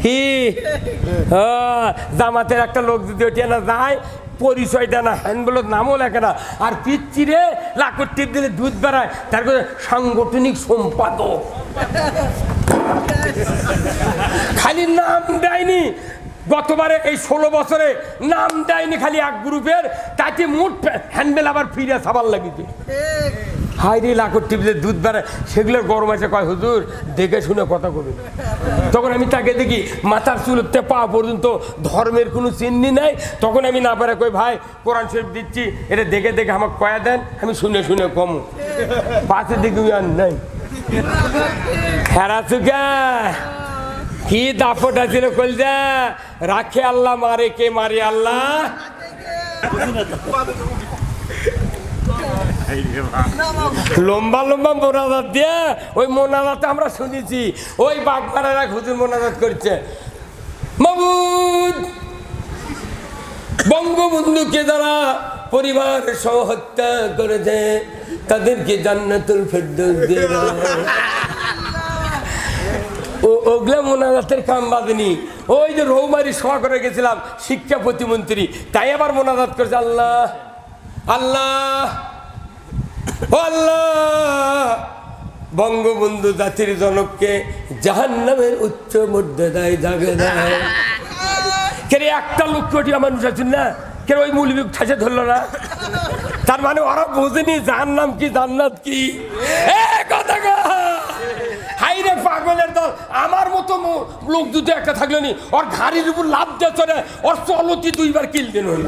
কি জামাতের একটা লোক যদি ওইটা না যায়, পরিচয় দেয় না, হ্যান্ডবলের নামও লেখে না, আর পিচ্ছিরে লাকড় টিপ দিলে দুধ বেড়ায়, তার কাছে সাংগঠনিক সম্পাদক। খালি নাম দেয়নি, গতবারে এই 16 বছরে নাম দেয়নি খালি এক গ্রুপের, তাতে মোট হ্যান্ডেল আবার ফিরে সাবার লাগিয়েছে। হাই রে লাকড় টিপলে দুধ বেড়ায়, সেগুলোর গরম আছে। কয় হুজুর দেখে শুনে কথা কবেন। তখন আমি তাকে দেখি মাথার চুলতে পা পর্যন্ত ধর্মের কোনো চিহ্ন নাই। তখন আমি না পারে কই ভাই কোরআন শরীফ দিচ্ছি, এটা দেখে দেখে আমাকে কয়া দেন, আমি শুনে শুনে কম পাশে দেখি আর নাই। হেরা চুকা কি দাপটা ছিল কলজা, রাখে আল্লাহ মারে কে মারে আল্লাহ। লম্বা লম্বা মোনাজাত দিয়ে, ওই মোনাজাতে আমরা শুনেছি ওই বাগবাড়ার এক হুজুর মোনাজাত করছে, মাবুদ বঙ্গবন্ধুকে যারা পরিবার সহ হত্যা করেছে তাদেরকে জান্নাতুল ফেরদৌস দিয়ে দাও। ওগুলা মোনাজাতের কাম বাঁধেনি। ওই যে রৌমারি সভা করে গেছিলাম শিক্ষা প্রতিমন্ত্রী, তাই আবার মোনাজাত করেছে, আল্লাহ আল্লাহ ও আল্লাহ, বঙ্গবন্ধু জাতির জনককে জাহান্নামের উচ্চ মর্যাদায় জাগে দেয়। কেন একটা লক্ষ কোটি মানুষ আছেন না, কেন ওই মৌলবি ঠাসে ধরলো না? তার মানে ওরা বোঝেনি জাহান্নাম কি জান্নাত কি। কথা হাইরে পাগলের দল, আমার মতো লোক দুটো একটা থাকলো নি, ওর ঘাড়ির উপর লাভ দিয়ে চলে, ওর চলতি 2 বার কিল দিন হইল।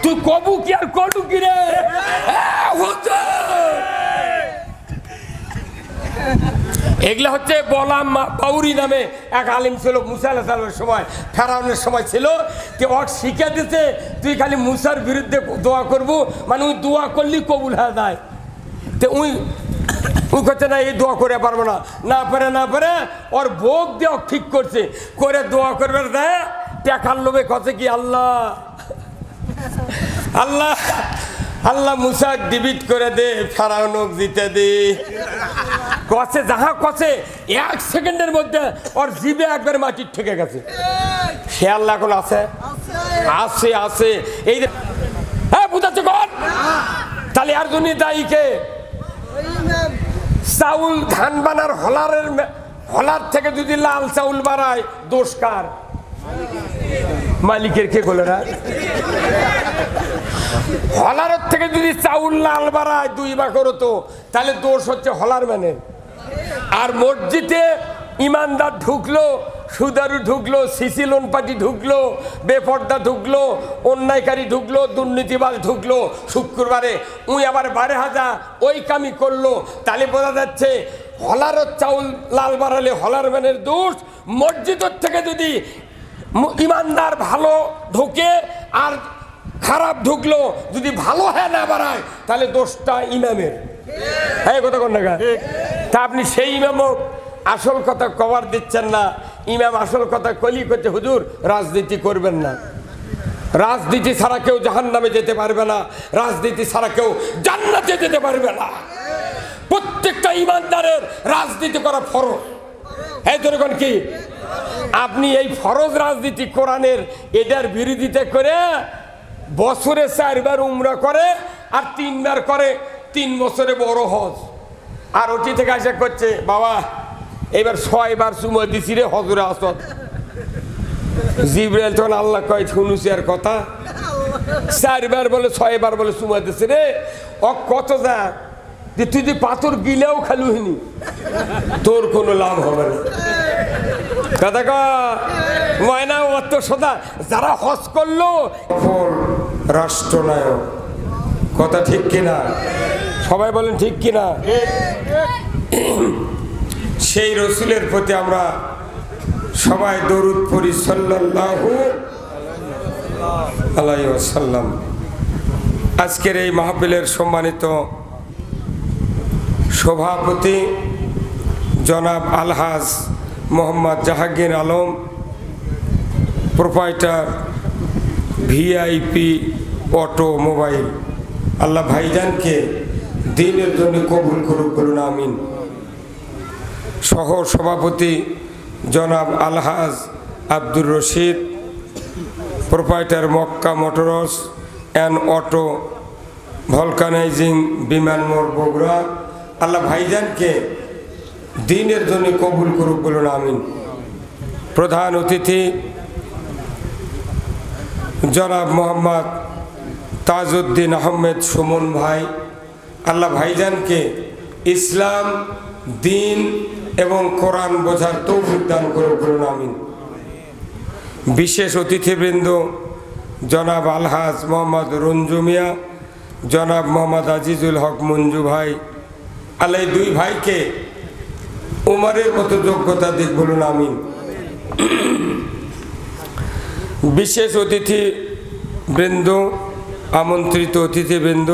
তুই কবু কি আর কটু কি রে? এগুলা হচ্ছে বলাম বাউরি নামে এক আলিম ছিল মুসা আলাইহিস সালামের সময়, ফেরাউনের সময় ছিল। ওর শিখে দিতে তুই খালি মুসার বিরুদ্ধে দোয়া করবো, মানে ওই দোয়া করলি কবুল হয়ে যায়। তো ওই করছে না, এই দোয়া করে পারবো না, না পারে ওর ভোগ দিয়ে ঠিক করছে, করে দোয়া করবে দেয় টাকার লোভে কছে কি আল্লাহ আল্লাহ আল্লাহ মুসা ডিবিট করে দে, ফেরাউনক জিতে দে। কছে যাহা কছে 1 সেকেন্ডের মধ্যে ওর জিবে একবার মাটি ঠেকে গেছে। সে আল্লাহ এখন আছে আছে আছে। এই যে হ্যাঁ বুঝাচ্ছে কন, তাহলে আর জন্য দায়ী কে? চাউল ধান বানার হলার থেকে যদি লাল চাউল বাড়ায় দোষ কার? মালিকের। কে বলে না? হলার থেকে যদি চাউল লাল বাড়ায় 2 ভাগ হতো, তাহলে দোষ হচ্ছে হলার ম্যানের। আর মসজিদে ইমানদার ঢুকলো, সুদারু ঢুকলো, সিসি লোন পার্টি ঢুকলো, বেপর্দা ঢুকলো, অন্যায়কারী ঢুকলো, দুর্নীতিবাজ ঢুকলো, শুক্রবারে উই আবার 12,000 ওই কামি করলো, তাহলে বোঝা যাচ্ছে হলার চাউল লাল বাড়ালে হলার ম্যানের দোষ। মসজিদের থেকে যদি ইমানদার ভালো ঢুকে আর খারাপ ঢুকলো, যদি ভালো হ্যাঁ না বাড়ায়, তাহলে দোষটা ইমামের। হ্যাঁ কথা কোন না? তা আপনি সেই ইমামও আসল কথা কভার দিচ্ছেন না। ইমাম আসল কথা কলি করছে, হুজুর রাজনীতি করবেন না, রাজনীতি ছাড়া কেউ জাহান্নামে যেতে পারবে না, রাজনীতি ছাড়া কেউ জান্নাতে যেতে পারবে না। প্রত্যেকটা ইমানদারের রাজনীতি করা ফরজ। হ্যাঁ যেরকম কি আপনি এই ফরজ রাজনীতি কোরআনের এটার বিরোধিতা করে বছরে 4 বার উমরা করে আর 3 বার করে 3 বছরে বড় হজ, আর ওটি থেকে আসা করছে বাবা এবার 6 বার চুমা দিছি রে হজরে আসদ। জিবরাইল তখন আল্লাহ কয় শুনুছি আর কথা, 4 বার বলে 6 বার বলে চুমা দিছি রে। কত যা তুই যদি পাথর গিলেও খালুহিনি, তোর কোনো লাভ হবে না। কথা ময়না অত সদা যারা হজ করলো রাষ্ট্রনায়ক। কথা ঠিক কিনা? সবাই বলেন ঠিক কিনা? সেই রসুলের প্রতি আমরা সবাই দরুদ পড়ি সাল্লাল্লাহু আলাইহি ওয়াসাল্লাম। আজকের এই মাহফিলের সম্মানিত সভাপতি জনাব Alhaj Mohammad Jahangir Alam, proprietor VIP automobile, Allah ভাইজানকে দিনের জন্য কবুল করুক, বলুন আমিন। সহ সভাপতি জনাব Alhaj Abdur Rashid, proprietor Makkah motors and auto vulcanising বিমান মোড় বগুড়া। আল্লাহ ভাইজানকে দিনের জন্য কবুল করুক, বলুন আমিন। প্রধান অতিথি জনাব মোহাম্মদ তাজউদ্দিন আহমেদ সুমন ভাই, আল্লাহ ভাইজানকে ইসলাম, দিন এবং কোরআন বোঝার তৌফিক দান করুক, বলুন আমিন। বিশেষ অতিথিবৃন্দ জনাব আলহাজ মোহাম্মদ রঞ্জু মিয়া, জনাব মোহাম্মদ আজিজুল হক মঞ্জু ভাই, আল্লাহ দুই ভাইকে উমরের মতো যোগ্যতা দিক, বলুন আমিন। বিশেষ অতিথিবৃন্দ, আমন্ত্রিত অতিথিবৃন্দ,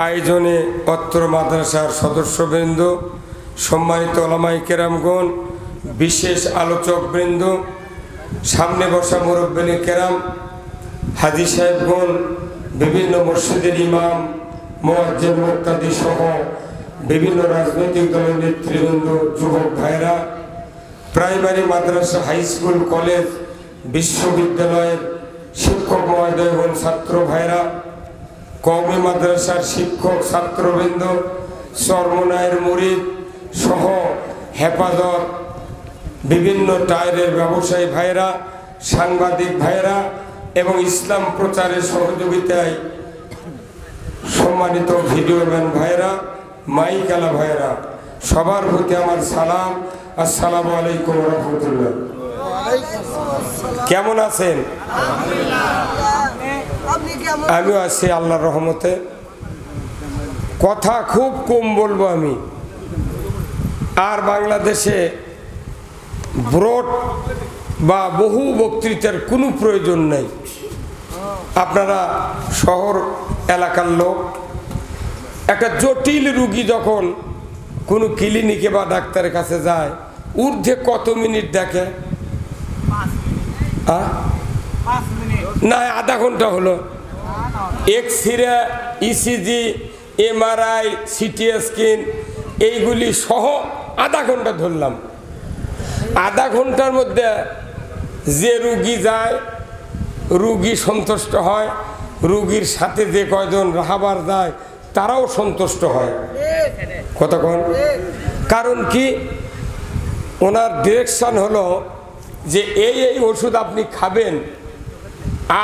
আয়োজনে অত্র মাদ্রাসার সদস্যবৃন্দ, সম্মানিত ওলামায়ে কেরামগণ, বিশেষ আলোচকবৃন্দ, সামনে বসা মুরব্বিনে কেরাম, হাজী সাহেবগণ, বিভিন্ন মসজিদের ইমাম, মুয়াজ্জিন, মুক্তাদি সহ বিভিন্ন রাজনৈতিক দলের নেতৃবৃন্দ, যুবক ভাইরা, প্রাইমারি মাদ্রাসা, হাই স্কুল, কলেজ, বিশ্ববিদ্যালয়ের শিক্ষক মহোদয় এবং ছাত্র ভাইরা, কওমি মাদ্রাসার শিক্ষক ছাত্রবৃন্দ, চরমনায়ের মুরিদ সহ হেফাজত, বিভিন্ন টায়ারের ব্যবসায়ী ভাইরা, সাংবাদিক ভাইরা এবং ইসলাম প্রচারের সহযোগিতায় সম্মানিত ভিডিওম্যান ভাইরা, মাইকালা ভাইরা, সবার প্রতি আমার সালাম। আসসালামু আলাইকুম ওয়া রাহমাতুল্লাহ। কেমন আছেন? আমিও আছি আল্লাহর রহমতে। কথা খুব কম বলবো আমি, আর বাংলাদেশে ব্রড বা বহু বক্তৃতার কোনো প্রয়োজন নেই। আপনারা শহর এলাকার লোক, একটা জটিল রুগী যখন কোনো ক্লিনিকে বা ডাক্তারের কাছে যায়, ঊর্ধ্বে কত মিনিট দেখে? না, আধা ঘন্টা হলো। X ray, ECG, MRI, CT scan এইগুলি সহ আধা ঘন্টা ধরলাম। আধা ঘন্টার মধ্যে যে রুগী যায়, রুগী সন্তুষ্ট হয়, রুগীর সাথে যে কয়জন রাহাবার যায় তারাও সন্তুষ্ট হয়। কতক্ষণ? কারণ কি, ওনার ডিরেকশন হলো যে এই এই ওষুধ আপনি খাবেন,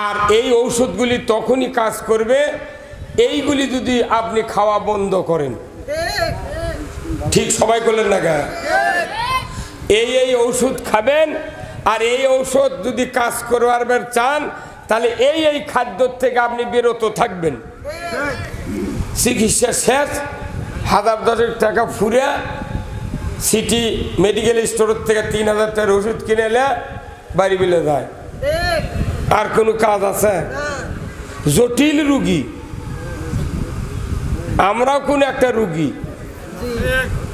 আর এই ঔষধগুলি তখনই কাজ করবে এইগুলি যদি আপনি খাওয়া বন্ধ করেন। ঠিক সবাই করলেন না গা? এই এই ঔষধ খাবেন, আর এই ঔষধ যদি কাজ করবার চান তাহলে এই এই খাদ্য থেকে আপনি বিরত থাকবেন। চিকিৎসা শেষ, 1010 টাকা ফুরে সিটি মেডিকেল স্টোরের থেকে 3000 টাকার ওষুধ কিনে এলে বাড়ি বিলে যায়। আর কোনো কাজ আছে? জটিল রুগী, আমরাও কোন একটা রুগী,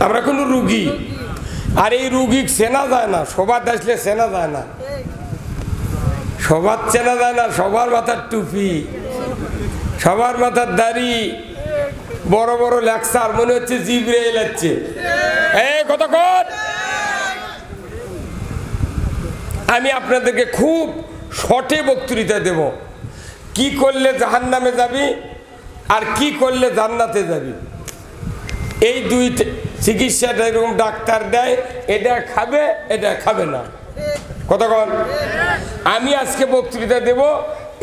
আমরা কোনো রুগী, আর এই রুগী চেনা যায় না। সবার আসলে চেনা যায় না, সবার চেনা যায় না। সবার মাথার টুপি, সবার মাথার দাড়ি, বড় বড় লেকচার, মনে হচ্ছে জিবরাইল আসছে। কতক্ষণ? আমি আপনাদেরকে খুব শর্টে বক্তৃতা দেব, কি করলে জাহান্নামে যাবি আর কি করলে জান্নাতে যাবি। এই দুই চিকিৎসাটা এরকম ডাক্তার দেয়, এটা খাবে এটা খাবে না। কতক্ষণ? আমি আজকে বক্তৃতা দেব,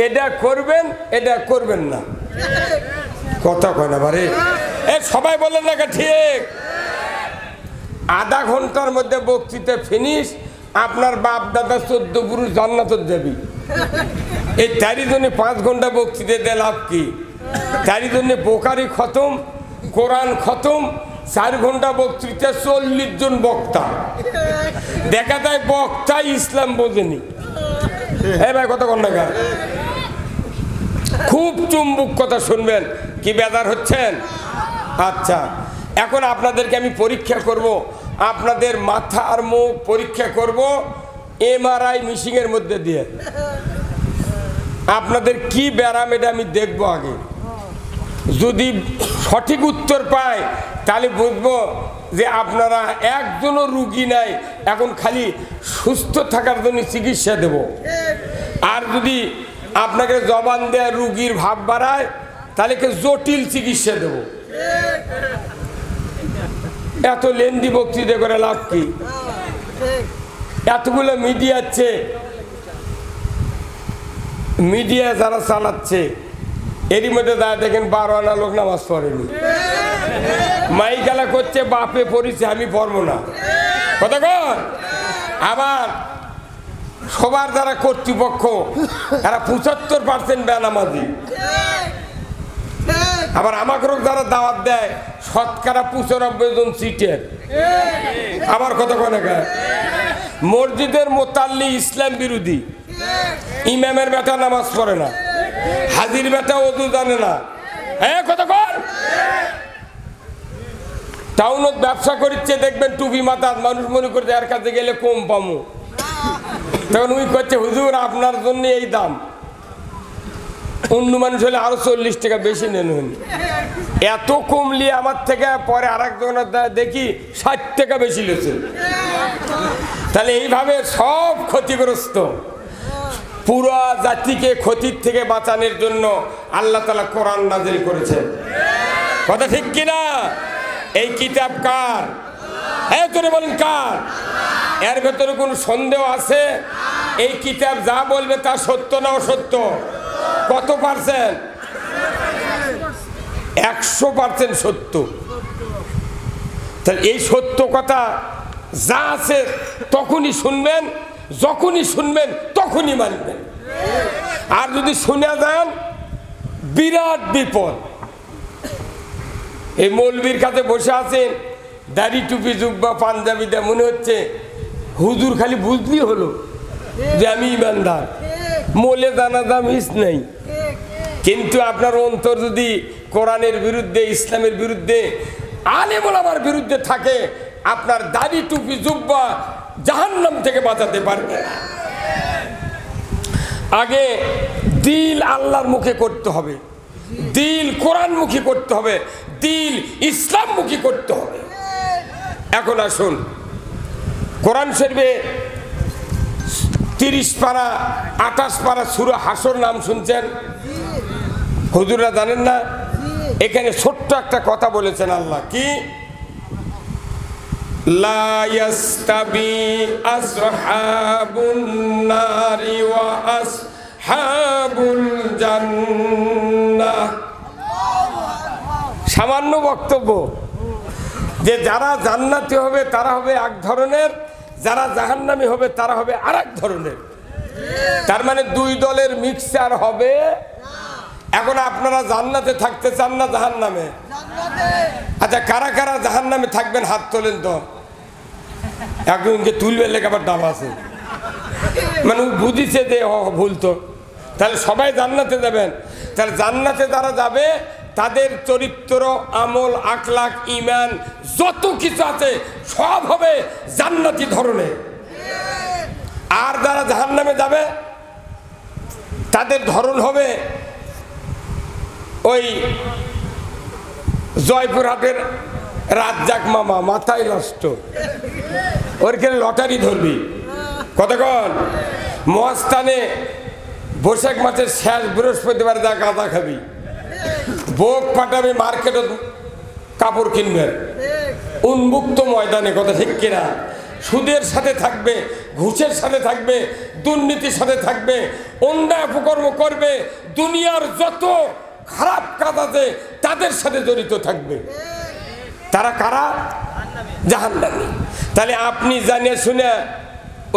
এটা করবেন এটা করবেন না। কথা কয় না বারে, সবাই বলেন না ঠিক? আধা ঘন্টার মধ্যে বক্তৃতা ফিনিশ। আপনার বাপ দাদা 14 পুরুষ জান্নাতে যাবি। এই তারই জন্য 5 ঘন্টা বক্তৃতা দিয়ে লাভ কি? তারই জন্য বোখারি খতম, কোরআন খতম, 4 ঘন্টা বক্তৃতা, 40 জন বক্তা। দেখা যায় বক্তা ইসলাম বোঝেনি। ভাই কত ঘন্টা? খুব চুম্বুক কথা শুনবেন। কি বেদার হচ্ছেন? আচ্ছা, এখন আপনাদেরকে আমি পরীক্ষা করব, আপনাদের মাথা আর মুখ পরীক্ষা করব এমআরআই মেশিনের মধ্যে দিয়ে। আপনাদের কি ব্যারাম এটা আমি দেখব আগে। যদি সঠিক উত্তর পাই তাহলে বুঝবো যে আপনারা একজনও রুগী নাই, এখন খালি সুস্থ থাকার জন্য চিকিৎসা দেব। আর যদি আপনাকে জবান দেয় রুগীর ভাব বাড়ায়, তাহলে জটিল চিকিৎসা দেব। এত লেন্দি বক্তৃতা করে লাভ কি? এতগুলো মিডিয়া যারা চালাচ্ছে, এরই মধ্যে যা দেখেন 12 আনা লোক নামাজ পড়েনি, মাইকালা করছে বাপে পড়েছে আমি পড়বো না, কথা কর। আবার সবার যারা কর্তৃপক্ষ এরা 75% বেনামাজি। আবার আমাকেও যারা দাওয়াত দেয় শতকরা 95 জন সিটের। আবার কথা কয় মসজিদের মোতাল্লি ইসলাম বিরোধী, ইমামের বেটা নামাজ পড়ে না, হাজির বেটা ওযু জানে না, কথা কর। টাউনত ব্যবসা করছে, দেখবেন টুপি মাথা, মানুষ মনে করছে এর কাছে গেলে কম পামু, তখন উই করছে হুজুর আপনার জন্য এই দাম, অন্য মানুষ হলে আরো 40 টাকা বেশি নেন। এত কমলি আমার থেকে পরে আর একজনের দেখি 60 টাকা বেশি লেছে। তাহলে এইভাবে সব ক্ষতিগ্রস্ত। পুরো জাতিকে ক্ষতির থেকে বাঁচানোর জন্য আল্লাহ তাআলা কোরআন নাজিল করেছেন, কথা ঠিক কিনা? এই কিতাব কার? তোরে বলেন কার? এর ভেতরে কোনো সন্দেহ আছে? এই কিতাব যা বলবে তা সত্য না অসত্য? কত পার্সেন্ট? 100% সত্য। তাহলে এই সত্য কথা যা আছে তখনই শুনবেন, যখনই শুনবেন তখনই মানবেন। আর যদি শুনে যান বিরাট বিপদ। এই মৌলবীর কাছে বসে আছেন, দাড়ি টুপি জুব্বা পাঞ্জাবি দেয়, মনে হচ্ছে হুজুর খালি বুঝলি হলো যে আমি ইমানদার, মোলে জানাজা মিস নেই। কিন্তু আপনার অন্তর যদি কোরআনের বিরুদ্ধে, ইসলামের বিরুদ্ধে, আলেম ওলামার বিরুদ্ধে থাকে, আপনার দাড়ি টুপি জুব্বা জাহান্নাম থেকে বাঁচাতে পারবে না। আগে দিল আল্লাহর মুখে করতে হবে, দিল কোরআনমুখী করতে হবে, দিল ইসলামমুখী করতে হবে। এখন আসুন কোরআন শরীফে 30 পারা 28 পারা সূরা হাসর নাম শুনছেন? হুজুররা জানেন না? এখানে ছোট্ট একটা কথা বলেছেন আল্লাহ, কি? লা ইয়াস্তাবি আসহাবুন নারি ওয়া আসহাবুল জান্নাহ। সামান্য বক্তব্য যে যারা জান্নাতি হবে তারা হবে এক ধরনের, যারা জাহান্নামী হবে তারা হবে আরেক ধরনের। তার মানে দুই দলের মিক্সচার হবে। এখন আপনারা জান্নাতে থাকতে চান না জাহান্নামে? আচ্ছা, কারা কারা জাহান্নামে থাকবেন হাত তোলেন তো। একজনকে তুলবে লেখাবার দাম আছে, মানে বুঝিছে যে ভুল তো, তাহলে সবাই জান্নাতে যাবেন। তাহলে জান্নাতে যারা যাবে তাদের চরিত্র, আমল, আখলাক, ঈমান যত কিছু আছে সব হবে জান্নাতি ধরনের। আর যারা জাহান্নামে যাবে তাদের ধরন হবে ওই জয়পুরহাটের রাজ্জাক মামা, মাথায় নষ্ট, ওরখানে লটারি ধরবি কতক্ষণ। মহাস্থানে বৈশাখ মাসের শেষ বৃহস্পতিবার যা গাঁদা খাবি, বোক পাঠাবে মার্কেটে কাপড় কিনবেন, উন্মুক্ত ময়দানে, কথা ঠিক কিনা? সুদের সাথে থাকবে, ঘুষের সাথে থাকবে, দুর্নীতির সাথে থাকবে, অন্যায় অপকর্ম করবে, দুনিয়ার যত খারাপ কাজ আছে তাদের সাথে জড়িত থাকবে। তারা কারা? জাহান্নামী। তাহলে আপনি জানিয়ে শুনে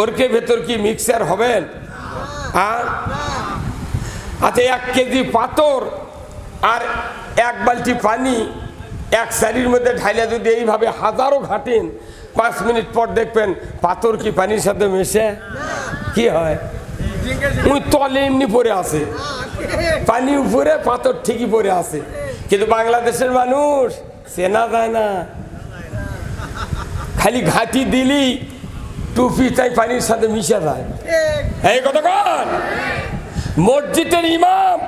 ওরকে ভেতর কি মিক্সার হবেন? আচ্ছা, 1 কেজি পাথর আর 1 বালতি পানি এক সারির মধ্যে ঢাইলে যদি এইভাবে হাজারো ঘাটেন, 5 মিনিট পর দেখবেন পাথর কি পানির সাথে মেশে? কি হয়? ওই তলে এমনি পড়ে আছে, পানি উপরে, পাথর ঠিকই পড়ে আছে। কিন্তু বাংলাদেশের মানুষ চেনা যায় না, খালি ঘাটি দিলি টুপি তাই পানির সাথে মিশে যায়। এই কতক্ষণ মসজিদের ইমাম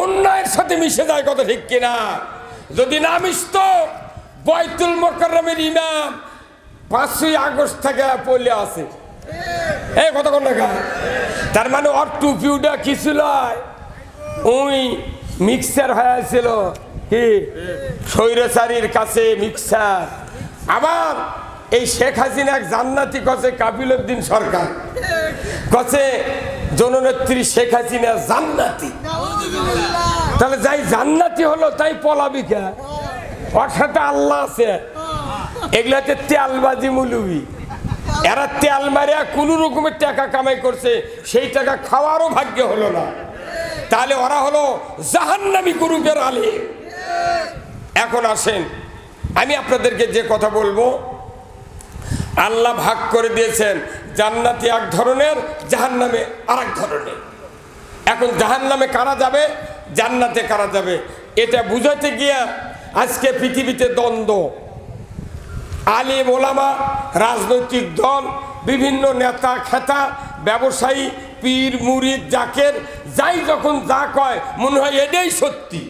অন্যায়ের সাথে মিশে যায়, কত ঠিক কিনা? যদি না মিশত বাইতুল মুকাররমের ইমাম 5ই আগস্ট থেকে পড়লে আছে এই কতক্ষণ টাকা তার মানে ওর টুপিউটা কি ছিল ওই মিক্সার হয়েছিল কি স্বৈরাচারীর কাছে মিক্সার আবার এই শেখ হাসিনা এক জান্নাতি কছে কাপিল উদ্দিন সরকার কছে জননেত্রী শেখ হাসিনা জান্নাতি তাহলে যাই জান্নাতি হলো তাই পলাবিকা ওর সাথে আল্লাহ আছে এগুলাতে তেলবাজি মুলুবি এরা তেল মারিয়া কোন রকমের টাকা কামাই করছে সেই টাকা খাওয়ারও ভাগ্য হলো না তাহলে ওরা হলো জাহান্নামী গ্রুপের আলেম এখন আসেন আমি আপনাদেরকে যে কথা বলবো আল্লাহ ভাগ করে দিয়েছেন জান্নাতি এক ধরনের জাহান্নামে আরেক ধরনের এখন জাহান্নামে কারা যাবে জান্নাতে কারা যাবে এটা বুঝাতে গিয়া আজকে পৃথিবীতে দ্বন্দ্ব আলেম ওলামা রাজনৈতিক দল বিভিন্ন নেতা খেতা ব্যবসায়ী পীর মুরিদ জাকের যাই যখন যা কয় মনে হয় এটাই সত্যি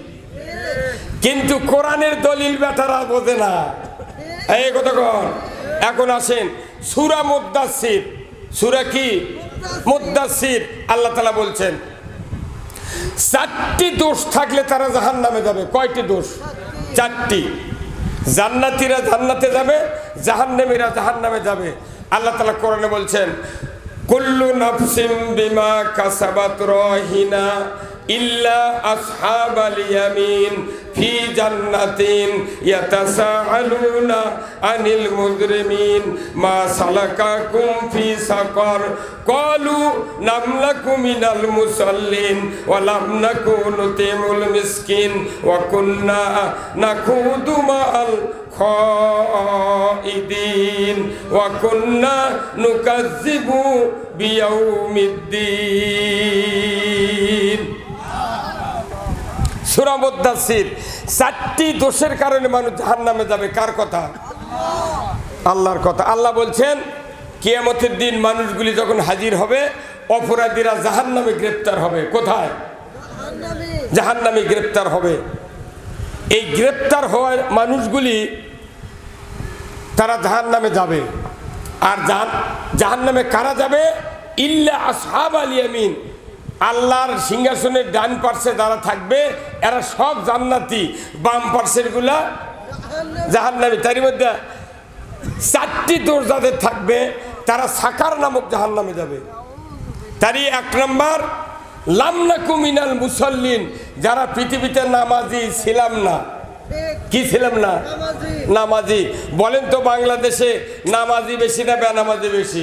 কিন্তু কোরআনের দলিল বেটারা বোঝে না এই কতক্ষণ এখন আসেন সূরা মুদ্দাসসির সূরা কি মুদ্দাসসির আল্লাহ তাআলা বলছেন 4টি দোষ থাকলে তারা জাহান্নামে যাবে কয়টি দোষ 4টি জান্নাতীরা জান্নাতে যাবে জাহান্নামীরা জাহান্নামে যাবে আল্লাহ তাআলা কোরআনে বলছেন কুল্লু নাফসিম বিমা কাসাবাত রাহিনা ইল্লা আসহাবাল ইয়ামিন ফি জান্নাতিন ইয়াতাসাআলুনা আনিল মুজরিমিন মা সালাকাকুম ফি সাকার ক্বালু লাম নাকু মিনাল মুসাল্লিন ওয়া লাম নাকু নুতিমুল মিসকিন ওয়া কুন্না নাখুদু মা'আল খাইদিন ওয়া কুন্না নুকাজ্জিবু বিয়াউমিদ্দিন সূরা মুদ্দাসসির 4টি দোষের কারণে মানুষ জাহান্নামে যাবে কার কথা আল্লাহর কথা আল্লাহ বলছেন কিয়ামতের দিন মানুষগুলি যখন হাজির হবে অপরাধীরা জাহান্নামে গ্রেফতার হবে কোথায় জাহান্নামে গ্রেফতার হবে এই গ্রেফতার হওয়ার মানুষগুলি তারা জাহান্নামে যাবে আর জাহান্নামে কারা যাবে ইল্লা আসহাবাল ইয়ামিন আল্লাহর সিংহাসনের ডান পার্শ্বে যারা থাকবে এরা সব জান্নাতি বাম পার্শ্বের গুলা জাহান্নামী তারই মধ্যে 4টি দোষ যাদের থাকবে তারা সাকার নামক জাহান্নামে যাবে তারই 1 নম্বর লাম নাকু মিনাল মুসাল্লিন যারা পৃথিবীতে নামাজি ছিলাম না কি ছিলাম না নামাজি বলেন তো বাংলাদেশে নামাজি বেশি না বেনামাজি বেশি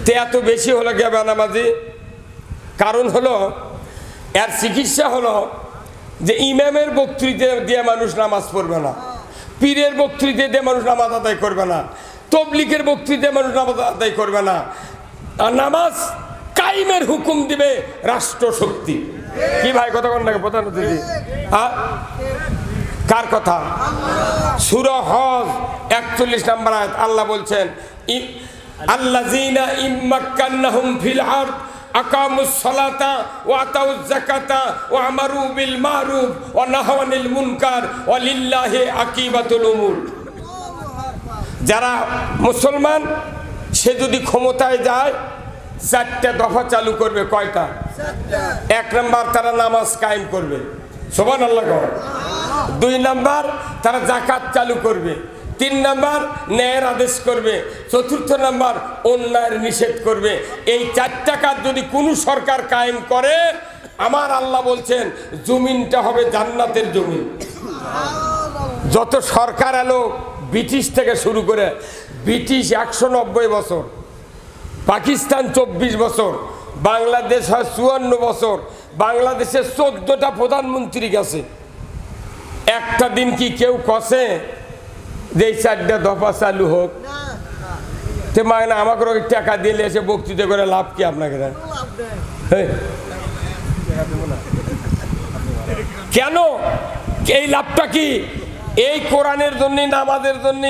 তে এত বেশি হলো কে বেনামাজি কারণ হলো এর চিকিৎসা হলো যে ইমামের বক্তৃতা দিয়ে মানুষ নামাজ পড়বে না পীরের বক্তৃতা দিয়ে মানুষ নামাজ আদায় করবে না তবলিগের বক্তৃতা দিয়ে মানুষ নামাজ আদায় করবে না আর নামাজ কায়েমের হুকুম দিবে রাষ্ট্রশক্তি কি ভাই কথা কোন লাগে প্রধানমন্ত্রী কার কথা সূরা হজ 41 নম্বর আয়াত আল্লাহ বলছেন আল্লাযীনা ইম্মাক্কান্নাহুম ফিল আরদ আকামুস সালাতা ওয়া আতাউজ যাকাতা ওয়া আমারু বিল মারুফ ওয়া নাহাউ আনিল মুনকার ওয়া লিল্লাহি আকিবাতুল উমুর যারা মুসলমান সে যদি ক্ষমতায় যায় 4টা দফা চালু করবে কয়টা 1 নাম্বার তারা নামাজ কায়েম করবে সুবহানাল্লাহ 2 নাম্বার তারা যাকাত চালু করবে 3 নাম্বার ন্যায়ের আদেশ করবে 4th নাম্বার অন্যায়ের নিষেধ করবে এই 4টা কাজ যদি কোনো সরকার কায়েম করে আমার আল্লাহ বলছেন জমিনটা হবে জান্নাতের জমিন যত সরকার এলো ব্রিটিশ থেকে শুরু করে ব্রিটিশ 190 বছর পাকিস্তান 24 বছর বাংলাদেশ হয় 54 বছর বাংলাদেশের 14টা প্রধানমন্ত্রী গেছে একটা দিন কি কেউ কষে যে 4টা দফা চালু হোক তে মানে আমাকে টাকা দিলে এসে বক্তৃতা করে লাভ কি আপনাকে কেন এই লাভটা কি এই কোরআনের জন্য নামাজের জন্য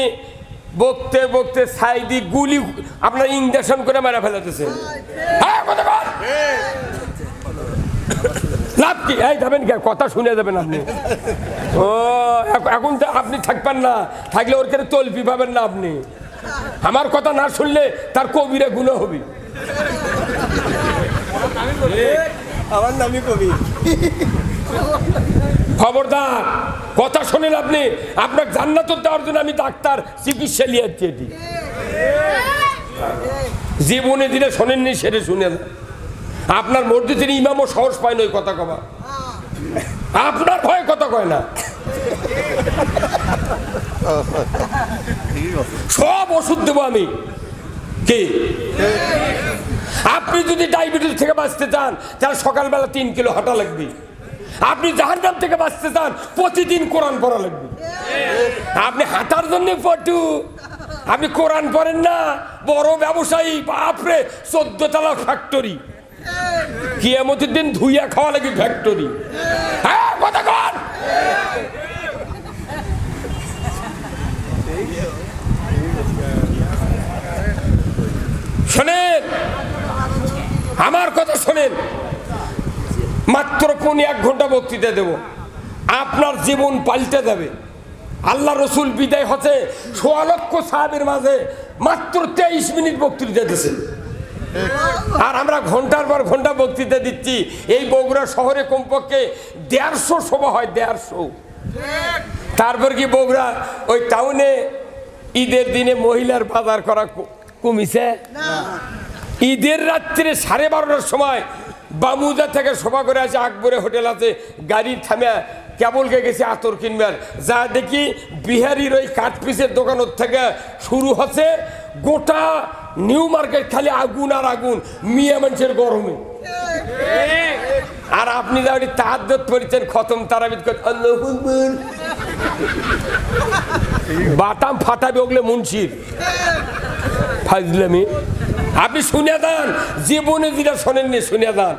বকতে বকতে সাইদি গুলি আপনার ইঞ্জেকশন করে মেরে ফেলাতেছে লাভ কি? এই যাবেন কে? কথা শুনে যাবেন আপনি। ও এখন তো আপনি থাকবেন না, থাকলে ওর কাছে তলপি পাবেন না আপনি। আমার কথা না শুনলে তার কবিরা গুনাহ হবে। আমার নামই কবি। খবরদার, কথা শোনেন আপনি। আপনার জান্নাত দেওয়ার জন্য আমি ডাক্তার চিকিৎসা লিয়াচ্ছি। এটি জীবনে দিনে শোনেননি, সেটা শুনে আপনার মসজিদের ইমামও সাহস পায় না ওই কথা কবা। আপনার ভয় কথা কয় না। সব ওষুধ দেবো আমি। কি আপনি যদি ডায়াবেটিস থেকে বাঁচতে চান তাহলে সকালবেলা 3 কিলো হাঁটা লাগবে। আপনি জাহান্নাম থেকে বাঁচতে চান প্রতিদিন কোরআন পড়া লাগবে। আপনি হাঁটার জন্য পটু, আপনি কোরআন পড়েন না। বড় ব্যবসায়ী, বাপরে 14 তলা ফ্যাক্টরি, কিয়ামতের দিন ধুইয়া খাওয়া লাগে ফ্যাক্টরি। হ্যাঁ কথা কন। শোনেন আমার কথা শোনেন, মাত্র 1 ঘন্টা বক্তৃতা দেব, আপনার জীবন পাল্টে যাবে। আল্লাহ রসুল বিদায় হচ্ছে 1.25 লক্ষ সাহাবীর মাঝে মাত্র 23 মিনিট বক্তৃতা দিয়েছেন। আর আমরা ঘন্টার পর ঘন্টা বক্তৃতা দিচ্ছি। এই বগুড়া শহরে কমপক্ষে 150 সভা হয়, 150। তারপর কি বগুড়া ওই টাউনে ঈদের দিনে মহিলার বাজার করা কমিছে? ঈদের রাত্রে 12:30টার সময় বামুজা থেকে সভা করে আছে, আকবরে হোটেল আছে, গাড়ি থামে কেবলকে গেছে আতর কিনবার। যা দেখি বিহারির ওই কাঠ পিসের দোকানের থেকে শুরু হচ্ছে, গোটা নিউ মার্কেট খালি আগুন আর আগুন, মিয়া মানুষের গরমে। আর আপনি যা তাহাজ্জুদ পড়েছেন, খতম তারাবিদ করে আল্লাহু আকবার, বাটাম ফাটাবে ওগুলো মুন্সির ফাজলামি। আপনি শুনে যান, জীবনে যেটা শোনেননি শুনে যান।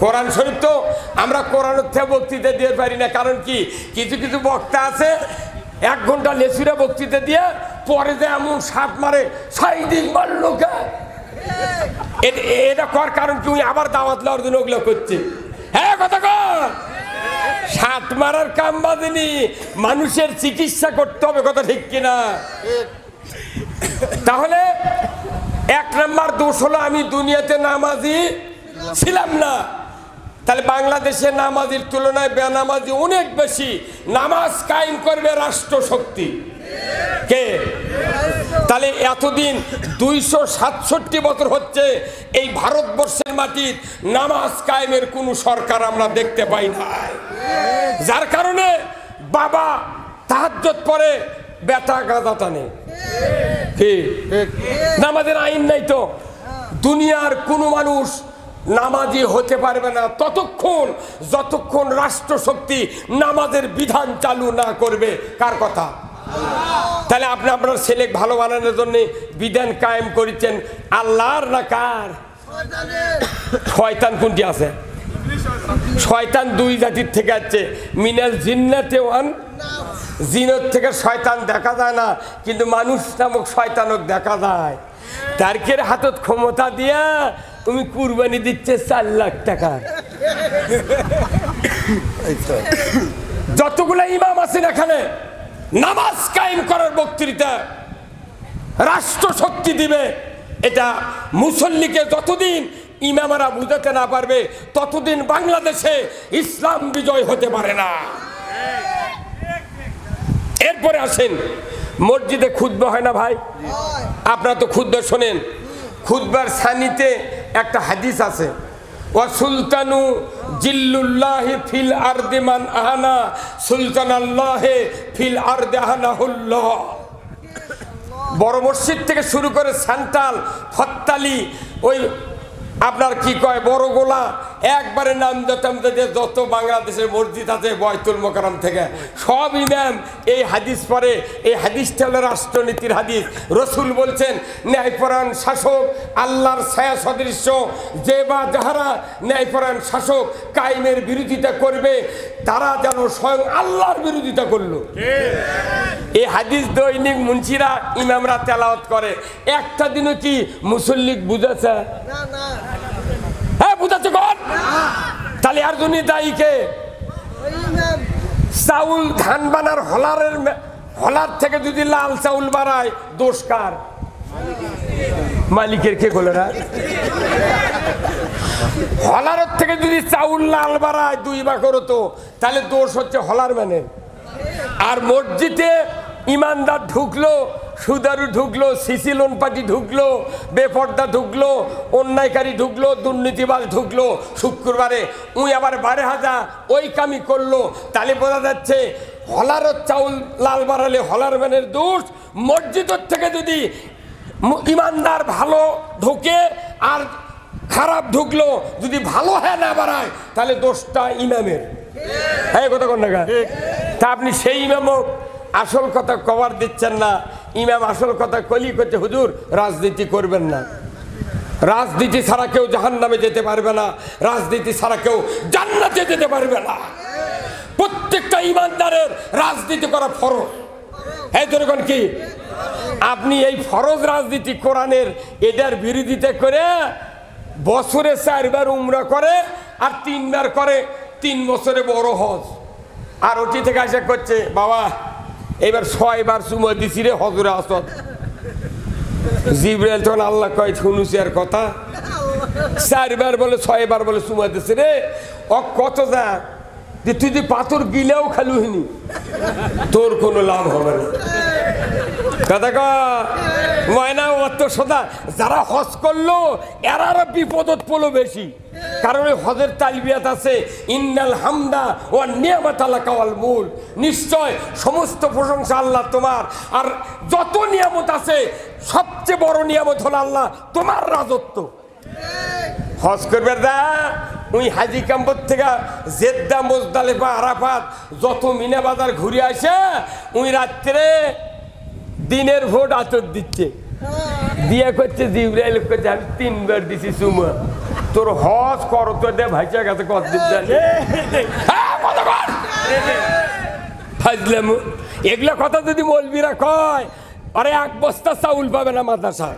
কোরআন শরীফ তো আমরা কোরআনের থেকে বক্তৃতা দিয়ে পারি না। কারণ কি, কিছু কিছু বক্তা আছে 1 ঘন্টা লেসুরা বক্তৃতা দিয়ে পরে যে এমন সাত মারে, সাইদিক মারলো কে, এটা কর কারণ কি, আবার দাওয়াত লওয়ার জন্য ওগুলো করছে। হ্যাঁ কথা কর, সাত মারার কাম বাজেনি, মানুষের চিকিৎসা করতে হবে, কথা ঠিক কিনা? তাহলে 1 নম্বর দোষ হলো আমি দুনিয়াতে নামাজি ছিলাম না। তাহলে বাংলাদেশের নামাজির তুলনায় বেনামাজি অনেক বেশি। নামাজ কায়েম করবে রাষ্ট্রশক্তি কে? তাহলে এতদিন 267 বছর হচ্ছে এই ভারতবর্ষের মাটির নামাজ কায়েমের কোন সরকার আমরা দেখতে পাই না। যার কারণে বাবা তাহাজ্জুদ পড়ে, বেটা গাঁজা টানে। কি নামাজের আইন নাই তো। দুনিয়ার কোনো মানুষ নামাজি হতে পারবে না ততক্ষণ যতক্ষণ রাষ্ট্রশক্তি নামাজের বিধান চালু না করবে। কার কথা? তাহলে আপনি আপনার ছেলে ভালো বানানোর জন্য বিধান কায়েম করেছেন আল্লাহর না কার? শয়তান কোনটি আছে? শয়তান 2 জাতির থেকে আছে, মিনাল জিন্নাতে ওয়ান, জিনের থেকে শয়তান দেখা যায় না, কিন্তু মানুষ নামক শয়তানক দেখা যায়। তারকের হাতত ক্ষমতা দিয়া তুমি কুরবানি দিচ্ছে 4 লাখ টাকা। যতগুলো ইমাম আছেন এখানে নামাজ কায়েম করার বক্তৃতা রাষ্ট্র শক্তি দিবে, এটা মুসল্লিকে যতদিন ইমামরা বুঝাতে না পারবে ততদিন বাংলাদেশে ইসলাম বিজয় হতে পারে না। এরপরে আসেন, মসজিদে খুতবা হয় না ভাই? আপনারা তো খুতবা শোনেন। খুতবার সানিতে একটা হাদিস আছে, ওয়া সুলতানু জিল্লুল্লাহি ফিল আরদি মান আহানা সুলতানাল্লাহি ফিল আরদি আহানাহুল্লাহ। বড় মসজিদ থেকে শুরু করে সেন্ট্রাল, ফত্তালি, ওই আপনার কি কয় বড় গোলা, একবারে নাম যত বাংলাদেশের মসজিদ আছে বয়তুল মোকাররম থেকে সব ইমাম এই হাদিস পড়ে। এই হাদিসটা হলো রাষ্ট্রনীতির হাদিস। রসুল বলছেন, ন্যায়পরায়ণ শাসক আল্লাহর ছায়া সদৃশ্য, যে বা যাহারা ন্যায়পরায়ণ শাসক কায়েমের বিরোধিতা করবে তারা যেন স্বয়ং আল্লাহর বিরোধিতা করলো। এই হাদিস দৈনিক মুন্সিরা ইমামরা তেলাওয়াত করে। একটা দিনও কি মুসল্লিক বুঝেছে? হ্যাঁ বুঝাচ্ছে কর। তাহলে তাহলে আর জন্য দায়ী কে? চাউল ধান বানার হলার থেকে যদি লাল চাউল বাড়ায় দোষ কার? মালিকের। কে বলে না? হলার থেকে যদি চাউল লাল বাড়ায় 2 ভাগ হতো তাহলে দোষ হচ্ছে হলার ম্যানের। আর মসজিদে ইমানদার ঢুকলো, সুদারু ঢুকলো, সিসি লোন পার্টি ঢুকলো, বেপর্দা ঢুকলো, অন্যায়কারী ঢুকলো, দুর্নীতিবাজ ঢুকলো শুক্রবারে, উই আবার 12,000 ওই কামি করলো, তাহলে বোঝা যাচ্ছে হলার চাউল লাল বাড়ালে হলার ম্যানের দোষ। মসজিদের থেকে যদি ইমানদার ভালো ঢুকে আর খারাপ ঢুকলো, যদি ভালো হয় না বাড়ায় তাহলে দোষটা ইমামের। হ্যাঁ, কথা কোন জায়গা? তা আপনি সেই ইমামও আসল কথা কভার দিচ্ছেন না। ইমাম আসল কথা কলি করছে, হুজুর রাজনীতি করবেন না, রাজনীতি ছাড়া কেউ জাহান্নামে যেতে পারবে না, রাজনীতি ছাড়া কেউ জান্নাতে যেতে পারবে না। প্রত্যেকটা ইমানদারের রাজনীতি করা ফরজ। হ্যাঁ, যেরকম কি আপনি এই ফরজ রাজনীতি কোরআনের এটার বিরোধিতা করে বছরে 4 বার উমরা করে আর 3 বার করে 3 বছরে বড় হজ, আর ওটি থেকে আসা করছে বাবা এবার 6 বার চুমা দিছি রে হজরে আসদ। জিবরাইল তখন আল্লাহ কয় শুনুছি আর কথা, 4 বার বলে 6 বার বলে চুমা দিছি রে, ও কত যা যে তুই যে পাথর গিলেও খালুহিনি তোর কোনো লাভ হবে না। কথা ময়না অত সদা যারা হজ করলো এরা বিপদত পড়লো বেশি, কারণ ওই হজের তালবিয়াত আছে ইন্নাল হামদা ও নিয়ামত আলাকা ওয়াল মুল, নিশ্চয় সমস্ত প্রশংসা আল্লাহ তোমার, আর যত নিয়ামত আছে সবচেয়ে বড় নিয়ামত হলো আল্লাহ তোমার রাজত্ব। হজ করবে দা ওই হাজি ক্যাম্পর থেকে জেদ্দা, মুজদালিফা, আরাফাত যত মিনা বাজার ঘুরে আসে ওই রাত্রে দিনের ভোট আচর দিচ্ছে, দিয়া করছে জিবরাইল করছে আমি 3 বার দিছি চুমা, তোর হজ কর তো দে ভাইসা গেছে কতদিন জানি। এগুলা কথা যদি মৌলবীরা কয় আরে 1 বস্তা চাউল পাবে না মাদ্রাসায়।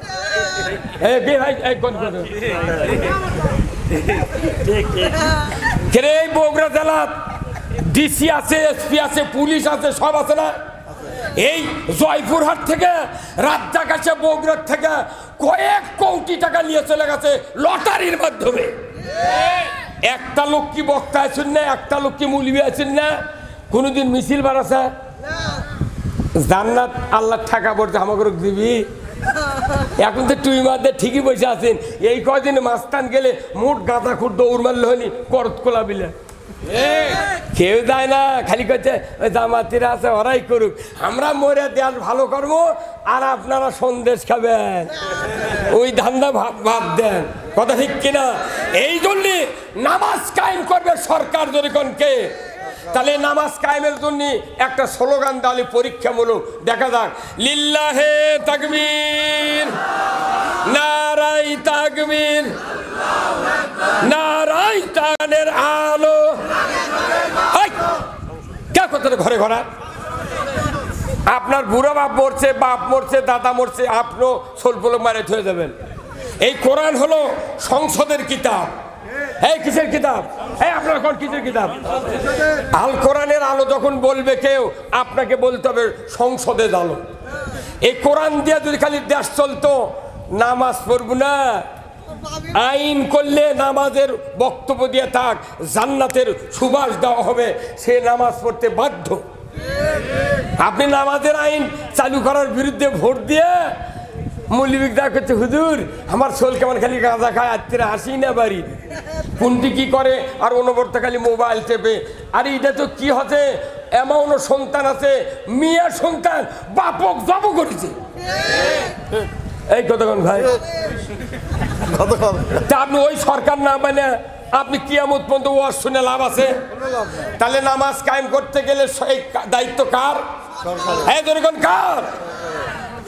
বগুড়া জেলার ডিসি আছে, এসপি আছে, পুলিশ আছে, সব আছে না? এই জয়পুরহাট থেকে রাজ্জাক আসে বগুড়ার থেকে কয়েক কোটি টাকা নিয়ে চলে গেছে লটারির মাধ্যমে। একটা লোক কি বক্তা আছেন না, একটা লোক কি মুলবি আছেন না, কোনদিন মিছিল বাড়াছে? জান্নাত আল্লাহ টাকা পড়ছে আমাকে দিবি। এখন তো তুই মারতে ঠিকই বসে আছেন, এই কদিন মাস্তান গেলে মোট গাঁদা খুঁট দৌড় মারলে হয়নি করত কোলা বিলে কেউ যায় না, খালি করছে ওই জামাতিরা আছে ওরাই করুক, আমরা মরে দেশ ভালো করবো আর আপনারা সন্দেশ খাবেন, ওই ধান্দা ভাব দেন। কথা ঠিক কিনা? এই জন্যে নামাজ কায়েম করবে সরকার যদি কোনকে, তাহলে নামাজ কায়েমের জন্য একটা স্লোগান দালি পরীক্ষামূলক দেখা যাক, লিল্লাহে তাকবীর, নারাই তাকবীর, নারাই তানের আলো। কে কথা ঘরে ঘরে আপনার বুড়ো বাপ মরছে, বাপ মরছে, দাদা মরছে, আপনিও সোলপলক মারে থয়ে যাবেন। এই কোরআন হলো সংসদের কিতাব। এই কিসের কিতাব? এই আপনার কোন কিসের কিতাব? আল কোরআনের আলো যখন বলবে কেউ আপনাকে বলতে হবে সংসদের আলো। এই কোরআন দিয়ে যদি খালি দেশ চলতো, নামাজ পড়ব না, আইন করলে নামাজের বক্তব্য দিয়ে থাক, জান্নাতের সুবাস দেওয়া হবে, সে নামাজ পড়তে বাধ্য। আপনি নামাজের আইন চালু করার বিরুদ্ধে ভোট দিয়ে মৌলবী দা করছে হুজুর আমার শোল কেমন খালি গাঁজা খায়, আত্মীরা আসি না বাড়ি, কোনটি কি করে আর অনবরত খালি মোবাইল টেপে। আর এটা তো কি হচ্ছে, এমন সন্তান আছে মেয়ের সন্তান বাপক জব করেছে। এই কতক্ষণ ভাই তা আপনি ওই সরকার না মানে আপনি কিয়ামত পর্যন্ত ওয়াজ শুনে লাভ আছে? তাহলে নামাজ কায়েম করতে গেলে এই দায়িত্ব কার? এই যেরকম কার?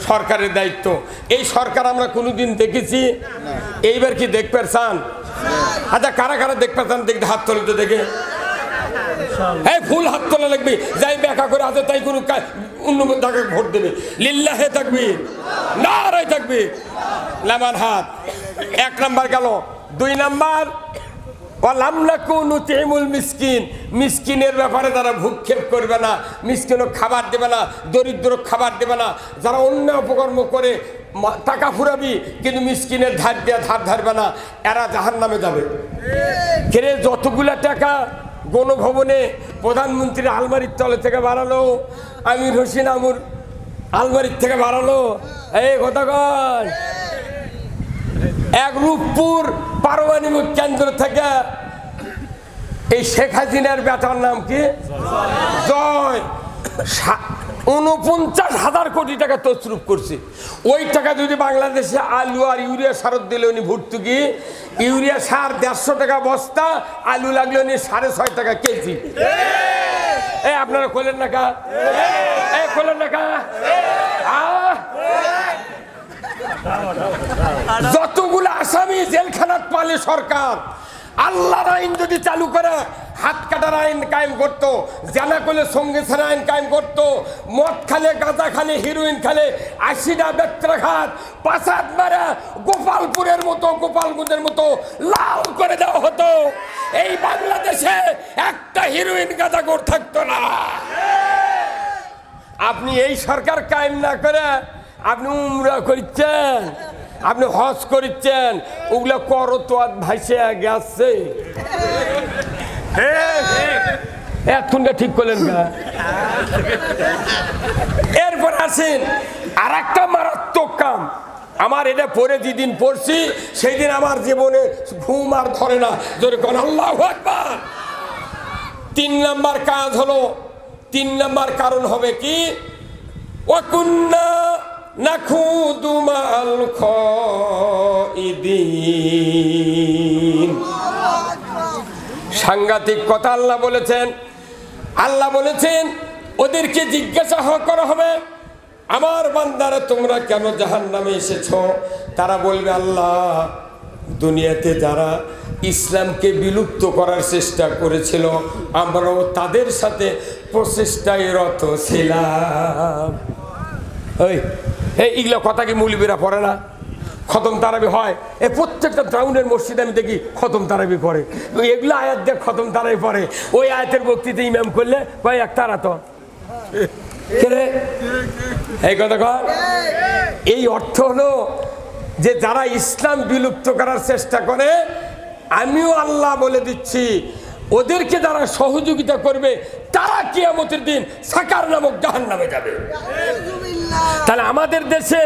সরকারের দায়িত্ব। এই সরকার আমরা কোনোদিন দেখেছি? এইবার কি দেখতে চান? আচ্ছা কারা কারা দেখতে চান দেখতে হাত তোলে দেখে। এই ফুল হাত তোলা লাগবে, যাই ব্যাখ্যা করে আছে তাই কোনো অন্য জায়গায় ভোট দেবে। লিল্লাহে তাকবীর, নারায়ে তাকবীর, লামান হাত। 1 নাম্বার গেল। 2 নাম্বার ওয়ালাম নাকু নুতিমুল মিসকিন, মিসকিনের ব্যাপারে তারা ভূক্ষেপ করবে না, মিসকিনও খাবার দেবে না, দরিদ্র খাবার দেবে না, যারা অন্য অপকর্ম করে টাকা ফুরাবি কিন্তু মিসকিনের ধার দেওয়া ধার ধারবে না, এরা জাহান্নামে যাবে। কেরে যতগুলা টাকা গণভবনে প্রধানমন্ত্রীর আলমারির তলে থেকে বাড়ালো, আমির হোসেন আমুর আলমারির থেকে বাড়ালো, এই কথা কন। এক রূপপুর পারমাণবিক কেন্দ্র থেকে এই শেখ হাসিনার বেটার নাম কি জয় 49,000 কোটি টাকা তছরুপ করছে। ওই টাকা যদি বাংলাদেশে আলু আর ইউরিয়া সার দিলে উনি ভর্তুকি, ইউরিয়া সার 150 টাকা বস্তা, আলু লাগলে উনি 6.5 টাকা কেজি। এই আপনারা খোলেন না কা, এই খোলেন না কা। যতগুলো আসামি জেলখানাত পালে সরকার, আল্লাহর আইন যদি চালু করে হাত কাটার আইন কায়েম করতো, জানা করলে সঙ্গে ছাড়া আইন কায়েম করতো, মদ খালে গাঁজা খালে হিরোইন খালে 80টা বেত্রাঘাত পাঁচাত মারা গোপালপুরের মতো গোপালগঞ্জের মতো লাল করে দেওয়া হতো, এই বাংলাদেশে একটা হিরোইন গাঁজাখোর থাকতো না। আপনি এই সরকার কায়েম না করে আপনি উমরা করছেন, আপনি হজ করছেন, ওগুলো করো তো আর ভাইসে গেছে। এতক্ষণটা ঠিক করলেন না। এরপর আসেন আর একটা মারাত্মক কাম, আমার এটা পরে যেদিন পড়ছি সেই দিন আমার জীবনে ঘুম আর ধরে না, জোরে কোন আল্লাহু আকবার। 3 নম্বর কাজ হলো, 3 নম্বর কারণ হবে কি, ওয়াকুন্না নাখুদু মাল খাইদিন। সাংঘাতিক কথা আল্লাহ বলেছেন। আল্লাহ বলেছেন ওদেরকে জিজ্ঞাসা করা হবে, আমার বান্দারা তোমরা কেন জাহান্নামে এসেছো? তারা বলবে, আল্লাহ দুনিয়াতে যারা ইসলামকে বিলুপ্ত করার চেষ্টা করেছিল আমরাও তাদের সাথে প্রচেষ্টায় রত ছিলাম। এইগুলো কথা কি মৌলবীরা পড়ে না? খতম তারাবি হয়, এই প্রত্যেকটা টাউনের মসজিদে আমি দেখি খতম তারাবি পড়ে, এগুলো আয়াত দেখ খতম তারাবি পড়ে। ওই আয়াতের বক্তৃতা ইমাম করলে কয় এক তারা তো এই কথা কর। এই অর্থ হলো যে যারা ইসলাম বিলুপ্ত করার চেষ্টা করে, আমিও আল্লাহ বলে দিচ্ছি ওদেরকে যারা সহযোগিতা করবে তারা কিয়ামতের দিন সাকার নামক জাহান্নামে যাবে। তাহলে আমাদের দেশে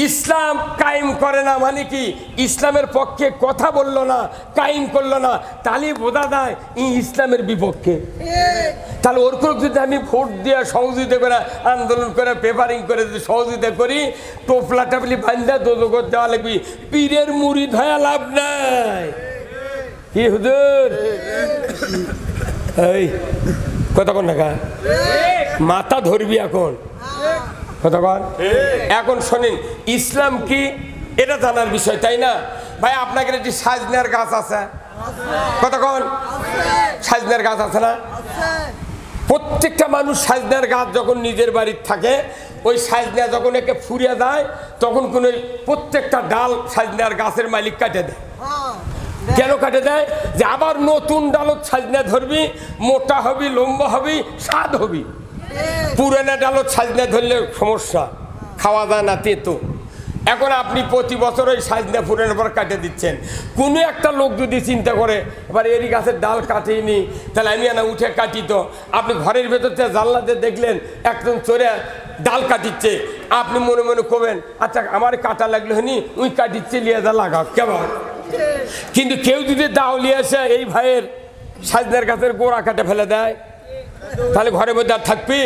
ইসলাম কায়েম করে না মানে কি, ইসলামের পক্ষে কথা বললো না, কায়েম করলো না, তাহলে বোঝা যায় ইসলামের বিপক্ষে। তাহলে ওর করে যদি আমি ভোট দিয়ে সহযোগিতা করে আন্দোলন করে পেপারিং করে যদি সহযোগিতা করি, টোপলা টাপলি বান্ধা দোজগত দেওয়া লাগবি, পীরের মুড়ি ধয়া লাভ নাই। কি হুজুর এই কথা কন না, মাথা ধরবি এখন কথা কন। এখন শোনেন ইসলাম কি এটা জানার বিষয়, তাই না ভাই? আপনাকে একটি সাজনার গাছ আছে, কথা কন, সাজনার গাছ আছে না? প্রত্যেকটা মানুষ সাজনার গাছ যখন নিজের বাড়ির থাকে, ওই সাজনা যখন একে ফুরিয়ে যায় তখন কোন প্রত্যেকটা ডাল সাজনার গাছের মালিক কাটে দেয়। কেন কাটে দেয়? যে আবার নতুন ডালত সাজনা ধরবি, মোটা হবি, লম্বা হবি, স্বাদ হবি। পুরানা ডালত সাজনা ধরলে সমস্যা, খাওয়া যায় না, তেতো। এখন আপনি প্রতি বছর ওই সাজনা পুরানোর পর কাটে দিচ্ছেন। কোনো একটা লোক যদি চিন্তা করে এবার এরই গাছের ডাল কাটিনি, তাহলে আমি না উঠে কাটি। তো আপনি ঘরের ভেতর থেকে জানলাতে দেখলেন একজন চোরে ডাল কাটিচ্ছে, আপনি মনে মনে করবেন আচ্ছা আমার কাটা লাগলো হনি, ওই কাটিচ্ছে লিয়ে যা লাগাও কেমন। কিন্তু কেউ যদি দাও লিয়ে আসে এই ভাইয়ের সাজনার গাছের গোড়া কাটে ফেলে দেয়, তাহলে ঘরের মধ্যে আর থাকবি?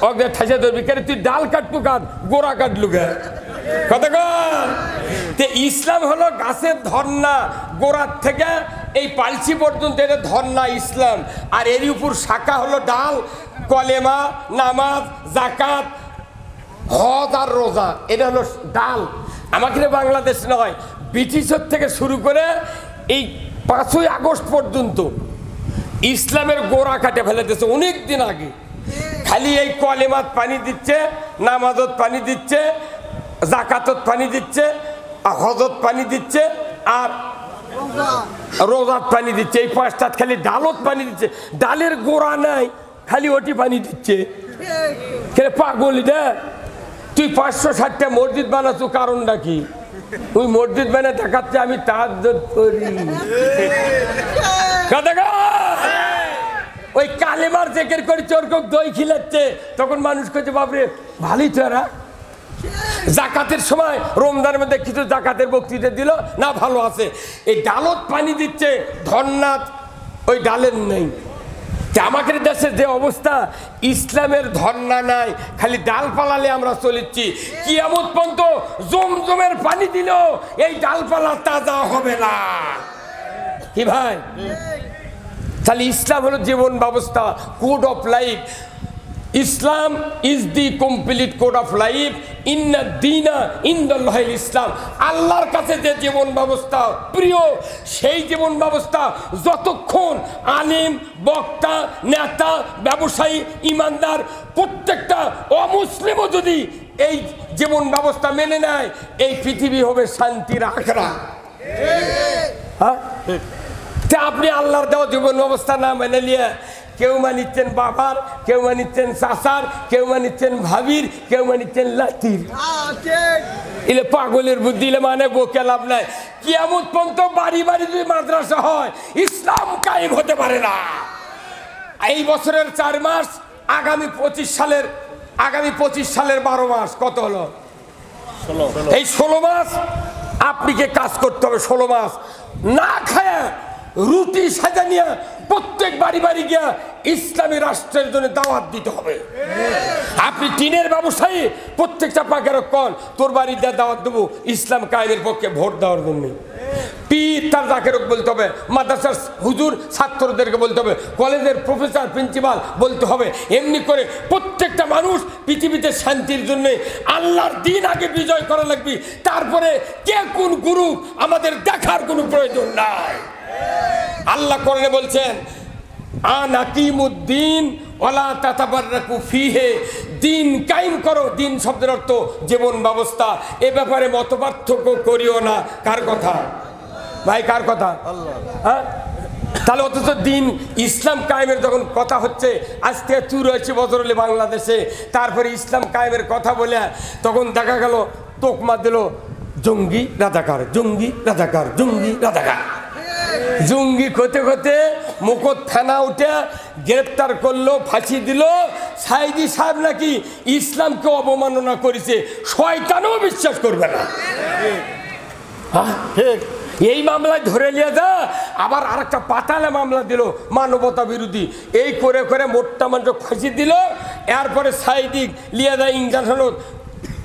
ওকে ঠাসে ধরবি, কেন তুই ডাল কাটবো কাট, গোড়া কাটলু গে কথা কন। ইসলাম হলো গাছের ধর্না, গোড়ার থেকে এই পালসি পর্যন্ত এটা ধর্না ইসলাম। আর এর উপর শাখা হলো ডাল, কলেমা, নামাজ, জাকাত, হজ আর রোজা, এটা হলো ডাল। আমাকে বাংলাদেশ নয়, ব্রিটিশের থেকে শুরু করে এই 5ই আগস্ট পর্যন্ত ইসলামের গোড়া কাটে ফেলে দিচ্ছে অনেক দিন আগে। খালি এই কলেমাত পানি দিচ্ছে, নামাজত পানি দিচ্ছে, জাকাতত পানি দিচ্ছে, আর হজত পানি দিচ্ছে, আর রোজাত পানি দিচ্ছে, এই পাঁচটাত খালি ডালত পানি দিচ্ছে, ডালের গোড়া নাই খালি ওটি পানি দিচ্ছে। পাগল না তুই 560টা মসজিদ বানাচ্ছ, কারণটা কি? ওই মসজিদ বানিয়ে দেখাচ্ছে আমি তাহাজ্জুদ করি। ওই কালেমার জেকের করে চোরকক দই খিলাচ্ছে, তখন মানুষ কইছে বাপরে ভালোই তো এরা। জাকাতের সময় রমজানের মধ্যে কিছু জাকাতের বক্তৃতা দিল না, ভালো আছে। এই ডালত পানি দিচ্ছে, ধন্নাথ ওই ডালের নেই। আমাদের দেশের যে অবস্থা, ইসলামের ধর্ণা নাই, খালি ডাল পালালে আমরা চলেছি। কিয়ামত পর্যন্ত জমজমের পানি দিল এই ডালপালা তাজা হবে না। কি ভাই? তাহলে ইসলাম হলো জীবন ব্যবস্থা, code of life. Islam is the complete code of life. ইন্না দীনা ইনদাল্লাহিল ইসলাম। আল্লাহর কাছে যে জীবন ব্যবস্থা প্রিয়, সেই জীবন ব্যবস্থা যতক্ষণ আলিম, বক্তা, নেতা, ব্যবসায়ী, ইমানদার প্রত্যেকটা অমুসলিমও যদি এই জীবন ব্যবস্থা মেনে নেয়, এই পৃথিবী হবে শান্তির আখড়া। হ্যাঁ, আপনি আল্লাহর দেওয়া জীবন ব্যবস্থা না মেনে নিয়ে কেউ মানিচ্ছেন বাবার, কেউ মানিচ্ছেন চাচার, কেউ মানিচ্ছেন ভাবির, কেউ মানিচ্ছেন লাতির। এলে পাগলের বুদ্ধি, এলে মানে বকে লাভ নাই। কিয়ামত পর্যন্ত বাড়ি বাড়ি যদি মাদ্রাসা হয়, ইসলাম কায়েম হতে পারে না। এই বছরের 4 মাস, আগামী 25 সালের 12 মাস, কত হলো? 16। এই 16 মাস আপনাকে কাজ করতে হবে। 16 মাস না খায় রুটি সাজা নিয়ে প্রত্যেক বাড়ি বাড়ি গিয়া ইসলামী রাষ্ট্রের জন্য দাওয়াত দিতে হবে। আপনি টিনের ব্যবসায়ী, প্রত্যেকটা পাকের কল তোর বাড়ি দিয়ে দাওয়াত দেবো ইসলাম কায়েমের পক্ষে ভোট দেওয়ার জন্য। পীর তার জাকের বলতে হবে, মাদ্রাসার হুজুর ছাত্রদেরকে বলতে হবে, কলেজের প্রফেসর প্রিন্সিপাল বলতে হবে। এমনি করে প্রত্যেকটা মানুষ পৃথিবীতে শান্তির জন্য আল্লাহর দ্বীন আগে বিজয় করা লাগবে। তারপরে কে কোন গুরু আমাদের দেখার কোনো প্রয়োজন নাই। আল্লাহ কোরআনে বলছেন আনাকিমুদ্দিন ওয়ালা তাতাবাররাকু ফিহি, দিন কায়েম করো। দিন শব্দের অর্থ জীবন ব্যবস্থা। এ ব্যাপারে মতপার্থক্য করিও না। কার কথা ভাই? কার কথা? আল্লাহ। হ্যাঁ, তাহলে অথচ দিন ইসলাম কায়েমের যখন কথা হচ্ছে, আজ থেকে 84 বছর হলে বাংলাদেশে, তারপরে ইসলাম কায়েমের কথা বলে তখন দেখা গেল তোকমা দিল জঙ্গি রাজাকার, জঙ্গি রাজাকার, জঙ্গি রাজাকার। জঙ্গি হতে হতে মুকুট থানা উঠে গ্রেপ্তার করলো, ফাঁসি দিল। সাইদি সাহেব নাকি ইসলামকে অবমাননা করেছে, শয়তানও বিশ্বাস করবে না। এই মামলায় ধরে নিয়ে যা, আবার আরেকটা পাতালে মামলা দিল মানবতা বিরোধী। এই করে করে মোটটা মানুষ ফাঁসি দিল। এরপরে সাইদি লিয়ে যায় ইঞ্জেকশন,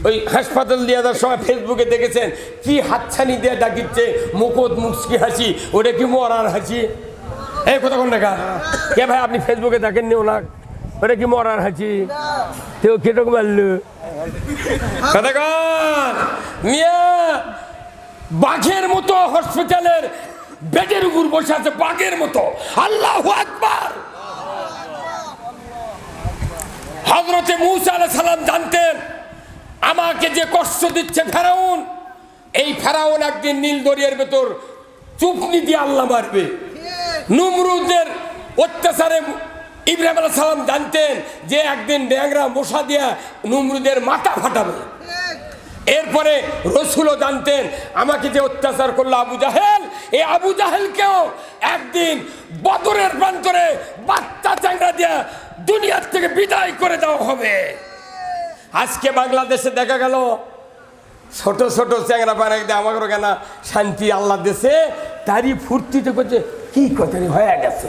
ওই হাসপাতাল দিয়ে যাওয়ার সময় ফেসবুকে দেখেছেন কি হাতছানি দিয়ে ডাকিচ্ছে, মুখত মুচকি হাসি। ওটা কি মরার হাসি? এই কথা কোন দেখা কে ভাই? আপনি ফেসবুকে দেখেননি ওনার? ওটা কি মরার হাসি? কেউ কেটক মারল কথা কন মিয়া। বাঘের মতো হসপিটালের বেডের উপর বসে আছে, বাঘের মতো। আল্লাহু আকবার। হযরতে মূসা আলাইহিস সালাম জানতেন আমাকে যে কষ্ট দিচ্ছে ফেরাউন, এই ফেরাউন একদিন নীল দরিয়ার ভেতর চুপনি দিয়ে আল্লাহ মারবে। নমরুদের অত্যাচারে ইব্রাহিম আলাইহিস সালাম জানতেন যে একদিন ড্যাংরা মশা দিয়া নমরুদের মাথা ফাটাবে। এরপরে রসুলও জানতেন আমাকে যে অত্যাচার করলো আবু জাহেল, এই আবু জাহেলকেও একদিন বদরের প্রান্তরে বাচ্চা চ্যাংড়া দিয়া দুনিয়ার থেকে বিদায় করে দেওয়া হবে। আজকে বাংলাদেশে দেখা গেল ছোট ছোট চ্যাংরা পাড়া আমাকে কেন শান্তি আল্লাহ দেশে, তারই ফুর্তিতে করছে কি কথা হয়ে গেছে।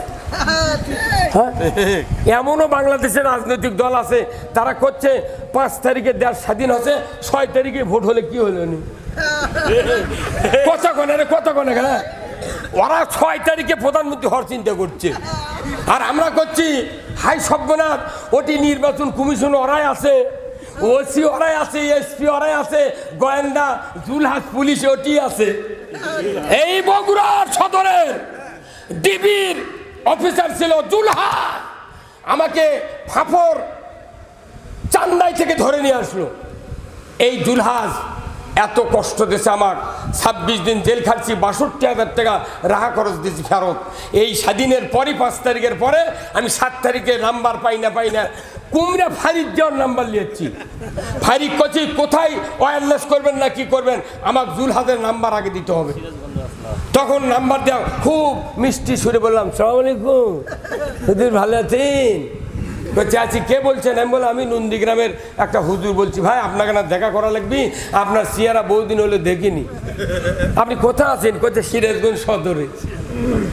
এমনও বাংলাদেশের রাজনৈতিক দল আছে তারা করছে 5 তারিখে দেশ স্বাধীন হচ্ছে, 6 তারিখে ভোট হলে কি হলো নি কথা কনে রে, কথা কনে কেন? ওরা 6 তারিখে প্রধানমন্ত্রী হওয়ার চিন্তা করছে, আর আমরা করছি হাই সর্বনাশ। ওটি নির্বাচন কমিশন ওরাই আছে, ওসি ওরাই আছে, এসপি ওরাই আছে, গোয়েন্দা জুলহাস পুলিশ ওটি আছে। এই বগুড়ার সদরের ডিবির অফিসার ছিল জুলহাস, আমাকে ফাফর চান্দাই থেকে ধরে নিয়ে আসলো। এই জুলহাস এত কষ্ট দিয়েছে আমার, 26 দিন জেল খাটছি, 62,000 টাকা রাহা খরচ দিয়েছি ফেরত। এই স্বাধীনের পরই 5 তারিখের পরে আমি 7 তারিখে নাম্বার পাই না কুমড়া ফারিক যাওয়ার নাম্বার নিয়েছি। ফারিক কচি কোথায় ওয়্যারলেস করবেন না কি করবেন, আমাকে জুলহাদের নাম্বার আগে দিতে হবে। তখন নাম্বার দেওয়া খুব মিষ্টি সুরে বললাম, সালাম আলাইকুম হুজুর, ভালো আছেন? বলছে আছি, কে বলছেন? আমি বললাম আমি নন্দীগ্রামের একটা হুজুর বলছি। ভাই আপনাকে না দেখা করা লাগবে, আপনার চেহারা বহুদিন হলে দেখিনি। আপনি কোথায় আছেন? কোথায়? সিরাজগঞ্জ সদরে।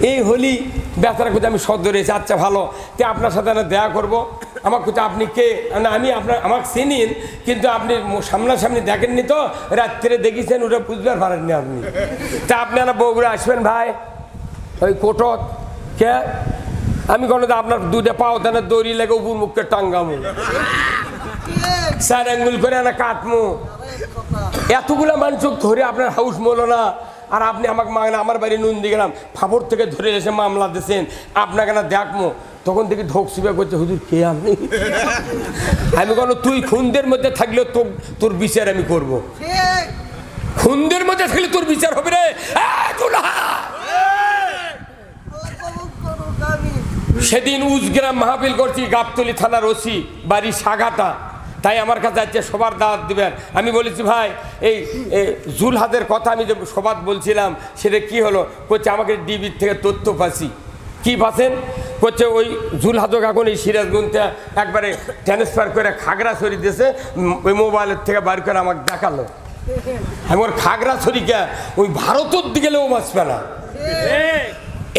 এই হলি বেচারা কোথায়? আমি সদরে। আচ্ছা ভালো, তে আপনার সাথে না দেখা করবো। আমার কোথায়? আপনি কে? না আমি আপনার, আমাকে চিনিন কিন্তু আপনি সামনাসামনি দেখেননি তো, রাত্রে দেখেছেন, ওটা বুঝবার পারেননি আপনি। তা আপনারা বগুড়া আসবেন ভাই, ওই কোটত কে? আমি কোনো আপনার দুইটা পাও তাহলে দড়ি লেগে উপর মুখকে টাঙ্গামু, 4 আঙ্গুল করে না কাটমু। এতগুলা মানুষ ধরে আপনার হাউস মলো না, আর আপনি আমাকে মাগনা আমার বাড়ি নন্দীগ্রাম ফাপড় থেকে ধরে এসে মামলা দিয়েছেন, আপনাকে না দেখমো। তখন দেখি ধোকসিবা করছে, হুজুর কে আপনি? আমি কোনো তুই খুনদের মধ্যে থাকলেও তোর বিচার আমি করব। খুনদের মধ্যে থাকলে তোর বিচার হবে রে। সেদিন উজগ্রাম মাহফিল করছি, গাবতলী থানার ওসি বাড়ি সাগাটা, তাই আমার কাছে আছে সবার দাওয়াত দিবেন। আমি বলেছি ভাই এই জুলহাদের কথা আমি যে সবাদ বলছিলাম সেটা কি হলো? করছে আমাকে ডিবির থেকে তথ্য পাচ্ছি। কি পাচ্ছেন? করছে ওই জুলহাদক এখন এই সিরাজগঞ্জটা একবারে ট্রান্সফার করে খাগড়াছড়ি দিয়েছে, ওই মোবাইলের থেকে বার করে আমাকে দেখালো। আমি ওর খাগড়াছড়িকে ওই ভারতের দিকে লেও বাঁচবে না।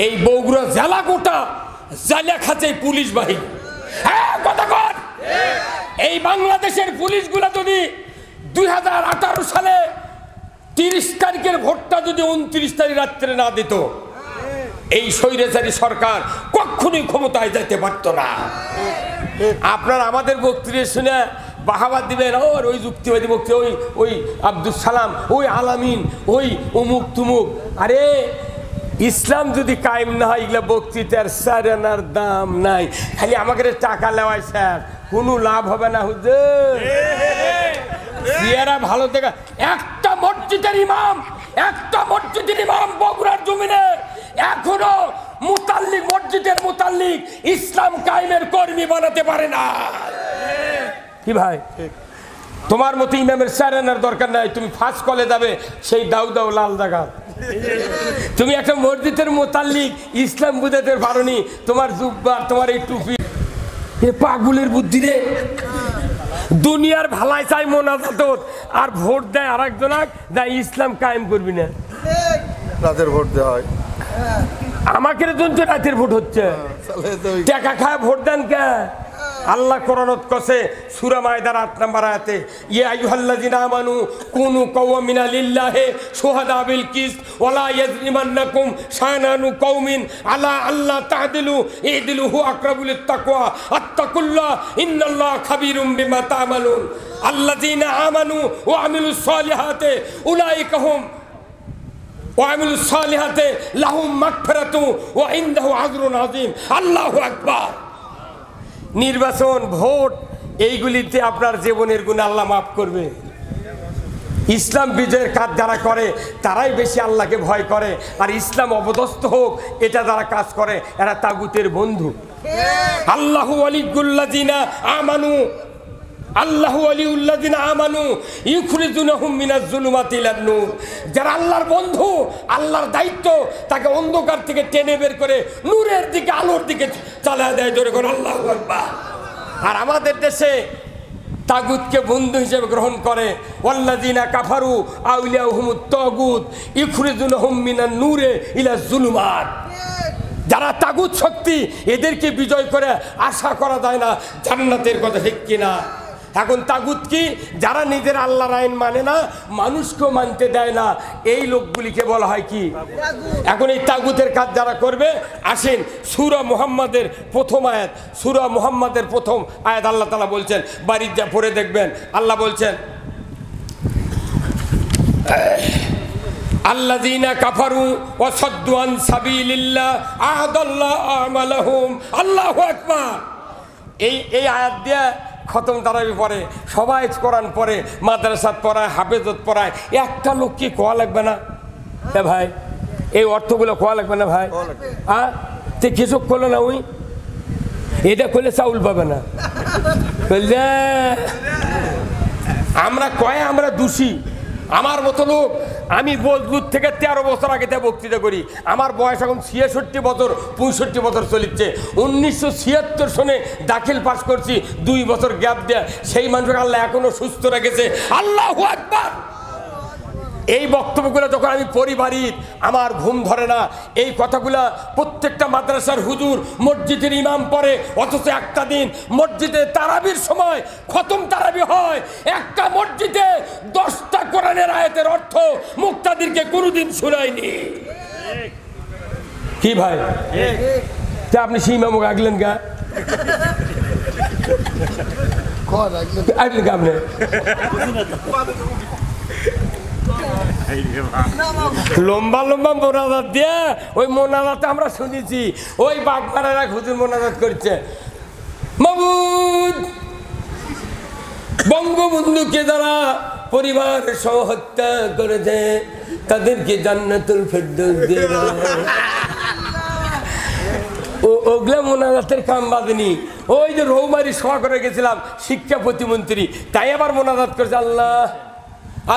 এই বগুড়া জেলা গোটা জালিয়া খাচ্ছে পুলিশ বাহিনী। হ্যাঁ কথা কর। এই বাংলাদেশের পুলিশগুলা যদি 2018 সালে 30 তারিখের ভোটটা যদি 29 তারিখ রাত্রে না দিত, এই স্বৈরাচারী সরকার কখনোই ক্ষমতায় যেতে পারত না। আপনার আমাদের বক্তৃতা শুনে বাহাবা দিবেন, ওই যুক্তিবাদী বক্তৃতা, ওই আব্দুল সালাম, ওই আলামিন, ওই অমুক তুমুক। আরে ইসলাম যদি কায়েম না হয়, এগুলো বক্তৃতার সারানার দাম নাই। খালি আমাকে টাকা নেওয়ায় স্যার, কোনো লাভ হবে না হুজুর। ভালো দেখা একটা মসজিদের ইমাম বগুড়ার জমিনে এখনো মসজিদের মুতাল্লিক ইসলাম কায়েমের কর্মী বানাতে পারে না। কি ভাই, তোমার মতো ইমামের সারানার দরকার নাই। তুমি ফার্স্ট কলে যাবে, সেই দাউ লাল জায়গা। তুমি একটা মসজিদের মুতাল্লিক ইসলাম বুঝাতে পারোনি, তোমার জুব্বা, তোমার এই টুপি, পাগুলের বুদ্ধি রে। দুনিয়ার ভালাই চাই মোনাজাত, আর ভোট দেয় আর একজনাক, দেয় ইসলাম কায়েম করবি না। রাতের ভোট দেওয়া হয়, আমাকে তো রাতের ভোট হচ্ছে, টাকা খায় ভোট দেন কে? আল্লাহ কোরআনত কসে সূরা মায়দার 8 নম্বর আয়াতে, ইয়া আইয়ুহাল্লাযিনা আমানু কুনু কাওয়ামিনা লিল্লাহি শুহাদা বিল কিসত ওয়ালা ইয়াজরিমান্নাকুম শানানু কওমিন আলা আল্লাহ তা'দিলু ইদিলু হু আকরাবু লিত-তাকওয়া আত্তাকুল্লাহ ইন্নাল্লাহা খাবীরুম বিমা তা'মালুন আল্লাযিনা আমানু ওয়া আমিলুস সালিহাতি উলাইকা হুম ওয়া আমিলুস সালিহাতি লাহুম মাগফিরাতু ওয়া ইনদাহু আজরুন আযীম। আল্লাহু আকবার। নির্বাচন, ভোট, এইগুলিতে আপনার জীবনের গুনাহ আল্লাহ মাফ করবে। ইসলাম বিজয়ের কাজ যারা করে তারাই বেশি আল্লাহকে ভয় করে, আর ইসলাম অপদস্থ হোক এটা যারা কাজ করে এরা তাগুতের বন্ধু। আল্লাহু ওয়ালিউল্লাযিনা আমানু, আল্লাহু ওয়ালিউল্লাযিনা আমানু ইউখরিজুনাহুম মিনাজ যুলুমাতি ইলান নূর। যারা আল্লাহর বন্ধু, আল্লাহর দায়িত্ব তাকে অন্ধকার থেকে টেনে বের করে নূরের দিকে, আলোর দিকে চালায় দেয়। জোরে করে আল্লাহু আকবার। আর আমাদের দেশে তাগুতকে বন্ধু হিসেবে গ্রহণ করে, ওয়াল্লাযিনা কাফারু আউলিয়াহুমুত তাগুত ইউখরিজুনাহুম মিনান নূরে ইলাজ যুলুমাত। যারা তাগুত শক্তি, এদেরকে বিজয় করে আশা করা যায় না জান্নাতের কথা, ঠিক কিনা? এখন তাগুত কি? যারা নিজের আল্লাহর আইন মানে না, মানুষকেও মানতে দেয় না, এই লোকগুলিকে বলা হয় কি? এখন এই তাগুতের কাজ যারা করবে, আসেন সূরা মুহাম্মাদের প্রথম আয়াত, সূরা মুহাম্মাদের প্রথম আয়াত আল্লাহ তাআলা বলছেন, বাড়ির যা পড়ে দেখবেন, আল্লাহ বলছেন আল্লাযীনা কাফারু ওয়া সাদ্দু আন সাবিলিল্লাহ আ'দাল্লাহু আমালাহুম। আল্লাহু আকবার। এই আয়াত দিয়ে খতম তারাবি পড়ে, সবাই কোরআন পড়ে, মাদ্রাসাত পড়ায়, হাফেজত পড়ায়, একটা লোক কি কোয়া লাগবে না? এ ভাই, এই অর্থগুলো কোয়া লাগবে না ভাই? হ্যাঁ, তে কিছু করলো না, ওই এটা করলে চাউল পাবে না। বললে আমরা কয়ে আমরা দোষী। আমার মতো লোক, আমি বজলুর থেকে 13 বছর আগে বক্তৃতা করি। আমার বয়স এখন 66 বছর, 65 বছর চলিচ্ছে। 1976 সনে দাখিল পাস করছি, 2 বছর গ্যাপ দেয়া। সেই মানুষকে আল্লাহ এখনো সুস্থ রেখেছে। আল্লাহু আকবার। এই বক্তব্যগুলো যখন আমি পরিবারিক, আমার ঘুম ধরে না। এই কথাগুলা প্রত্যেকটা মাদ্রাসার হুজুর, মসজিদের ইমাম পড়ে, অথচ একটা দিন মসজিদে তারাবির সময় খতম তারাবি হয়, একটা মসজিদে 10টা কোরআনের আয়াতের অর্থ মুক্তাদিরকে কোনোদিন শোনায়নি। কি ভাই, আপনি সেই ইমামকে আগলেন গা? আগলেন গা আপনি? লম্বা লম্বা মোনাজাত দিয়ে, ওই মোনাজাতে আমরা শুনেছি ওই বাগমারার এক হুজুর মোনাজাত করছে, মাবুদ বঙ্গবন্ধুকে যারা পরিবার সহ হত্যা করেছে তাদেরকে জান্নাতুল ফেরদৌস দিয়ে দাও। ওগুলা মোনাজাতের কাম বাঁধেনি। ওই যে রৌমারি সভা করে গেছিলাম, শিক্ষা প্রতিমন্ত্রী, তাই আবার মোনাজাত করেছে, আল্লাহ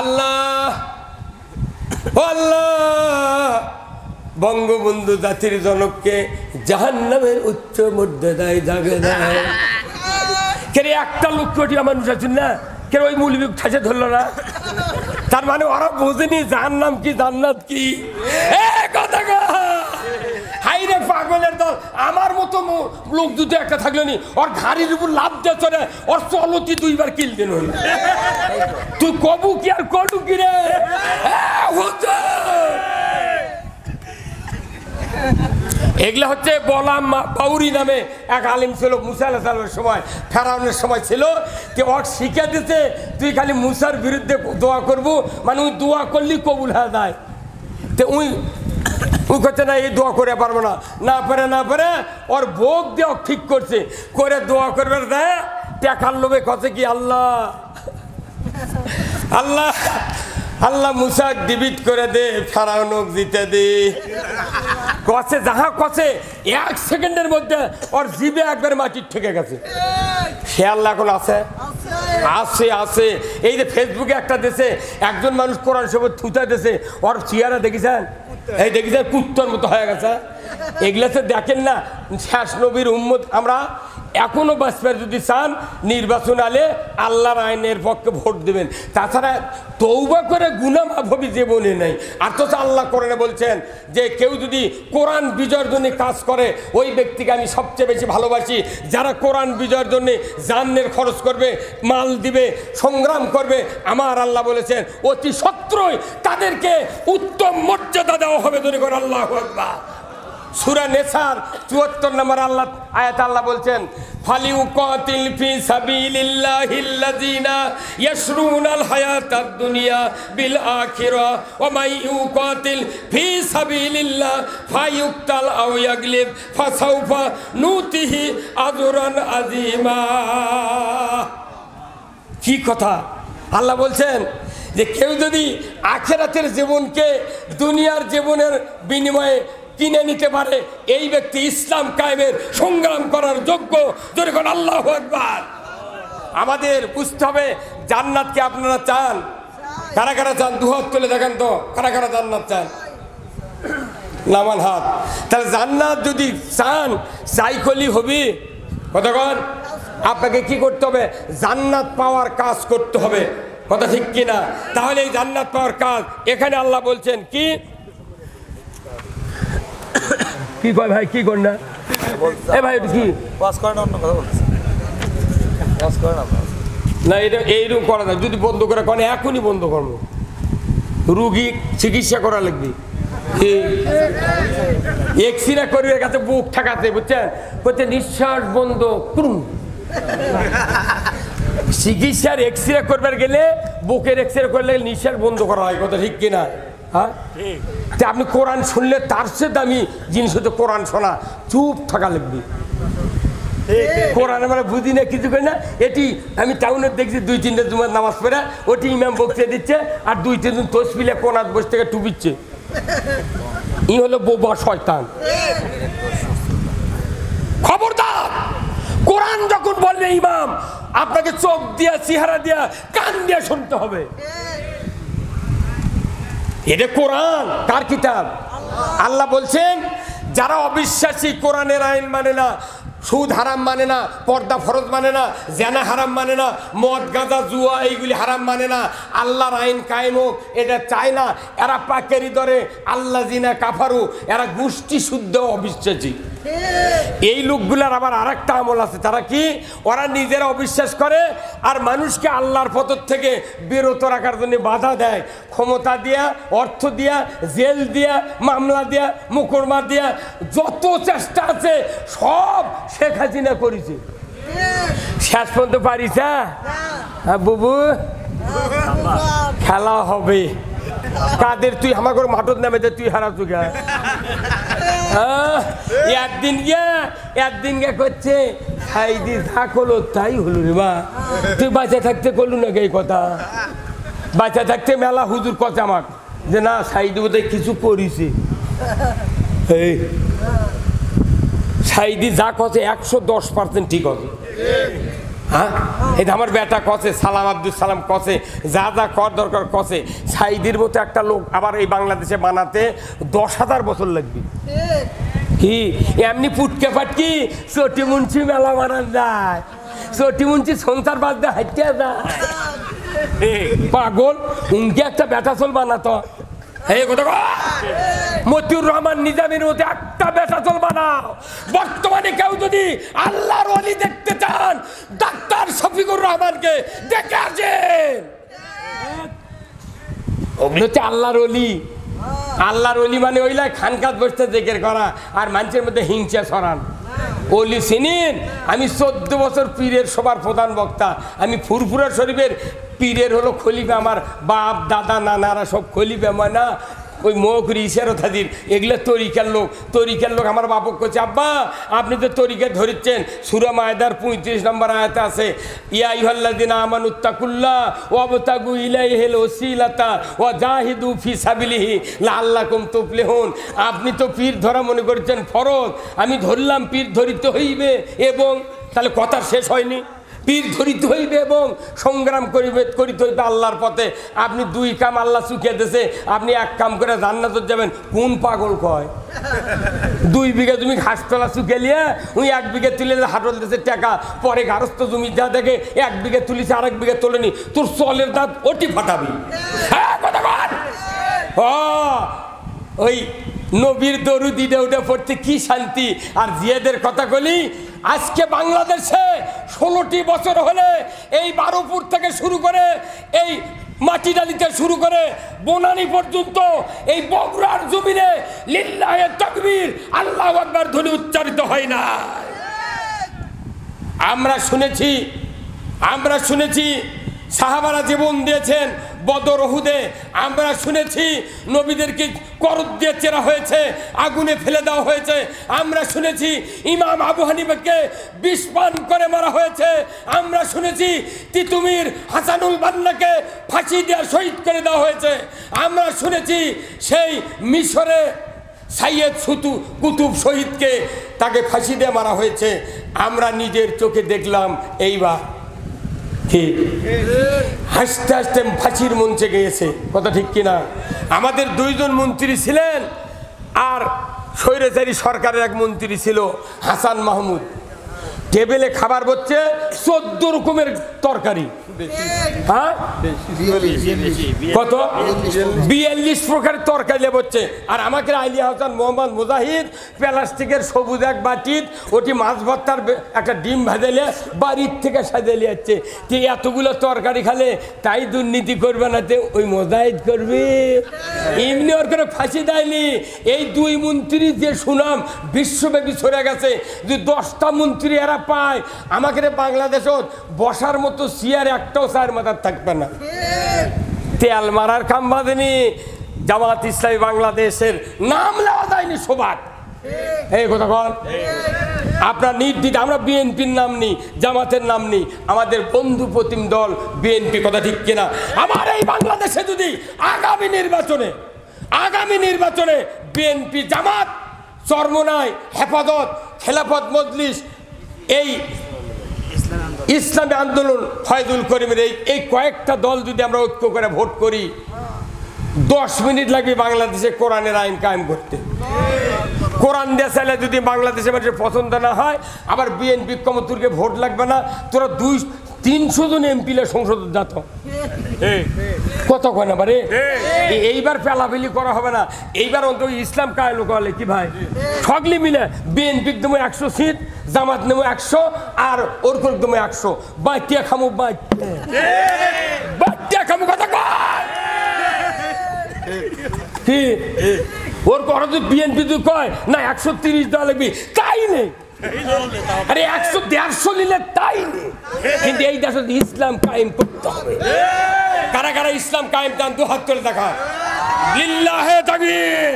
আল্লাহ আল্লাহ বঙ্গবন্ধু জাতির জনককে জাহান্নামের উচ্চ মর্যাদায় জাগে দেয়। কে একটা লক্ষ্যটি মানুষ আছেন না, কে ওই মৌলবী ঠাসে ধরল না? তার মানে ওরা বোঝেনি জাহান্নাম কি জান্নাত কি। হাইরে পাগলের দল, আমার মতো লোক দুটো একটা থাকলো নি, ওর ঘাড়ির উপর লাভ দিয়ে চলে, ওর চলতি 2 বার কিল দিন হইল। তুই কবু কি আর কটু কি রে? এগুলা হচ্ছে বলাম বাউরি নামে এক আলিম ছিল, মুসা আলাইহিস সালামের সময়, ফেরাউনের সময় ছিল। যে ওর শিখে দিতে তুই খালি মুসার বিরুদ্ধে দোয়া করবো, মানে ওই দোয়া করলেই কবুল হয়ে যায়। তো ওই করছে না, এই দোয়া করে পারবো না, না পারে ওর ভোগ দিয়ে ঠিক করছে, করে দোয়া করবে দেয় টাকার লোভে কছে কি আল্লাহ আল্লাহ আল্লাহ মুসা ডিবিট করে দে, ফেরাউনক জিতে দে। কছে যাহা কছে 1 সেকেন্ডের মধ্যে ওর জিবে একবার মাটির ঠেকে গেছে। সে আল্লাহ এখন আছে আছে আছে। এই যে ফেসবুকে একটা দেশে একজন মানুষ কোরআন শরীফ থুতা দেশে, ওর চেহারা দেখেছেন? এই দেখেছেন কুত্তর মতো হয়ে গেছে। এগুলাতে দেখেন না, শেষ নবীর উম্মত আমরা এখনো বাঁচবার যদি চান, নির্বাচন আলে আল্লাহর আইনের পক্ষে ভোট দেবেন। তাছাড়া তৌবা করে গুনাহ মাফ হবে জীবনে নেই। আর তো আল্লাহ কোরআনে বলছেন যে কেউ যদি কোরআন বিজয়ের জন্য কাজ করে, ওই ব্যক্তিকে আমি সবচেয়ে বেশি ভালোবাসি। যারা কোরআন বিজয়ের জন্য জানের খরচ করবে, মাল দিবে, সংগ্রাম করবে, আমার আল্লাহ বলেছেন অতি সত্বরই তাদেরকে উত্তম মর্যাদা দেওয়া হবে। ধরে করে আল্লাহু আকবার। সূরা নেসার 74 নম্বর আল্লাহ আয়াত আল্লাহ বলছেন, ফালিউকাতিল ফি সাবিলিল্লাহিল্লাযিনা ইয়াশরুনাল হায়াতাদ দুনিয়া বিল আখিরা ওয়া মান ইউকাতিল ফি সাবিলিল্লাহ ফায়ুক্তাল আও ইয়াগলিব ফাসাউফা নুতিহি আজরান আযীমা। কি কথা! আল্লাহ বলছেন যে কেউ যদি আখিরাতের জীবনকে দুনিয়ার জীবনের বিনিময়ে কিনে নিতে পারে, এই ব্যক্তি ইসলাম কায়েমের সংগ্রাম করার যোগ্য। যখন আল্লাহু আকবার। আমাদের বুঝতে হবে জান্নাতকে আপনারা চান? কারা কারা চান? দুহাত তুলে দেখেন তো, কারা কারা জান্নাত চান? নামান হাত। তাহলে জান্নাত যদি চান, চাইকলি হবি কতক্ষণ? আপনাকে কি করতে হবে? জান্নাত পাওয়ার কাজ করতে হবে। কথা ঠিক কিনা? তাহলে এই জান্নাত পাওয়ার কাজ এখানে আল্লাহ বলছেন কি? কি কয় ভাই, কি কর না এ ভাই, কি পাস করে না? অন্য কথা বলছি, পাস করে না না, এটা এইরকম করা যায়। যদি বন্ধ করে কোন এখনই বন্ধ করবো, রুগী চিকিৎসা করা লাগবে। এক্সরে করবে কাছে বুক ঠেকাতে, বুঝছেন? বলছে নিঃশ্বাস বন্ধ করুন। চিকিৎসার এক্সরে করবার গেলে, বুকের এক্সরে করলে নিঃশ্বাস বন্ধ করা হয়। কথা ঠিক কিনা? হ্যাঁ, আপনি কোরআন শুনলে তার চেয়ে দামি জিনিস হচ্ছে কোরআন শোনা। চুপ থাকা লাগবে। কোরআন আমরা বুঝি না, কিছু করি না। এটি আমি টাউনে দেখছি 2-3টা জুমার নামাজ পড়ে ওটি ইমাম বক্তৃতা দিচ্ছে আর 2-3 তসবিলে কোনাত বসে থেকে টুবিচ্ছে। ই হলো বোবা শয়তান। খবরদার, কোরআন যখন বলবে ইমাম, আপনাকে চোখ দিয়া, চেহারা দিয়া, কান দিয়া শুনতে হবে। এটা কোরআন, কার কিতাব? আল্লাহ বলছেন যারা অবিশ্বাসী, কোরআনের আইন মানে না, সুদ হারাম মানে না, পর্দা ফরজ মানে না, জেনা হারাম মানে না, মদ গাঁজা জুয়া এইগুলি হারাম মানে না, আল্লাহর আইন কায়েম হোক এটা চায় না, এরা পাকেরি ধরে আল্লাহ জিনা কাফারু, এরা গোষ্ঠী শুদ্ধ অবিশ্বাসী। এই লোকগুলার আবার আরেকটা আমল আছে, তারা কি? ওরা নিজেরা অবিশ্বাস করে আর মানুষকে আল্লাহর পথ থেকে বিরত রাখার জন্য বাধা দেয়, ক্ষমতা দিয়া, অর্থ দিয়া, জেল দিয়া, মামলা দিয়া, মোকদ্দমা দিয়া, যত চেষ্টা আছে সব শেখ হাসিনা করেছে। শেষ পর্যন্ত পারিস? হ্যাঁ বুবু, খেলা হবে। কাদের তুই আমার করে মাঠত নামে তুই হারাচ্ছু গা? একদিন গে করছে সাইদি যা করলো তাই হলো রে মা। তুই বাঁচা থাকতে করলু না এই কথা? বাঁচা থাকতে মেলা হুজুর কথা আমাক যে না সাইদি বোধহয় কিছু করিছে। এই সাইদি যা কছে 110% ঠিক আছে। হ্যাঁ, এটা আমার বেটা কছে, সালাম আব্দুল সালাম কছে, যা যা কর দরকার কছে। সাইদির মতো একটা লোক আবার এই বাংলাদেশে বানাতে 10,000 বছর লাগবে। কি এমনি পুটকে ফাটকি চটি মুন্সি মেলা মারান যায়, চটি মুন্সি সংসার বাদ দিয়ে হাঁটতে যায়। পাগল, উনকে একটা বেটা চল বানাতো। মতিউর রহমান নিজামীর মতো একটা বেটা চল বানাও। বর্তমানে কেউ যদি আল্লাহর ওলি দেখতে চান, ডাক্তার শফিকুর রহমানকে দেখে আসেন। ওগুলো হচ্ছে আল্লাহর ওলি। আল্লাহর ওলি মানে ওইলা খানকাত বসতে জিকির করা আর মানুষের মধ্যে হিংসা ছড়ান। ওলি চিনেন? আমি 14 বছর পীরের সবার প্রধান বক্তা। আমি ফুরফুরা শরীফের পীরের হলো খলিফা, আমার বাপ দাদা নানারা সব খলিফা। মানে ওই মৌকুরি ইশারতাদির এগুলো তরিকার লোক। তরিকার লোক আমার বাপক করছে, আব্বা আপনি তো তরিকা ধরেছেন। সূরা মায়দার 35 নম্বর আয়াতে আছে, ইয়া আইয়ুহাল্লাযিনা আমানুত্তাকুল্লাহ ওয়াবতাগু ইলাইহিল ওসিলাতা ওয়া জাহিদু ফি সাবিলিহি লাআল্লাকুম তুফলিহুন। আপনি তো পীর ধরা মনে করছেন ফরজ, আমি ধরলাম পীর ধরিতে হইবে, এবং তাহলে কথা শেষ হয়নি। পীর ধরিতে হইবে এবং সংগ্রাম করিতে হইবে আল্লাহর পথে। আপনি 2 কাম আল্লাহ চুকিয়ে দিয়েছে, আপনি 1 কাম করে জান্নাতে যাবেন। কোন পাগল কয় 2 বিঘা জমি ঘাসতলা চুকে লিয়ে ওই 1 বিঘা তুলে হাটল দিয়েছে টাকা, পরে গারস্থ জমি যা দেখে 1 বিঘা তুলিছে, 1 বিঘা তোলেনি, তোর চলের দাঁত ওটি ফাটাবি। হ্যাঁ কথা বল। ওই নবীর দরুদিটা ওটা পড়তে কি শান্তি। আর জিয়াদের কথা বলি, আজকে বাংলাদেশে 16টি বছর হলে এই বারোপুর থেকে শুরু করে এই মাটিডালিতে শুরু করে বনানী পর্যন্ত এই বগুড়ার জমিনে লিল্লাহে তাকবীর আল্লাহু আকবার ধ্বনি উচ্চারিত হয় না। আমরা শুনেছি সাহাবারা জীবন দিয়েছেন বদর উহুদে। আমরা শুনেছি নবীদেরকে করদ দিয়ে চেরা হয়েছে, আগুনে ফেলে দেওয়া হয়েছে। আমরা শুনেছি ইমাম আবু হানিফাকে বিষ পান করে মারা হয়েছে। আমরা শুনেছি তিতুমির হাসানুল বান্নাকে ফাঁসি দিয়ে শহীদ করে দেওয়া হয়েছে। আমরা শুনেছি সেই মিশরে সাইয়েদ কুতুব শহীদকে তাকে ফাঁসি দিয়ে মারা হয়েছে। আমরা নিজের চোখে দেখলাম এইবার হাসতে হাসতে ফাঁসির মঞ্চে গিয়েছে। কথা ঠিক কিনা? আমাদের 2 জন মন্ত্রী ছিলেন, আর স্বৈরাচারী সরকারের এক মন্ত্রী ছিল হাসান মাহমুদ। টেবিলে খাবার হচ্ছে 14 রকমের তরকারি। হ্যাঁ কত 42 প্রকারের তরকারি হচ্ছে। আর আমাকে আলিয়া হাসান মোহাম্মদ মুজাহিদ প্লাস্টিকের সবুজ এক বাটিত ওটি মাছ ভর্তার একটা ডিম ভাজালে বাড়ির থেকে সাজালে যাচ্ছে। তুই এতগুলো তরকারি খালে তাই দুর্নীতি করবে না, তে ওই মুজাহিদ করবে। এমনি ওর করে ফাঁসি দেয়নি। এই 2 মন্ত্রী যে সুনাম বিশ্বব্যাপী ছড়ে গেছে, যে 10টা মন্ত্রী এরা পায়, আমাকে বাংলাদেশত বসার মতো চেয়ার একটাও চায়ের মাথার থাকবে না। তেল মারার কাম বাঁধেনি। জামাত ইসলামী বাংলাদেশের নাম নেওয়া যায়নি সবার। এই কথা বল। আপনার নির্দিষ্ট আমরা বিএনপির নাম নিই, জামাতের নাম নিই, আমাদের বন্ধু প্রতিম দল বিএনপি, কথা ঠিক কিনা? আমার এই বাংলাদেশে যদি আগামী নির্বাচনে বিএনপি, জামাত, চরমোনাই, হেফাজত, খেলাফত মজলিস, এই ইসলামী আন্দোলন, ফয়জুল করিমের এই কয়েকটা দল যদি আমরা ঐক্য করে ভোট করি, 10 মিনিট লাগবে বাংলাদেশে কোরআনের আইন কায়েম করতে। কোরআন দিয়ে চাইলে যদি বাংলাদেশের মানুষের পছন্দ না হয়, আবার বিএনপি কমতুরকে ভোট লাগবে না, তোরা 200-300 জন এমপি সংসদ যাত কত কয় না বারে। এইবার পেলাফেলি করা হবে না, এইবার অন্তত ইসলাম কায়েম করলে কি ভাই, সকলে মিলে বিএনপি দেবো 100 সিট, জামাত নেবো 100, আর ওর করে দেবো 100, বাটিয়া খামো, বাটিয়া খামো, কথা কয় কি ওর কথা যদি বিএনপি যদি কয় না 130 দেওয়া লাগবে, তাই নেই। আরে 100-150 নিলে তাই নেই, কিন্তু এই দেশে ইসলাম কায়েম করতে হবে। কারা কারা ইসলাম কায়েম চান, 2 হাত তুলে দেখা। লিল্লাহে তাকবীর,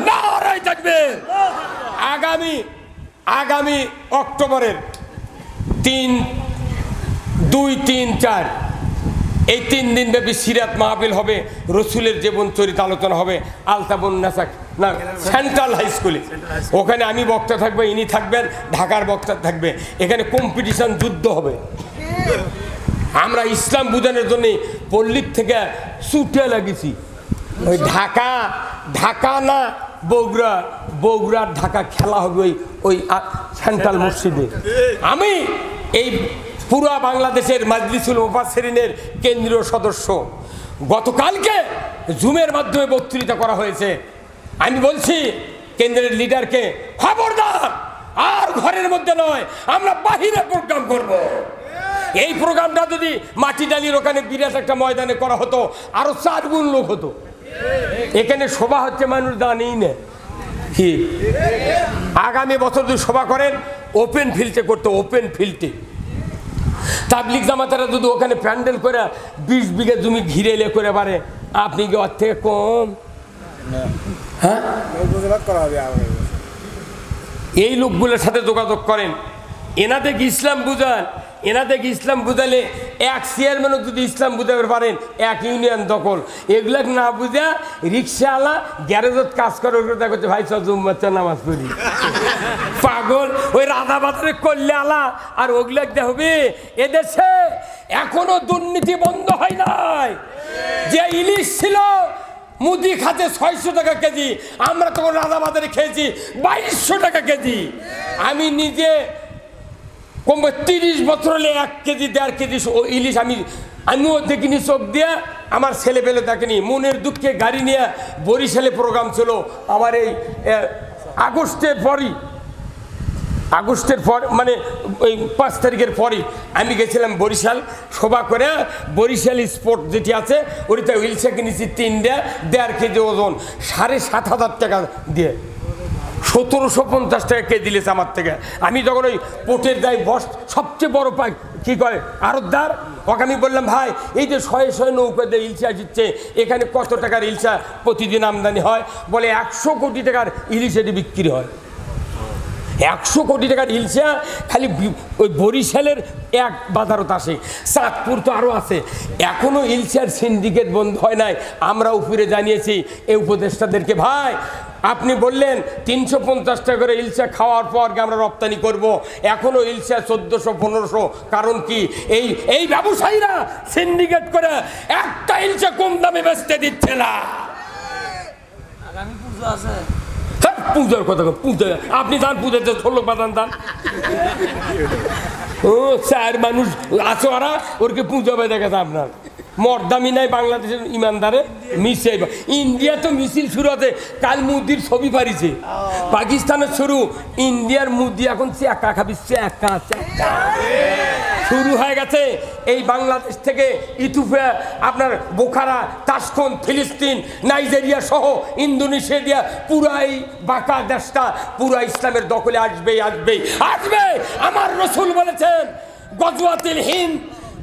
নারায়ে তাকবীর। আগামী অক্টোবরের 3, 2, 3, 4 এই 3 দিন ব্যাপী সিরাত মাহফিল হবে, রসুলের জীবন চরিত আলোচনা হবে সেন্ট্রাল হাই স্কুলে। ওখানে আমি বক্তা থাকবো, ইনি থাকবেন, ঢাকার বক্তা থাকবে। এখানে কম্পিটিশন, যুদ্ধ হবে। আমরা ইসলাম বুঝানোর জন্য পল্লীর থেকে ছুটে লাগিয়েছি। ওই ঢাকা না বগুড়ার ঢাকা খেলা হবে ওই সেন্ট্রাল মসজিদে। আমি এই পুরা বাংলাদেশের মাজলিসুল মুফাসসিরিনের কেন্দ্রীয় সদস্য। গতকালকে জুমের মাধ্যমে বক্তৃতা করা হয়েছে। আমি বলছি কেন্দ্রের লিডারকে, খবরদার, আর ঘরের মধ্যে নয়, আমরা বাহিরে প্রোগ্রাম করব। এই প্রোগ্রামটা যদি মাটিডালির ওখানে বিরাট একটা ময়দানে করা হতো, আরো 4 গুণ লোক হতো। এখানে সভা হচ্ছে, মানুষ দাঁড়িয়ে নেয়। কি আগামী বছর যদি সভা করেন, ওপেন ফিল্ডে করতে, ওপেন ফিল্ডে। তাবলিগ জামাতারা যদি ওখানে প্যান্ডেল করে 20 বিঘা জমি ঘিরে এলে করে পারে, আপনি কি ওর থেকে কম? হ্যাঁ, এই লোকগুলোর সাথে যোগাযোগ করেন, এনাদেরকে ইসলাম বুঝান। এনাদেরকে ইসলাম বুঝালে, এক চেয়ারম্যানও যদি ইসলাম বুঝাতে পারেন, এক ইউনিয়ন দখল। এগুলা না বুঝা রিক্সাওয়ালা গ্যারেজত কাজ করে, করছে ভাই চুম্মাচ্ছা নামাজ পড়ি, পাগল। ওই রাধা বাজারে করলে আলা, আর ওগুলা হবে। এদেশে এখনো দুর্নীতি বন্ধ হয় নাই। যে ইলিশ ছিল মুদি খাতে 600 টাকা কেজি, আমরা তখন রাধা বাজারে খেয়েছি 2200 টাকা কেজি। আমি নিজে কমবে 30 বছর হলে 1 কেজি 1.5 কেজি ইলিশ আমিও দেখিনি, চোখ দিয়ে, আমার ছেলে পেলে দেখেনি। মনের দুঃখে গাড়ি নিয়ে বরিশালে প্রোগ্রাম ছিল আমার। এই আগস্টের পর মানে ওই 5 তারিখের পরই আমি গেছিলাম বরিশাল, সভা করে। বরিশাল স্পোর্ট যেটি আছে, ওইটা ইলশা কিনেছি 3টা, 1.5 কেজি ওজন, 7,500 টাকা দিয়ে। 1750 টাকা কে দিলেছে আমার থেকে। আমি যখন ওই পোটের দায় সবচেয়ে বড় কি করে আড়তদার, ওকে আমি বললাম, ভাই এই যে 100 নৌকা দিয়ে ইলশা দিচ্ছে, এখানে কত টাকার ইলশা প্রতিদিন আমদানি হয়? বলে 100 কোটি টাকার ইলিশ এটি বিক্রি হয়। 100 কোটি টাকার ইলশা খালি ওই বরিশালের এক বাজারত আসে। চাঁদপুর তো আরও আছে। এখনও ইলশার সিন্ডিকেট বন্ধ হয় নাই। আমরা উপরে জানিয়েছি এই উপদেষ্টাদেরকে, ভাই আপনি বললেন 350 টাকা করে ইলশা খাওয়ার পর আমরা রপ্তানি করব, এখনও ইলশা 1400-1500। কারণ কি? এই ব্যবসায়ীরা সিন্ডিকেট করে একটা ইলশা কম দামে বেচতে দিচ্ছে না। পূজার কথা, পূজা আপনি যান, পূজাতে 16 বাদান দান। ও 4 মানুষ আছে, ওরা ওরকে পূজা বেঁধে গেছে। আপনার মর্দামি নাই বাংলাদেশের ইমানদারে মিছে। ইন্ডিয়া তো মিছিল শুরু আছে, কাল মুদির ছবি পারিছে। পাকিস্তানের শুরু, ইন্ডিয়ার মুদি এখন চাকা খাবি, চাকা শুরু হয়ে গেছে। এই বাংলাদেশ থেকে ইথিওপিয়া, আপনার বোখারা, তাশখন্দ, ফিলিস্তিন, নাইজেরিয়া সহ ইন্দোনেশিয়া, পুরাই বাঁকা দেশটা পুরা ইসলামের দখলে আসবে। আমার রসুল বলেছেন, গজওয়াতুল হিন্দ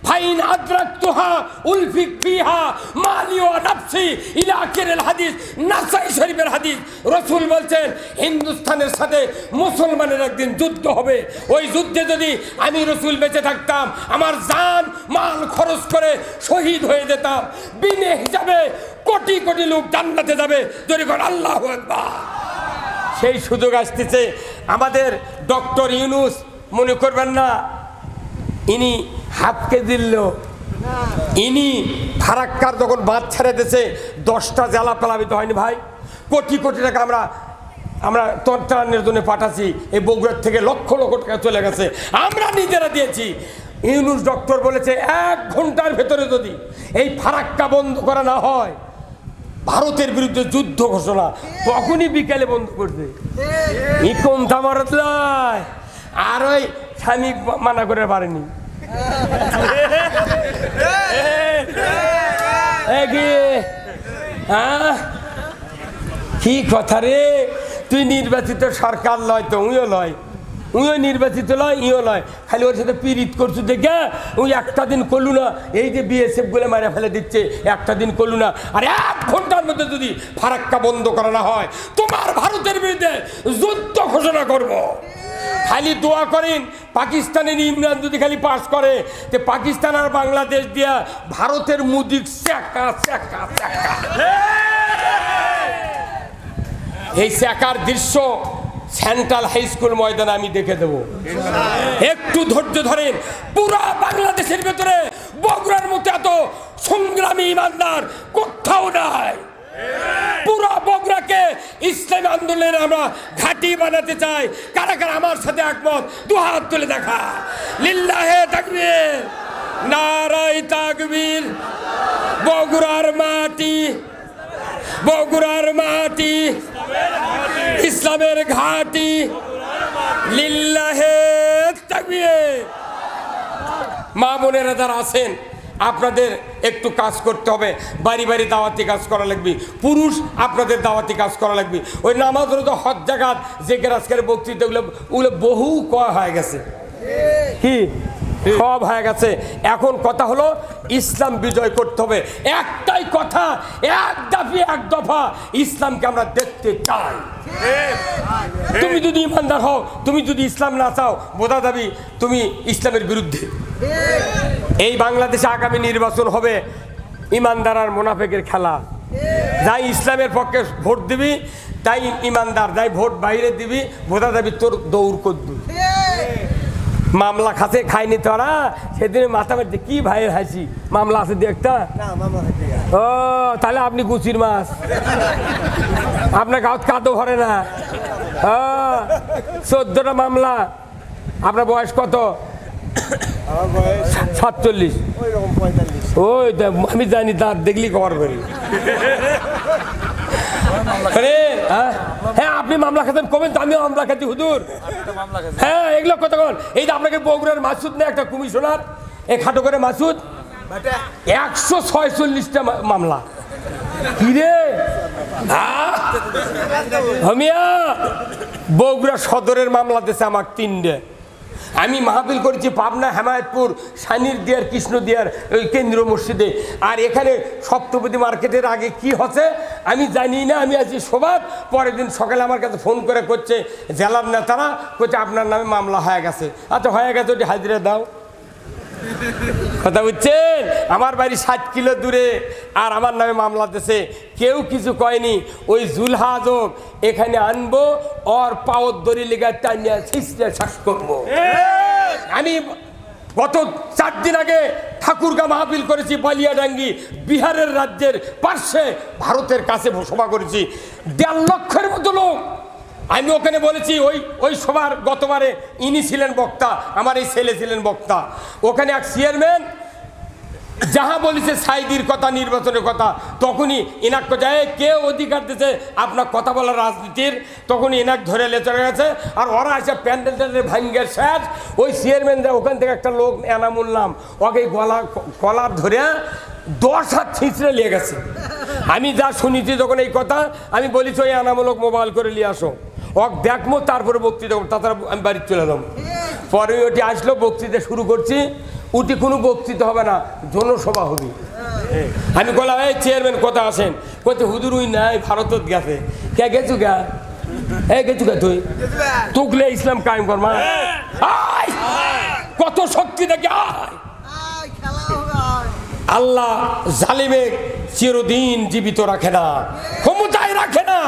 ফাইন আদরাকতুহা উলফিক ফিহা মালি ওয়া নাফসি ইলা আখিরিল হাদিস, নাসাই শরীফের হাদিস। রাসূল বলছেন হিন্দুস্তানের সাথে মুসলমানের একদিন যুদ্ধ হবে। ওই যুদ্ধে যদি আমি রাসূল বেঁচে থাকতাম, আমার জান মাল খরচ করে শহীদ হয়ে যেতাম, বিনে হিসাবে কোটি কোটি লোক জান্নাতে যাবে। জোরে করে আল্লাহু আকবার। সেই সুযোগ আসতেছে। আমাদের ডক্টর ইউনূস, মনে করবেন না ইনি হাতকে দিল, ইনি ফারাক্কার যখন বাঁধ ছেড়ে দিয়েছে 10টা জেলা প্লাবিত হয়নি ভাই? কোটি কোটি টাকা আমরা ত্রাণের জন্য পাঠাচ্ছি। এই বগুড়ার থেকে লক্ষ লক্ষ টাকা চলে গেছে, আমরা নিজেরা দিয়েছি। ইউনূস ডক্টর বলেছে 1 ঘন্টার ভেতরে যদি এই ফারাক্কা বন্ধ করা না হয়, ভারতের বিরুদ্ধে যুদ্ধ ঘোষণা। তখনই বিকেলে বন্ধ করছে। ইকম তামারত লয়, আর ওই স্বামী মানা করে পারেনি। কি কথা রে, তুই নির্বাচিত সরকার লয় তো, উইও লয়, উইও নির্বাচিত লয়, ইও লয়, খালি ওর সাথে পীড়িত করছু দেখে ওই একটা দিন করলু না। এই যে বিএসএফ গুলো মারা ফেলে দিচ্ছে, একটা দিন করলু না। আর 1 ঘন্টার মধ্যে যদি ফারাক্কা বন্ধ করা না হয়, তোমার ভারতের বিরুদ্ধে যুদ্ধ ঘোষণা করব। খালি দোয়া করেন পাকিস্তানের ইমরান যদি খালি পাস করে, তো পাকিস্তান আর বাংলাদেশ দিয়া ভারতের মুদিক চাকা চাকা চাকা। এই চাকার দৃশ্য সেন্ট্রাল হাই স্কুল ময়দানে আমি দেখে দেব। একটু ধৈর্য ধরেন। পুরা বাংলাদেশের ভেতরে বগুড়ার মতো এত সংগ্রামী ইমানদার কোথাও নাই। পুরা বগুড়াকে ইসলামী আন্দোলনের আমরা ঘাঁটি বানাতে চাই। কারা কারা আমার সাথে একমত? 2 হাত তুলে দেখা। লিল্লাহে তাকবীর, নারায়ে তাকবীর। বগুড়ার মাটি, বগুড়ার মাটি ইসলামের ঘাঁটি। লিল্লাহে তাকবীর। মা বোনেরা যারা আছেন, আপনাদের একটু কাজ করতে হবে। বাড়ি বাড়ি দাওয়াতি কাজ করা লাগবে। পুরুষ আপনাদের দাওয়াতি কাজ করা লাগবে। ওই নামাজ রোজা হজ জাকাত জেকের আজকের বক্তৃতাগুলো ওগুলো বহু হয়ে গেছে, কি সব হয়ে গেছে। এখন কথা হলো ইসলাম বিজয় করতে হবে। একটাই কথা, এক দাবি এক দফা, ইসলামকে আমরা দেখতে চাই। তুমি যদি ইমানদার হও, তুমি যদি ইসলাম না চাও, বোঝা যাবে তুমি ইসলামের বিরুদ্ধে। এই বাংলাদেশে আগামী নির্বাচন হবে ইমানদার আর মুনাফিকের খেলা। যাই ইসলামের পক্ষে ভোট দিবি তাই ইমানদার, যাই ভোট বাইরে দিবি বোঝা যাবি তোর দৌড় করবি। মামলা খাতে খাইনি তোরা, সেদিন মাথা মারতে কি ভাইয়ের হাসি। মামলা আছে একটা? ও তাহলে আপনি গুচির মাছ, আপনার গাঁত কাদো ভরে না। 14টা মামলা। আপনার বয়স কত? 47। ওই আমি জানি, তার দেখলি কভার করি। হ্যাঁ আপনি মামলা খাতেন, কবেন তো আমিও মামলা খাতি হুজুর। হ্যাঁ এগুলো কথা কন। এই যে আপনাকে বগুড়ার মাসুদ না একটা কমিশনার, এ খাটো করে মাসুদ, 146টা মামলা। কি রে হামিয়া, বগুড়া সদরের মামলা দিয়েছে আমার 3টে। আমি মাহফিল করেছি পাবনা, হেমায়তপুর, সানির দিয়ার, কৃষ্ণ দিয়ার ওই কেন্দ্রীয় মসজিদে। আর এখানে সপ্তপদী মার্কেটের আগে কি হচ্ছে আমি জানি না। আমি আছি সবার পরের দিন সকালে আমার কাছে ফোন করে করছে জেলার নেতারা, করছে আপনার নামে মামলা হয়ে গেছে। আচ্ছা হয়ে গেছে, ওটি হাজিরা দাও। কথা বুঝছেন? আমার বাড়ি 60 কিলো দূরে, আর আমার নামে মামলা দিয়েছে। কেউ কিছু কয়নি। ওই জুলহাজক এখানে আনবো, ওর পাওয়ার দড়ি লেগে টানিয়া ছিঁচড়ে শ্বাস করবো। আমি গত 4 দিন আগে ঠাকুরগাঁ মাহফিল করেছি, বালিয়াডাঙ্গি, বিহারের রাজ্যের পার্শ্বে ভারতের কাছে সভা করেছি। 1.5 লক্ষের মতো লোক। আমি ওখানে বলেছি, ওই সবার গতবারে ইনি ছিলেন বক্তা, আমার এই ছেলে ছিলেন বক্তা। ওখানে এক চেয়ারম্যান যাহা বলেছে সাইদির কথা, নির্বাচনের কথা, তখনই এনাক যায় কে অধিকার দিতে আপনার কথা বলার রাজনীতির, তখনই এনাক ধরে লেচড়ে গেছে। আর ওরা এসে প্যান্ডেল ট্যান্ডেল ভাঙ্গের শেষ। ওই চেয়ারম্যান যায়, ওখান থেকে একটা লোক এনামুল নাম, ওকে গলার ধরে 10 হাত ছিঁচড়ে নিয়ে গেছে। আমি যা শুনেছি যখন এই কথা, আমি বলেছি ওই এনামূলক মোবাইল করে নিয়ে আসো, ওক দেখবো, তারপরে বক্তৃতা, তাছাড়া আমি বাড়ি চলে যাবো। পরে ওটি আসলো, বক্তৃতা শুরু করছি। উঠে কোনো বক্তৃতা হবে না, জনসভা হবে। আমি বললাম এই চেয়ারম্যান কথা আসেন, কত হুদুর উই নাই ভারতত গেছে, কে গেছু গা, এই গেছু গা তুই তুকলে ইসলাম কায়েম কর মা, কত শক্তি দেখে আয়। আল্লাহ জালিমে চিরদিন জীবিত রাখে না, ক্ষমতায় রাখে না।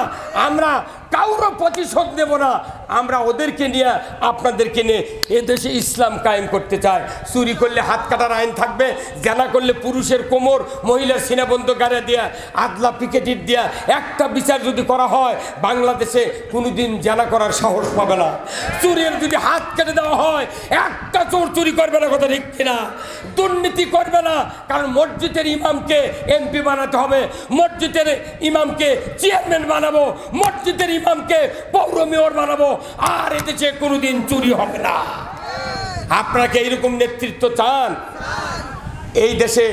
আমরা কাউরও প্রতিশোধ নেব না, আমরা ওদেরকে নিয়ে আপনাদেরকে নিয়ে এদেশে ইসলাম কায়েম করতে চাই। চুরি করলে হাত কাটার আইন থাকবে, জানা করলে পুরুষের কোমর, মহিলার সিনাবন্ধ গাড়ে দেওয়া, আদলা পিকেটির দেওয়া, একটা বিচার যদি করা হয় বাংলাদেশে কোনোদিন জানা করার সাহস পাবে না। চুরির যদি হাত কেটে দেওয়া হয়, একটা চোর চুরি করবে না, কথা ঠিক কিনা? দুর্নীতি করবে না, কারণ মসজিদের ইমামকে এমপি বানাতে হবে, মসজিদের ইমামকে চেয়ারম্যান বানাবো, মসজিদের ইমামকে পৌর মেয়র বানাবো, আর এদেশে কোনোদিন চুরি হবে না। আপনাকে এইরকম নেতৃত্ব চান? এই দেশে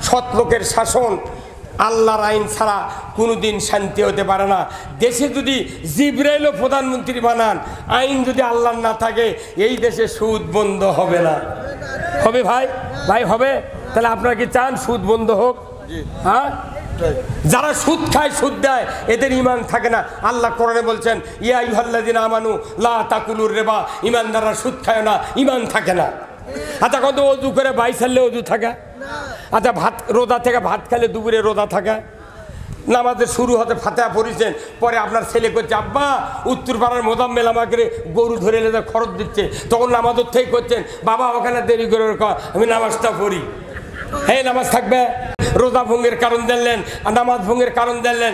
সৎ লোকের শাসন, আল্লাহর আইন ছাড়া কোনোদিন শান্তি হতে পারে না। দেশে যদি জিবরাইলও প্রধানমন্ত্রী বানান, আইন যদি আল্লাহর না থাকে, এই দেশে সুদ বন্ধ হবে না। হবে ভাই? ভাই হবে? তাহলে আপনারা কি চান সুদ বন্ধ হোক? হ্যাঁ, যারা সুদ খায়, সুদ দেয়, এদের ইমান থাকে না। আল্লাহ কোরআনে বলছেন ইয়া আইয়ুহাল্লাযিনা আমানু লা তাকুলুর রিবা, ইমানদাররা সুদ খায় না, ইমান থাকে না। আচ্ছা, কত ওযু করে বাই ছাড়লে ওযু থাকে? আচ্ছা, ভাত রোজা থেকে ভাত খেলে দুপুরে রোজা থাকে? নামাজের শুরু হতে ফাতিহা পড়েছেন, পরে আপনার ছেলে করছে আব্বা উত্তর পাড়ার মোজাম্মেল আমাকে গরু ধরে এনে খরচ দিচ্ছে, তখন নামাজের থেকে করছেন বাবা ওখানে দেরি করে আমি নামাজটা পড়ি। হ্যাঁ, নামাজ থাকবে। রোজা ভঙ্গের কারণ জানলেন, নামাজ ভঙ্গের কারণ জানলেন,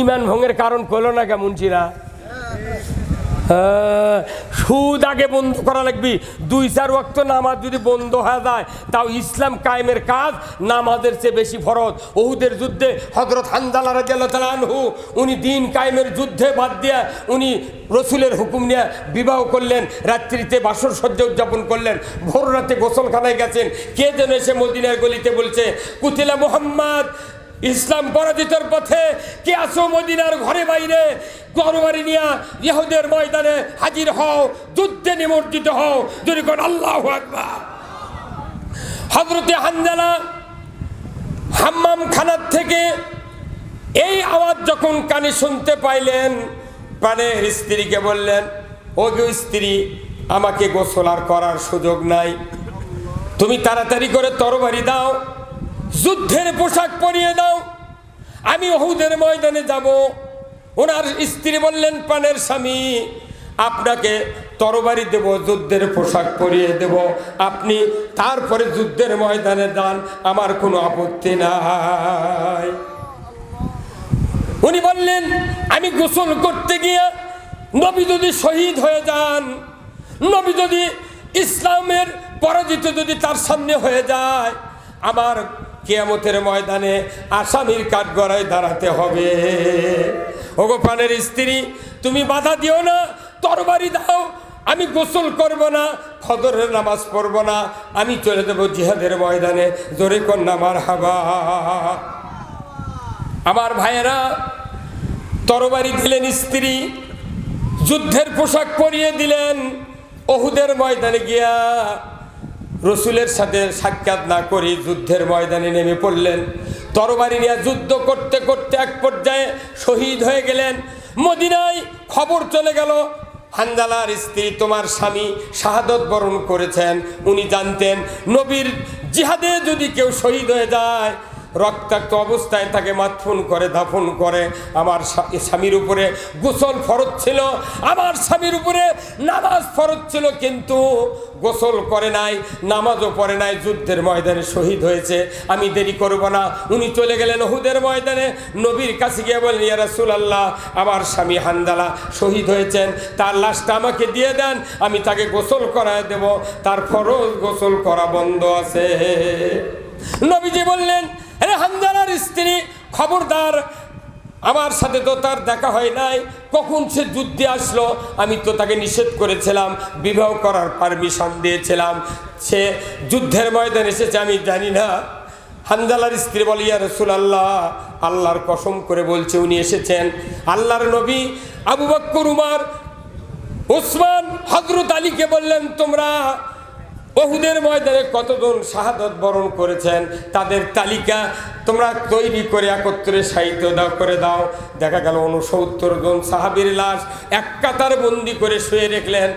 ইমান ভঙ্গের কারণ করলো না কেমন চিরা? সুদ আগে বন্ধ করা লাগবে। 2-4 ওয়াক্ত নামাজ যদি বন্ধ হয়ে যায়, তাও ইসলাম কায়েমের কাজ নামাজের চেয়ে বেশি ফরজ। উহুদের যুদ্ধে হযরত হানজালা রাদিয়াল্লাহু তাআলা আনহু, উনি দিন কায়েমের যুদ্ধে বাদ দিয়ে উনি রসুলের হুকুম নিয়ে বিবাহ করলেন, রাত্রিতে বাসর সজ্জা উদযাপন করলেন, ভোর রাতে গোসলখানায় গেছেন। কে যেন এসে মদিনার গলিতে বলছে কুতিলা মুহাম্মদ, ইসলাম পরাজিতর পথে, কে আসো মদিনার ঘরে বাইরে, তরবারি নিয়ে ইহুদের ময়দানে হাজির হও, যুদ্ধে নিমজ্জিত হও, যদি কোন আল্লাহু আকবার। হযরতে হানজালা হাম্মাম খানার থেকে এই আওয়াজ যখন কানে শুনতে পাইলেন, প্রাণের স্ত্রীকে বললেন ও গো স্ত্রী, আমাকে গোসল আর করার সুযোগ নাই, তুমি তাড়াতাড়ি করে তরবারি দাও, যুদ্ধের পোশাক পরিয়ে দাও, আমি উহুদের ময়দানে যাব। ওনার স্ত্রী বললেন প্রাণের স্বামী, আপনাকে তরবারি দেব, যুদ্ধের পোশাক পরিয়ে দেব, আপনি তারপরে যুদ্ধের ময়দানে যান, আমার কোনো আপত্তি নাই। উনি বললেন আমি গোসল করতে গিয়ে নবী যদি শহীদ হয়ে যান, নবী যদি ইসলামের পরাজিত যদি তার সামনে হয়ে যায়, আমার কিয়ামতের ময়দানে আসামির কাঠগড়ায় দাঁড়াতে হবে। ওগো প্রাণের স্ত্রী, তুমি বাধা দিও না, তরবারি দাও, আমি গোসল করব না, ফজরের নামাজ পড়ব না, আমি চলে দেব জিহাদের ময়দানে। জোরে কন্যা মারহাবা। আমার ভাইয়েরা, তরবারি দিলেন স্ত্রী, যুদ্ধের পোশাক পরিয়ে দিলেন, উহুদের ময়দানে গিয়া রসুলের সাথে সাক্ষাৎ না করে যুদ্ধের ময়দানে নেমে পড়লেন। তরবারি নিয়ে যুদ্ধ করতে করতে এক পর্যায়ে শহীদ হয়ে গেলেন। মদিনায় খবর চলে গেল হানজালার স্ত্রী, তোমার স্বামী শাহাদত বরণ করেছেন। উনি জানতেন নবীর জিহাদে যদি কেউ শহীদ হয়ে যায়, রক্তাক্ত অবস্থায় তাকে মাদফুন করে, দাফন করে। আমার স্বামীর উপরে গোসল ফরজ ছিল, আমার স্বামীর উপরে নামাজ ফরজ ছিল, কিন্তু গোসল করে নাই, নামাজও পড়ে নাই, যুদ্ধের ময়দানে শহীদ হয়েছে, আমি দেরি করব না। উনি চলে গেলেন উহুদের ময়দানে, নবীর কাছে গিয়ে বললেন ইয়া রাসূলুল্লাহ, আমার স্বামী হানজালা শহীদ হয়েছেন, তার লাশটা আমাকে দিয়ে দেন, আমি তাকে গোসল করায় দেব, তার ফরজ গোসল করা বন্ধ আছে। নবীজি বললেন আরে হানজালার স্ত্রী, খবরদার, আমার সাথে তো তার দেখা হয় নাই, কখন সে যুদ্ধে আসলো, আমি তো তাকে নিষেধ করেছিলাম, বিবাহ করার পারমিশন দিয়েছিলাম, সে যুদ্ধের ময়দানে এসেছে আমি জানি না। হানজালার স্ত্রী বলে ইয়া রাসূলুল্লাহ, আল্লাহর কসম করে বলছে উনি এসেছেন। আল্লাহর নবী আবু বকর, উমর, উসমান, হযরত আলীকে বললেন তোমরা উহুদের ময়দানে কতজন শাহাদত বরণ করেছেন তাদের তালিকা তোমরা তৈরি করে একত্রে সাহিত্য করে দাও। দেখা গেল 69 জন সাহাবীর লাশ এক কাতার বন্দি করে শুয়ে রাখলেন,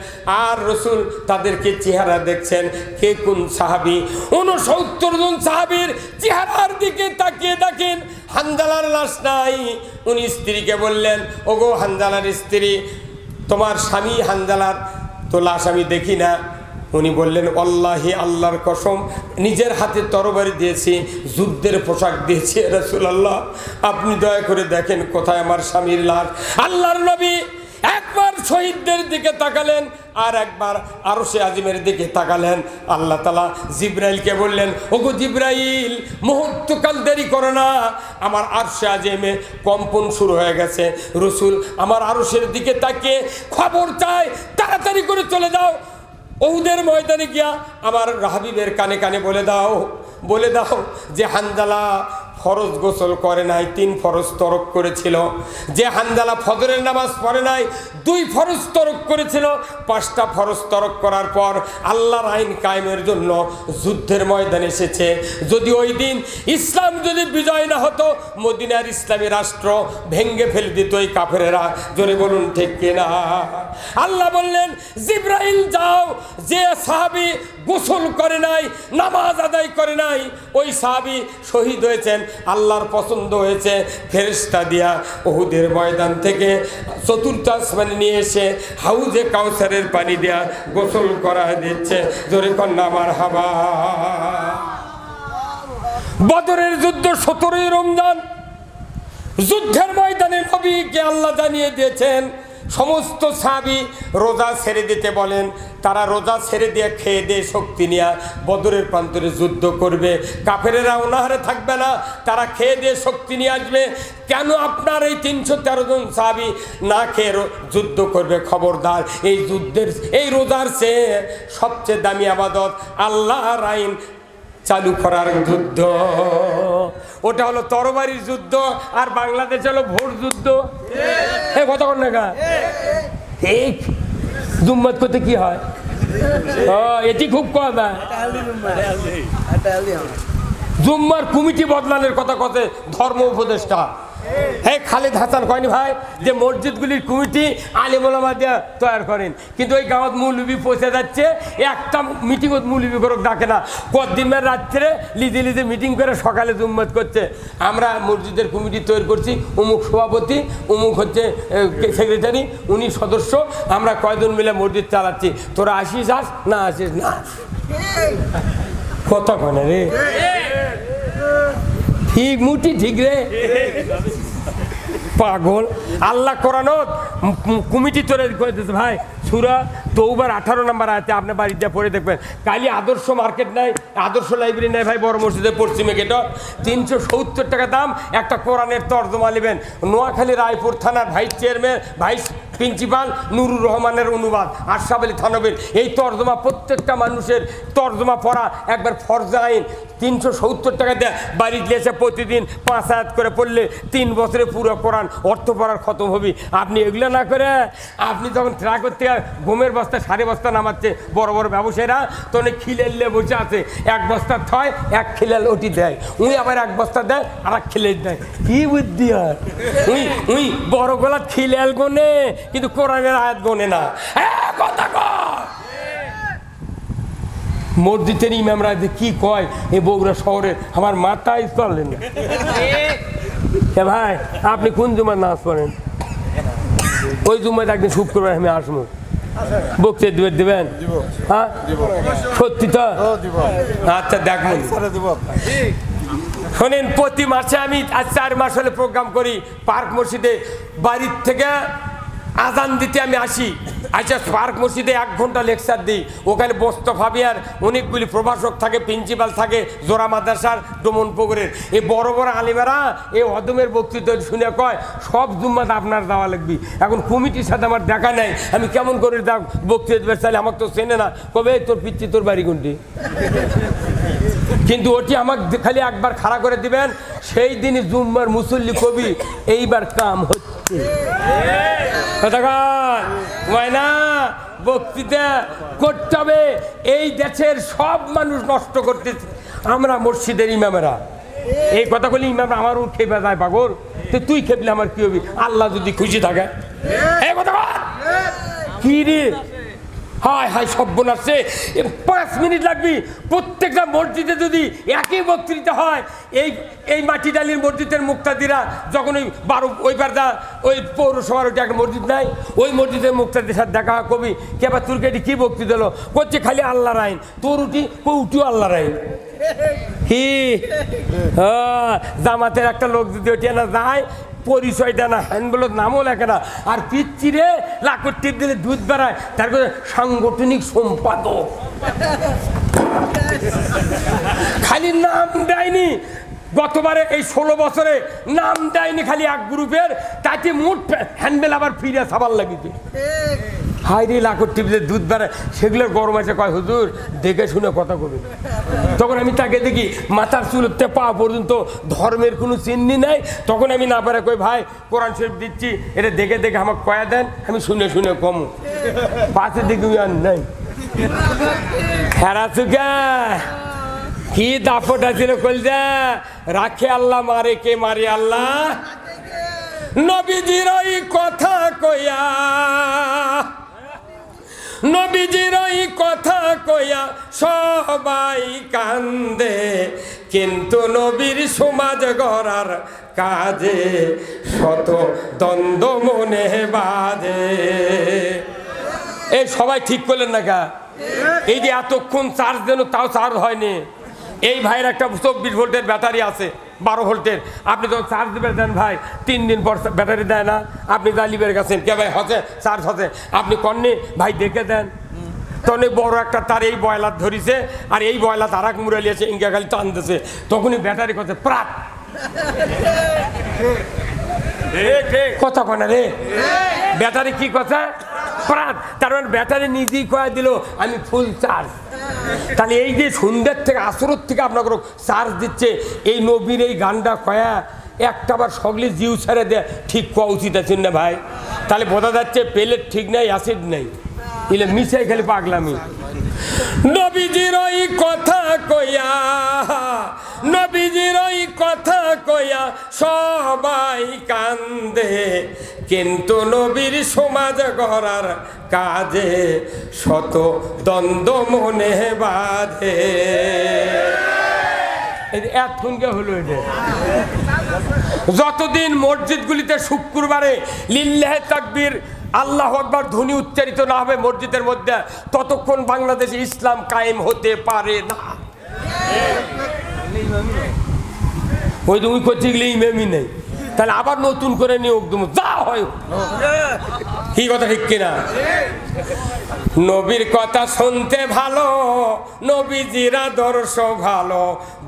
আর রসুল তাদেরকে চেহারা দেখছেন কে কোন সাহাবী। 69 জন সাহাবীর চেহারার দিকে তাকিয়ে দেখেন হানজালার লাশ নাই। উনি স্ত্রীকে বললেন, ওগো হানজালার স্ত্রী, তোমার স্বামী হানজালার তো লাশ আমি দেখি না। উনি বললেন, আল্লাহি, আল্লাহর কসম, নিজের হাতে তরবারি দিয়েছি, যুদ্ধের পোশাক দিয়েছি রাসূলুল্লাহ, আপনি দয়া করে দেখেন কোথায় আমার স্বামীর লাশ। আল্লাহর নবী একবার শহীদদের দিকে তাকালেন, আর একবার আরশে আজিমের দিকে তাকালেন। আল্লাহ তাআলা জিবরাইলকে বললেন, ওগো জিবরাইল, মুহূর্তকাল দেরি করো না, আমার আরশে আজিমে কম্পন শুরু হয়ে গেছে। রসুল আমার আরশের দিকে তাকিয়ে খবর চাই, তাড়াতাড়ি করে চলে যাও, উহুদের ময়দানে গিয়া আমার হাবিবের কানে কানে বলে দাও যে হানজালা ফরজ গোসল করে নাই, 3 ফরজ তরক করেছিল। যে হানজালা ফজরের নামাজ পড়ে নাই, 2 ফরজ তরক করেছিল। 5টা ফরজ তরক করার পর আল্লাহর আইন কায়েমের জন্য যুদ্ধের ময়দানে এসেছে। যদি ওই দিন ইসলাম যদি বিজয় না হতো, মদিনার ইসলামী রাষ্ট্র ভেঙ্গে ফেলে দিত এই কাফেরেরা। জোরে বলুন ঠিক কিনা? আল্লাহ বললেন, জিবরাইল যাও, যে সাহাবী গোসল করে নাই, নামাজ আদায় করে নাই, ওই সাহাবী শহীদ হয়েছেন, আল্লাহর পছন্দ হয়েছে, ফেরেশতা দিয়া উহুদের ময়দান থেকে 4র্থ আসমানে নিয়ে এসে হাউজে কাউসারের পানি দেয়া গোসল করা দিচ্ছে। জোরে কন্যা মারহাবা। বদরের যুদ্ধ 17ই রমজান, যুদ্ধের ময়দানে নবীকে আল্লাহ জানিয়ে দিয়েছেন সমস্ত সাহাবী রোজা ছেড়ে দিতে বলেন। তারা রোজা ছেড়ে দিয়ে খেয়ে দিয়ে শক্তি নিয়ে বদরের প্রান্তরে যুদ্ধ করবে। কাফেরেরা অনাহারে থাকবে না, তারা খেয়ে দিয়ে শক্তি নিয়ে আসবে। কেন আপনার এই 313 জন সাহাবী না খেয়ে যুদ্ধ করবে? খবরদার, এই যুদ্ধের, এই রোজার চেয়ে সবচেয়ে দামি আবাদত আল্লাহর আইন চালু করার যুদ্ধ। ওটা হলো তরবারির যুদ্ধ, আর বাংলাদেশ হলো ভোট যুদ্ধ। কতক্ষণ না ঠিক জুম্মাত করতে কি হয়, এটি খুব কম। জুম্মার কমিটি বদলানোর কথা কথা ধর্ম উপদেষ্টা খালেদ হাসান কয়নি ভাই, যে মসজিদগুলির কমিটি আলেম ওলামা দিয়ে তৈরি করেন, কিন্তু ওই গাঁৱত মৌলবি পৌঁছে যাচ্ছে, একটা মিটিংত মৌলবি করে ডাকে না। কদিনের রাত্রে লিজে লিজে মিটিং করে সকালে জুম্মত করছে। আমরা মসজিদের কমিটি তৈরি করছি, অমুক সভাপতি, অমুক হচ্ছে সেক্রেটারি, উনি সদস্য, আমরা কয়জন মিলে মসজিদ চালাচ্ছি, তোরা আসিস আস, না আসিস না। কতক্ষণে রে ঠিক মুটি ঠিক রে পাগল। আল্লাহ কোরআনত কমিটি তৈরি করে দিতে ভাই। সূরা তওবার 18 নম্বর আয়াতে আপনি বাড়িতে পড়ে দেখবেন। কালি আদর্শ মার্কেট নাই, আদর্শ লাইব্রেরি নাই ভাই, বড় মসজিদের পশ্চিমে গেট 370 টাকা দাম একটা কোরআনের তর্জমা নেবেন। নোয়াখালী রায়পুর থানার ভাইস চেয়ারম্যান, ভাইস প্রিন্সিপাল নুরুর রহমানের অনুবাদ, আশরাফ আলী থানবীর এই তর্জমা, প্রত্যেকটা মানুষের তর্জমা পড়া একবার ফরজ আইন। 370 টাকা দিয়ে বাড়ি গিয়েছে, প্রতিদিন 5 আয়াত করে পড়লে 3 বছরে পুরো কোরআন অর্থ পড়ার খতম হবে। আপনি এগুলো না করে আপনি যখন ট্রাকের থেকে গমের বস্তা 3.5 বস্তা নামাচ্ছে বড় বড় ব্যবসায়ীরা, তখন খিলেলে বসে আছে, 1 বস্তা থয়, 1 খিলাল ওটি দেয়, উই আবার 1 বস্তা দেয়, আর 1 খিলেল দেয়। কি বুদ্ধি হয়! উই বড় গোলা খিলাল গোনে, কিন্তু কোরআনের আয়াত গোনে না। কথা কয় মসজিদের ইমামরা যে কি কয় এই বগুড়া শহরে, আমার মাথায় চলে না। ভাই আপনি কোন জুমার নামাজ পড়েন? ওই জুম্মায় একদিন শুক্রবার আমি আসবো, বক্তৃতা দেবেন? হ্যাঁ সত্যি তো? আচ্ছা দেখুন, শোনেন, প্রতি মাসে আমি আজ 4 মাস হলে প্রোগ্রাম করি পার্ক মসজিদে। বাড়ির থেকে আজান দিতে আমি আসি, আচ্ছা পার্ক মসজিদে 1 ঘন্টা লেকচার দিই। ওখানে মোস্তফাবিয়ার অনেকগুলি প্রভাষক থাকে, প্রিন্সিপাল থাকে, জোড়া মাদ্রাসার ডোমনপুকুরের। এই বড় বড় আলিমেরা এই অদমের বক্তৃতা শুনে কয় সব জুম্মাত আপনার দেওয়া লাগবি। এখন কমিটির সাথে আমার দেখা নাই, আমি কেমন করে বক্তৃতা দেবে চাইলে, আমাকে তো চেনে না, কবে তোর পিচ্ছি তোর বাড়ি কোনটি। কিন্তু ওটি আমাকে খালি একবার খাড়া করে দিবেন, সেই দিনই জুম্মার মুসল্লি কবি এইবার কাম হচ্ছে। না বক্তৃতা করতে হবে। এই দেশের সব মানুষ নষ্ট করতেছে, আমরা মসজিদের ইমামেরা। এই কথা বলি ইমাম আমারও খেপে যায় পাগল, তো তুই খেপলে আমার কি হবি? আল্লাহ যদি খুশি থাকে এই কথা কি রে? হায় হায় সর্বনাশে 5 মিনিট লাগবে। প্রত্যেকটা মসজিদে যদি একই বক্তৃতা হয়, এই মাটি ডালির মসজিদের মুক্তাদিরা যখন ওই 12 ওই পারদা ওই পৌরসভার ওইটা একটা মসজিদ নাই, ওই মসজিদের মুক্তাদির সাথে দেখা কবি কে বা তোর কেটে কী বক্তৃতা দিল করছে খালি আল্লাহর আইন, তোর উঠিও আল্লাহর আইন। কি জামাতের একটা লোক যদি ওইটা না যায়, পরিচয় দেয় না, হ্যান্ডবলের নামও লেখে না, আর পিচ্ছিরে লাখর টিপ দিলে দুধ বেড়ায়, তার কাছে সাংগঠনিক সম্পাদক। খালি নাম দেয়নি, গতবারে এই 16 বছরে নাম দেয়নি খালি এক গ্রুপের, তাতে মোট হ্যান্ডেল আবার ফিরে সাবার লাগিছে। হাই রে লাখর টিপলে দুধ বেড়ায়, সেগুলোর গরম আছে কয় হুজুর দেখে শুনে কথা কবি। তখন আমি তাকে দেখি মাথার চুলতে পা পর্যন্ত ধর্মের কোনো চিহ্নি নাই, তখন আমি না পারে কই ভাই কোরআন শরীফ দিচ্ছি, এটা দেখে দেখে আমাকে কয়া দেন, আমি শুনে শুনে কম পাশে দেখি আর নাই। হেরা চুকা কি দাপটা ছিল কলজা, রাখে আল্লাহ মারে কে মারে আল্লাহ। নবীজির ওই কথা কইয়া, নবীজির ওই কথা কইয়া সবাই কান্দে, কিন্তু নবীর সমাজ গড়ার কাজে শত দ্বন্দ্ব মনে বাজে। এই সবাই ঠিক করলেন না কা? এই যে এতক্ষণ চার্জ দেন তাও চার্জ হয়নি। এই ভাইয়ের একটা 24 ভোল্টের ব্যাটারি আছে, 12 ভোল্টের, আপনি যখন চার্জ দিবেন দেন ভাই 3 দিন পর ব্যাটারি দেয় না, আপনি জালিবের গেছেন কে ভাই হচ্ছে চার্জ হচ্ছে, আপনি কননি ভাই দেখে দেন। তখন বড় একটা তার এই বয়লার ধরিছে, আর এই বয়লার তারাক মুরালি আছে ইঙ্গা খালি টানতেছে, তখনই ব্যাটারি করছে প্রাক কথা কয় না রে, ব্যাটারি কি কথা প্রাণ, তার মানে ব্যাটারি নিজেই কয়া দিল আমি ফুল চার্জ। তাহলে এই যে সন্ধ্যের থেকে আসরের থেকে আপনাকে চার্জ দিচ্ছে, এই নবীর এই গানটা কয়া একটা বার সকলে জিউ ছেড়ে দেয়, ঠিক কোয়া উচিত আছে না ভাই? তাহলে বোঝা যাচ্ছে পেলেট ঠিক নেই, অ্যাসিড নেই, এলে মিশাই খালি পাগলামি। নবীজির ওই কথা কইয়া, নবীজির ওই কথা কইয়া সবাই কান্দে, কিন্তু নবীর সমাজ গড়ার কাজে শত দ্বন্দ্ব মনে বাঁধে। এতক্ষণকে হলো এটা। যতদিন মসজিদগুলিতে শুক্রবারে লিল্লাহে তাকবীর আল্লাহু আকবার ধ্বনি উচ্চারিত না হবে মসজিদের মধ্যে, ততক্ষণ বাংলাদেশে ইসলাম কায়েম হতে পারে না। ওই তুমি করতে গেলে ইমামই নেই, তাহলে আবার নতুন করে নিয়োগ দেবো, যা হয়। কি কথা ঠিক কিনা? নবীর কথা শুনতে ভালো, নবীজির আদর্শ ভালো,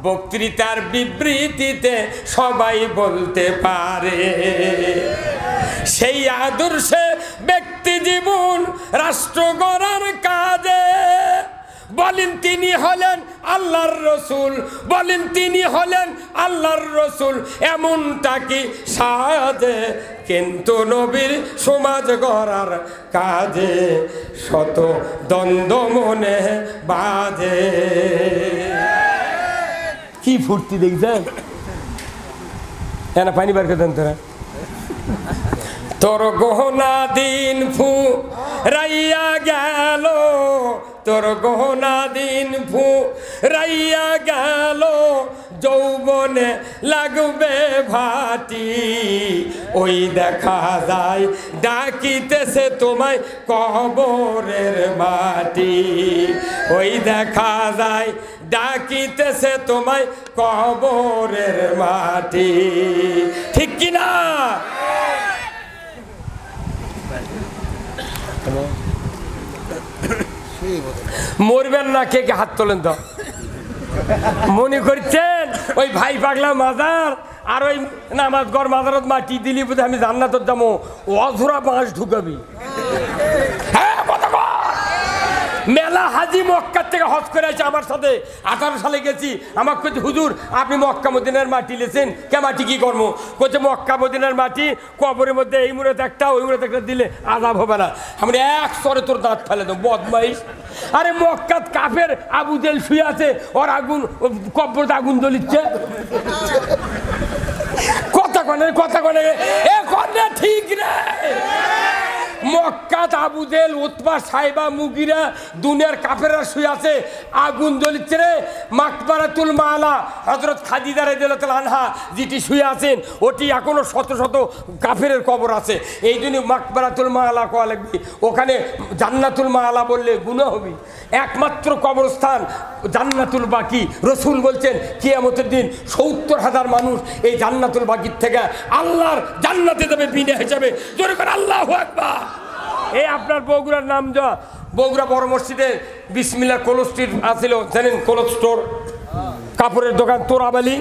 বক্তৃতার বিবৃতিতে সবাই বলতে পারে। সেই আদর্শে ব্যক্তি জীবন রাষ্ট্র গড়ার কাজে, বলেন তিনি হলেন আল্লাহর রসুল, বলেন তিনি হলেন আল্লাহর রসুল, এমনটা কি সাজে, কিন্তু নবীর সমাজ গড়ার কাজে শত দ্বন্দ্ব মনে বাজে। কি ফুর্তি দেখছেন? এনা পানি বার করে দেন তোরা। তোর গহনা দিন ফু রাইয়া গেল, তোর গহনা দিন ফু রাইয়া গেল, যৌবনে লাগবে ভাটি, ওই দেখা যায় ডাকিতেছে তোমায় কবরের মাটি, ওই দেখা যায় ডাকিতেছে তোমায় কবরের মাটি। ঠিক কিনা? মরবেন না, কে কে হাত তোলেন তো? মনে করছেন ওই ভাই পাগলা মাজার আর ওই নামাজ ঘর মাজারত মাটি দিলি বোধ আমি জান্নাতত যাবো, অধরা বাঁশ ঢুকাবি। হ্যাঁ কথা বল। মেলা হাজি মক্কা থেকে হজ করে আছে আমার সাথে 18 সালে গেছি আমাকে কইছে হুজুর আপনি মক্কা মদিনার মাটি লেছেন কে মাটি কি করবো কইছে মক্কা মদিনার মাটি কবরের মধ্যে এই মুহূর্তে একটা ওই মুহূর্তে একটা দিলে আযাব হবে না আমি এক সরে তোর দাঁত ফেলে দেবো বদমাইশ আরে মক্কাত কাফের আবু জেল শুয়ে আছে ওর আগুন কবরতে আগুন জ্বলিচ্ছে কথা কনে এ কনে ঠিক রে মক্কাত আবু জেল উতবা সাইবা মুগিরা দুনিয়ার কাফেররা শুয়ে আছে আগুন জ্বলিচ্ছে রে মাকবারাতুল মালা হযরত খাদিজা রাদিয়াল্লাহু আনহা যেটি শুয়ে আছেন ওটি এখনো শত শত কাফেরের কবর আছে এই জন্য মাকবারাতুল মালা কোয়া লাগবে ওখানে জান্নাতুল মালা বললে গুনাহ হবে একমাত্র কবরস্থান জান্নাতুল বাকি রাসূল বলছেন কিয়ামতের দিন ৭০,০০০ মানুষ এই জান্নাতুল বাকির থেকে আল্লাহর জান্নাতে যাবে বিনা হিসাবে জোরে করে আল্লাহু আকবার এই আপনার বগুড়ার নাম যা বগুড়া বড় মসজিদে বিসমিল্লাহ কোল্ড স্ট্রিট আছিল জানেন কোল্ড স্টোর কাপড়ের দোকান তোরাবালি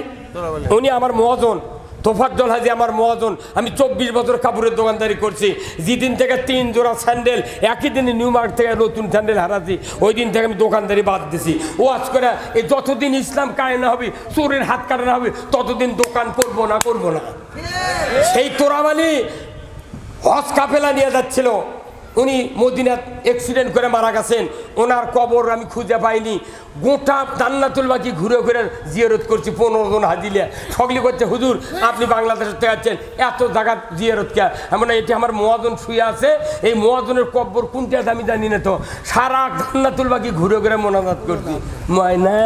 উনি আমার মহাজন তোফাজ্জল হাজি আমার মহাজন আমি 24 বছর কাপড়ের দোকানদারি করছি যেদিন থেকে 3 জোড়া স্যান্ডেল একই দিনে নিউ মার্কেট থেকে নতুন স্যান্ডেল হারাছি ওই দিন থেকে আমি দোকানদারি বাদ দিছি ওয়াজ করে এই যতদিন ইসলাম কায়েম না হবে চোরের হাত কাটা হবে ততদিন দোকান করবো না সেই তোরাবালি হজ কাফেলা নিয়ে যাচ্ছিল উনি মদিনাত অ্যাক্সিডেন্ট করে মারা গেছেন ওনার কবর আমি খুঁজে পাইনি গোটা জান্নাতুল বাকি ঘুরে ঘুরে জিয়ারত করছি 15 জন হাজিলিয়া সকলে করছে হুজুর আপনি বাংলাদেশে যাচ্ছেন এত জায়গা জিয়ারত কে এমন এটি আমার মহাজন শুয়ে আছে এই মহাজনের কবর কোনটা আমি জানি না তো সারা জান্নাতুল বাকি ঘুরে ঘুরে মোনাজাত করছি ময়না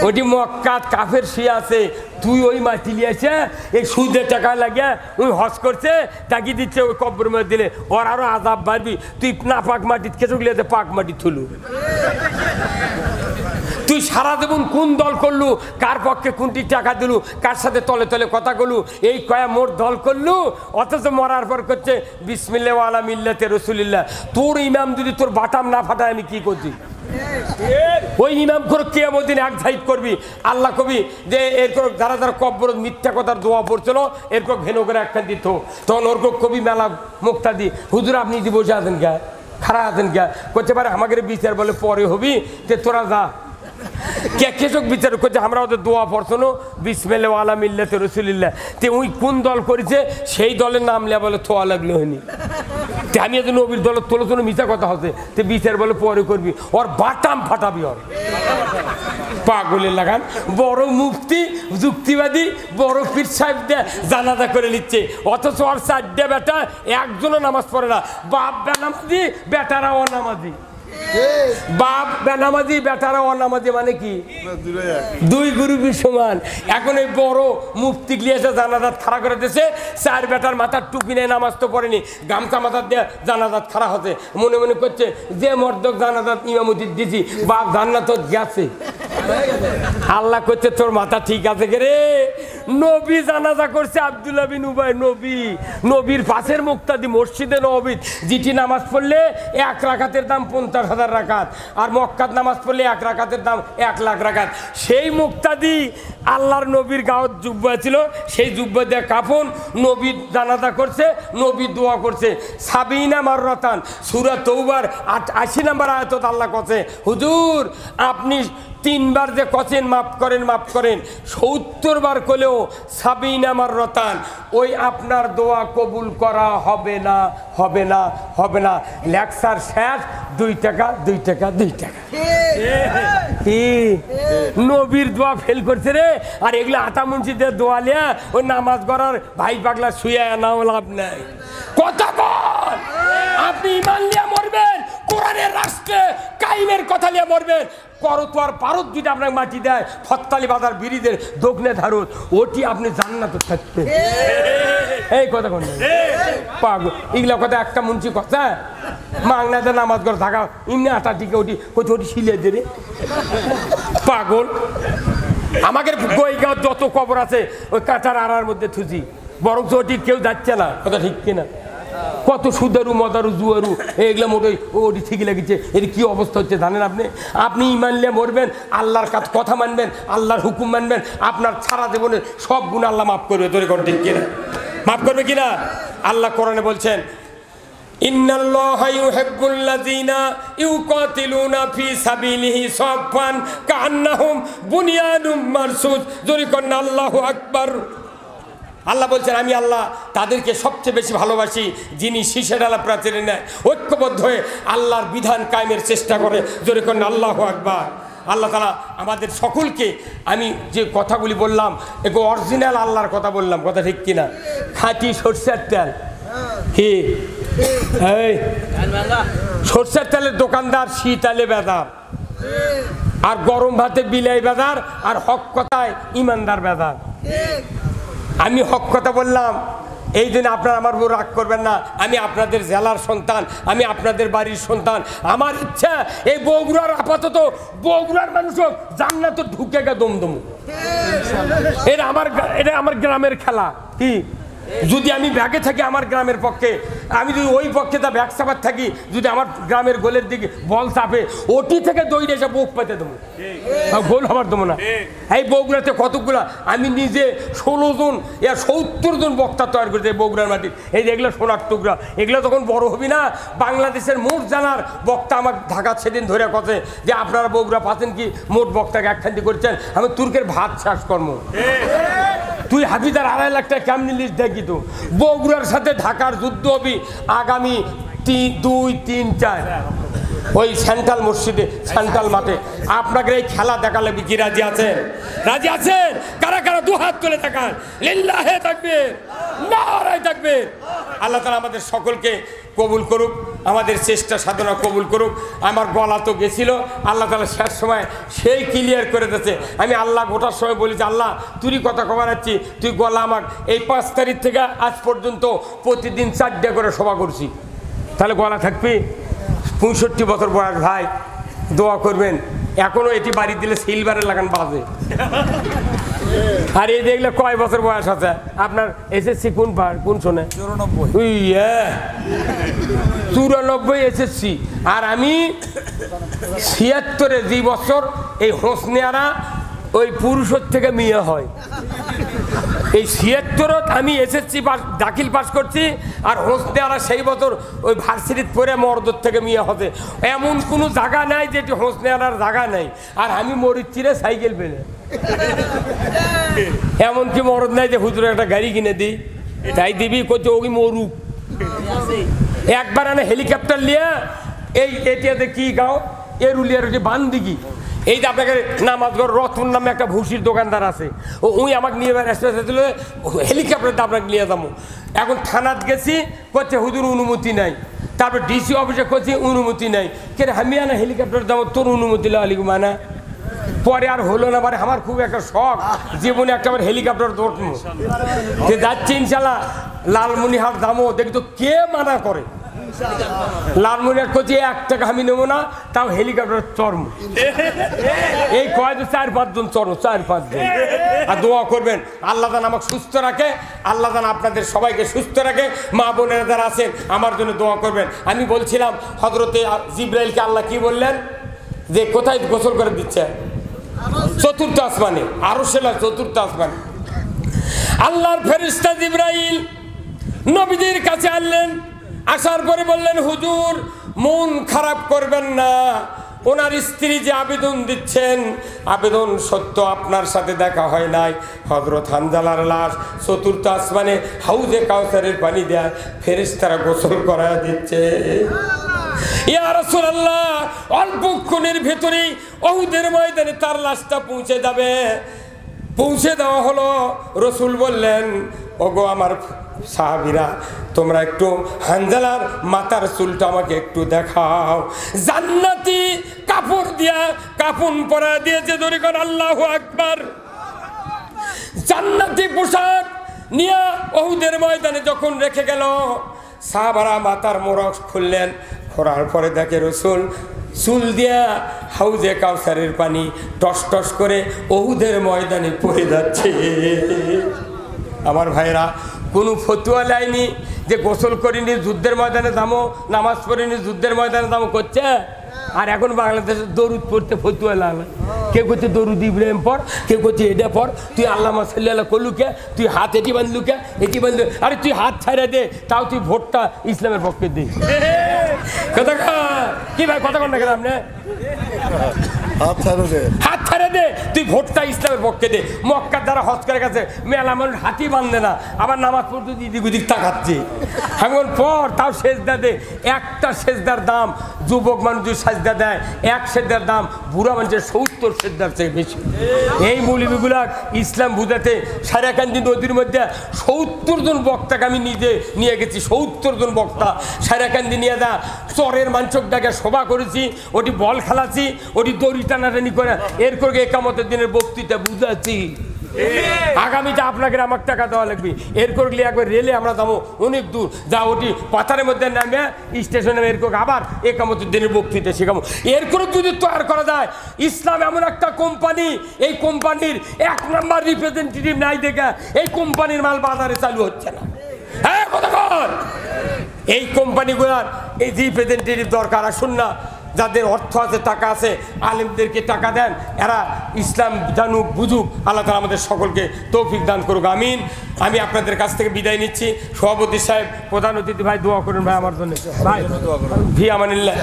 ওটি মক্কাত কাফের শুয়ে আছে তুই ওই মাটি লিয়েছে এই সুদের টাকা লাগিয়ে ওই হজ করছে টাকি দিচ্ছে ওই কবর মধ্যে দিলে ওর আরো আযাব বাড়বি তুই না পাক মাটি কেচুগলিয়াতে পাক মাটি থুলু তুই সারা জীবন কোন দল করলু কার পক্ষে কোনটি টাকা দিলু কার সাথে তলে তলে কথা বলু এই কয়া মোর দল করলু অথচ মরার পর করছে বিসমিল্লাহ ওয়ালা মিল্লাতে রাসূলিল্লাহ তোর ইমাম যদি তোর বাটাম না ফাটায় আমি কি করছি ওই ইমাম করে কিয়ামত দিন এক ঝাইট করবি আল্লাহ কবি যে এরকম যারা যারা কবর মিথ্যা কথার দোয়া পড়ছিল এরকম ঘেনো করে একটা দিত তখন ওর কবি মেলা মুক্তা দি হুজুর আপনি যে বসে আছেন গা খারাপ আছেন গা করতে পারে আমাদের বিচার বলে পরে হবি যে তোরা যা কে কেসক বিচার করছে আমরা ওদের দোয়া পড়ছনো বিসমিল্লাহ ওয়ালা মিল্লাতে রাসূলিল্লাহ তে ওই কোন দল করেছে সেই দলের নাম লিয়া বলে থোয়া লাগলো হয়নি তে আমি এত নবীর দলের তোলো মিথ্যা কথা হচ্ছে তে বিচার বলে পরে করবি ওর বাটাম ফাটাবি ওর পাগলের লাগান বড় মুফতি যুক্তিবাদী বড় পীর সাহেব দিয়ে জানাজা করে নিচ্ছে অথচ ওর 4টে বেটা একজনও নামাজ পড়ে না বাপ বেনামাজি বেটারা অনামাজি বাপ বেনামাজি বেটারা অনামাজি মানে কি দুই গ্রুপের সমান এখন এই বড় মুফতি গিয়েছে জানাজাত খাড়া করে দিয়েছে 4 বেটার মাথার টুপি নেই নামাজ তো পড়েনি গামছা মাথার দিয়ে জানাজাত খাড়া হচ্ছে মনে মনে করছে যে মর্দক জানাজাত ইমামতি দিছি বাপ জান্নাত গেছে আল্লাহ করছে তোর মাথা ঠিক আছে রে নবী জানাজা করছে আব্দুল্লাহ বিন উবাই নবীর পাশের মুক্তাদি মসজিদে নববী যেটি নামাজ পড়লে 1 রাকাতের দাম 50,000 রাকাত আর মক্কাত নামাজ পড়লে 1 রাকাতের দাম 1 লাখ রাকাত সেই মুক্তাদি আল্লাহর নবীর গাওয়াত জুব্বা ছিল সেই জুব্বা দিয়ে কাফন নবী জানাজা করছে নবী দোয়া করছে 70 মাররাতান সূরা তওবার 80 নম্বর আয়াতত আল্লাহ কছে হুজুর আপনি 3 বার যে কছেন মাফ করেন 70 বার করলেও 70 মাররাতান ওই আপনার দোয়া কবুল করা হবে না লেকচার শেষ 2 টাকা কি নবীর দোয়া ফেল করছে রে আর এগুলো আটা মুন্সিদের দোয়া লিয়া ওই নামাজ করার ভাই পাগলা শুয়ে নাও লাভ নাই কথা বল আপনি ইমান নিয়ে মরবেন কোরআনের রাষ্ট্রে কায়েমের কথা নিয়ে মরবেন করতোয়ার পারদ যদি আপনাকে মাটি দেয় ফত্তালি বাজার বিরিদের দোকনে ধারত ওটি আপনি জান্নাতে থাকবে এই কথা কোন পাগল এগুলা কথা একটা মুন্সি কথা মাংনাতে নামাজ করে থাকা এমনি আটা টিকে ওটি শিলিয়ে দে রে পাগল আমাদের গোয়গাঁও যত কবর আছে ওই কাঁচার আড়ার মধ্যে থুজি বরং ওটি কেউ যাচ্ছে না কথা ঠিক কিনা কত সুদারু মদারু জুয়ারু এগুলা মোটে ওটি ঠিকই লাগিছে এর কি অবস্থা হচ্ছে জানেন আপনি ইমান নিয়ে মরবেন আল্লাহর কথা মানবেন আল্লাহর হুকুম মানবেন আপনার সারা জীবনের সব গুণ আল্লাহ মাফ করবে তোর ঠিক কিনা মাফ করবে কিনা আল্লাহ কোরআনে বলছেন ইন্নাল্লাহা ইউহিব্বুল্লাযীনা ইউকাতিলুনা ফি সাবিলিহি সাফফান কাআন্নাহুম বুনিয়ানুম মারসুস। জোরে করেন আল্লাহু আকবার। আল্লাহ বলছেন আমি আল্লাহ তাদেরকে সবচেয়ে বেশি ভালোবাসি যিনি শীষের আলা প্রাচীরে নেয় ঐক্যবদ্ধ হয়ে আল্লাহর বিধান কায়েমের চেষ্টা করে। জোরে করেন আল্লাহু আকবার। আল্লাহ তাআলা আমাদের সকলকে, আমি যে কথাগুলি বললাম এগুলো অরিজিনাল আল্লাহর কথা বললাম, কথা ঠিক কিনা? খাঁটি সরষের তেল, কি এই সরষের তেলের দোকানদার শীতালে বেদার, আর গরম ভাতে বিলাই বেদার, আর হক কথায় ইমানদার বেদার। আমি হক কথা বললাম, এই জন্য আপনারা আমার উপর রাগ করবেন না। আমি আপনাদের জেলার সন্তান, আমি আপনাদের বাড়ির সন্তান। আমার ইচ্ছা এই বগুড়ার, আপাতত বগুড়ার মানুষও জান্নাতে ঢুকে গে দমদম। এটা আমার গ্রামের খেলা। কি যদি আমি ব্যাগে থাকি আমার গ্রামের পক্ষে, আমি যদি ওই পক্ষে তা ব্যাগ চাপার থাকি, যদি আমার গ্রামের গোলের দিকে বল চাপে, ওটি থেকে দৌড়ে এসে বুক পেতে দেবো, গোল হবার দেবো না। এই বগুড়াতে কতগুলা, আমি নিজে 16 জন 70 জন বক্তা তৈরি করেছি বগুড়ার মাটির। এই যে এগুলো সোনার টুকরা, এগুলো তখন বড় হবি না, বাংলাদেশের মোট জানার বক্তা আমাকে ঢাকা সেদিন ধরে কথা যে আপনারা বগুড়া পাচ্ছেন কি, মোট বক্তাকে একখান্তি করছেন। আমি তুর্কের ভাত চাষ কর্ম, তুই হাফিজার 2.5 লাখ টাকা কেমনি লিস্ট দেখি তো। বগুড়ার সাথে ঢাকার যুদ্ধ হবে আগামী 2, 3, 4 ওই সেন্ট্রাল মসজিদে, সেন্ট্রাল মাঠে। আপনাকে এই খেলা দেখালে কি রাজি আছেন? রাজি আছেন? কারা কারা দু হাত তুলে দেখান, লিল্লাহে তাকবীর, নারায়ে তাকবীর। আল্লাহ তাআলা আমাদের সকলকে কবুল করুক, আমাদের চেষ্টা সাধনা কবুল করুক। আমার গলা তো গেছিল, আল্লাহ তাআলা শেষ সময় সেই ক্লিয়ার করে দিয়েছে। আমি আল্লাহ গোটার সময় বলেছি, আল্লাহ তুই কথা কমাচ্ছি, তুই গলা আমার এই 5 তারিখ থেকে আজ পর্যন্ত প্রতিদিন 4টা করে সভা করছি, তাহলে গলা থাকবি। 65 বছর বয়স ভাই, দোয়া করবেন। এখনো এটি বাড়ি দিলে সিলভারের লাগান বাজে। আর এই দেখলে কয় বছর বয়স আছে আপনার? এসএসসি কোন শোনে? 94 এসএসসি। আর আমি 76-এ যে বছর এই হোসনিয়ারা ওই পুরুষের থেকে মেয়ে হয়, এই 76-ত আমি এসএসসি দাখিল পাস করছি, আর হোসনিয়ারা সেই বছর ওই ভার্সিটিতে পড়ে মর্দর থেকে মেয়ে হতে। এমন কোনো জায়গা নাই যেটি হোসনিয়ারার জায়গা নেই। আর আমি মরিচ্ছিরে সাইকেল পেলে, এমনকি মরদ নাই যে হুজুরের একটা গাড়ি কিনে দিই, তাই দিবি করছে ওই মরুক। একবার আনে হেলিকপ্টার নিয়ে এই এটিয়াতে কি গাও এরুলিয়ার যে বান্দিগি, এই যে আপনাকে নামাজগড় রতন নামে একটা ভুসির দোকানদার আছে, ওই আমাকে নিয়ে দিল হেলিকপ্টারটা আপনাকে নিয়ে যাবো। এখন থানাত গেছি, করছে হুজুর অনুমতি নাই। তারপর ডিসি অফিসে করছি অনুমতি নাই। কে আমি আনা হেলিকপ্টার যাবো, তোর অনুমতি লালিক মানা। পরে আর হলো না, মানে আমার খুব একটা শখ জীবনে একটা হেলিকপ্টার ধরবো, যে যাচ্ছি ইনশাল্লাহ লালমনিহাট দামও দেখি তো কে মানা করে। লালমনিহাট করছি 1 টাকা আমি নেবো না, তাও হেলিকপ্টার চড়ব। এই কয়েক 4-5 জন চড়ো, 4-5 জন। আর দোয়া করবেন আল্লাহ যেন আমাকে সুস্থ রাখে, আল্লাহ যেন আপনাদের সবাইকে সুস্থ রাখে। মা বোনেরা যারা আছেন আমার জন্য দোয়া করবেন। আমি বলছিলাম হযরতে জিবরাইলকে আল্লাহ কি বললেন, যে কোথায় গোসল করে দিচ্ছে? 4th আসমানে, আরশের 4th আসমানে। আল্লাহর ফেরেশতা জিবরাইল নবীজির কাছে আনলেন। আসার পরে বললেন, হুজুর মন খারাপ করবেন না, ওনার স্ত্রী যে আবেদন দিচ্ছেন, আবেদন সত্য, আপনার সাথে দেখা হয় নাই। হযরত হানজালার লাশ 4th আসমানে হাউজে কাউসারের পানি দেয়, ফেরেশতারা গোসল করা দিচ্ছে। ইয়া রাসূলুল্লাহ, অল্পক্ষণের ভেতরেই উহুদের ময়দানে তার লাশটা পৌঁছে যাবে। পৌঁছে দেওয়া হলো। রসুল বললেন, ওগো আমার সাহাবীরা, তোমরা একটু হানজালার মাথার চুলটা আমাকে একটু দেখাও। জান্নাতি কাপড় দিয়া কাফন পরা দিয়েছে, ধরে কর আল্লাহু আকবার। জান্নাতি পোশাক নিয়ে উহুদের ময়দানে যখন রেখে গেল, সাহাবারা মাথার মোড়ক খুললেন। খোলার পরে দেখে রসুল চুল দিয়া হাউজে কাউসারের পানি টস টস করে উহুদের ময়দানে পড়ে যাচ্ছে। আমার ভাইরা, কোনো ফতুয়া লাইনি যে গোসল করিনি যুদ্ধের ময়দানে যাবো, নামাজ পড়িনি যুদ্ধের ময়দানে যাবো করছে। আর এখন বাংলাদেশের দরুদ পড়তে ফতুয়া লাগে। কেউ করছে দরুদ ইব্রাহিম পর, কেউ করছে এটা পর, তুই আল্লামা সাল্লাল্লাহু করলুকে, তুই হাত এটি বাঁধলুকে, এটি বাঁধলু, আরে তুই হাত ছাড়া দে, তাও তুই ভোটটা ইসলামের পক্ষে দে। কথা কি ভাই, কথা কন না কেন আপনি? হাত ছাড়া দে, তুই ভোটটা ইসলামের পক্ষে দে। মক্কার দ্বারা হজ করে গেছে, মেলা মানুষ হাতই বাঁধে না, আবার নামাজ পড়তে দিদিক ওদিক তাকাচ্ছে। এখন পর তাও সেজদা দে। একটা সেজদার দাম যুবক মানুষ যদি সেজদা দেয়, এক সেজদার দাম বুড়া মানুষের 70 সেজদার চেয়ে বেশি। এই মৌলবীগুলা ইসলাম বুঝাতে সারাকান্দি নদীর মধ্যে 70 জন বক্তাকে আমি নিজে নিয়ে গেছি, 70 জন বক্তা সারাকান্দি নিয়ে যা চরের মাঞ্চকটাকে সভা করেছি, ওটি বল খেলাছি, ওটি দড়ি টানাটানি করে এর করে একামতের দিনের বক্তৃতা বুঝাচ্ছি। আগামীতে আপনাকে আমার টাকা দেওয়া লাগবে, এর করলে একবার রেলে আমরা যাবো অনেক দূর, যা ওটি পাথারের মধ্যে নামে স্টেশনে এর করে আবার একামতের দিনের বক্তৃতা শেখাবো। এর করে যদি তৈরি করা যায়, ইসলাম এমন একটা কোম্পানি, এই কোম্পানির 1 নাম্বার রিপ্রেজেন্টেটিভ নাই দেখে এই কোম্পানির মাল বাজারে চালু হচ্ছে না। হ্যাঁ কতক্ষণ এই কোম্পানিগুলার এই রিপ্রেজেন্টেটিভ দরকার। আসুন না, যাদের অর্থ আছে, টাকা আছে, আলেমদেরকে টাকা দেন, এরা ইসলাম জানুক, বুঝুক। আল্লাহ তাআলা আমাদের সকলকে তৌফিক দান করুক, আমিন। আমি আপনাদের কাছ থেকে বিদায় নিচ্ছি। সভাপতি সাহেব, প্রধান অতিথি ভাই দোয়া করুন ভাই আমার জন্য, ভাই ভি আমানিল্লাহ।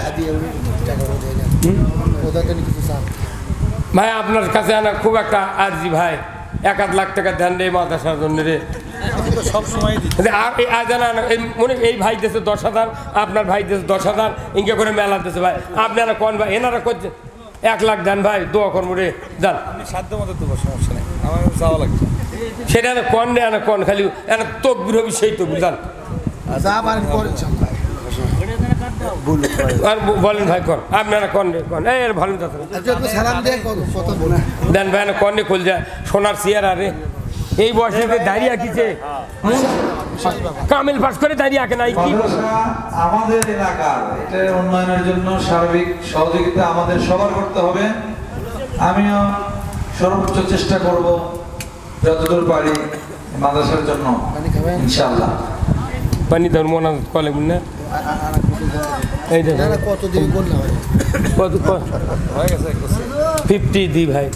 ভাই আপনার কাছে আনা খুব একটা আর্জি ভাই, 1-1 লাখ টাকা দেন রে মাদ্রাসার জন্য রে। এই ভাই দেশে 10,000, আপনার ভাই দেশে 10,000, ইনকে করে মেলা দেশে ভাই। আপনারা কোন ভাই এনারা করছে 1 লাখ দেন ভাই, দোয়া করবো রে, যান সেটা কন রে, না কন খালি এনা তকবির হবি, সেই তকবির যান। আর বলেন ভাই কন, আপনারা কন রে, কন এই ভালো দেন ভাই, না কন রে, খোল যায় সোনার চেয়ার। আরে এই বয়সে দাঁড়িয়ে আঁকিছে, কামিল পাস করে দাঁড়িয়ে আঁকে নাই কি? আমাদের এলাকার এটার উন্নয়নের জন্য সার্বিক সহযোগিতা আমাদের সবার করতে হবে। আমিও সর্বোচ্চ চেষ্টা করব যতদূর পারি মাদ্রাসার জন্য, ইনশাআল্লাহ। পানি ধর মনে কলে না এই কতদিন কত 50 দি ভাই,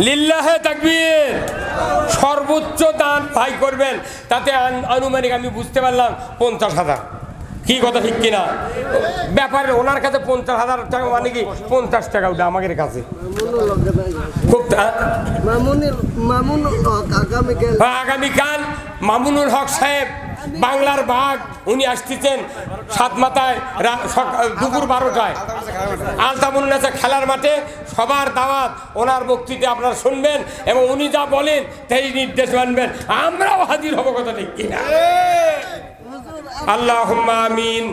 লিল্লাহে তাকবীর। সর্বোচ্চ দান ভাই করবেন, তাতে আনুমানিক আমি বুঝতে পারলাম 50,000। কি কথা ঠিক কিনা? ব্যাপারে ওনার কাছে 50,000 টাকা মানে কি 50 টাকা ওটা আমাদের কাছে খুব। আগামীকাল মামুনুল হক সাহেব বাংলার বাঘ, উনি আসতেছেন 7 মাথায় দুপুর 12টায় আলতামুন্নাসা খেলার মাঠে। সবার দাওয়াত, ওনার বক্তৃতা আপনারা শুনবেন এবং উনি যা বলেন তাই নির্দেশ মানবেন। আমরাও হাজির হব, কথা ঠিক কিনা? আল্লাহুম্মা আমিন।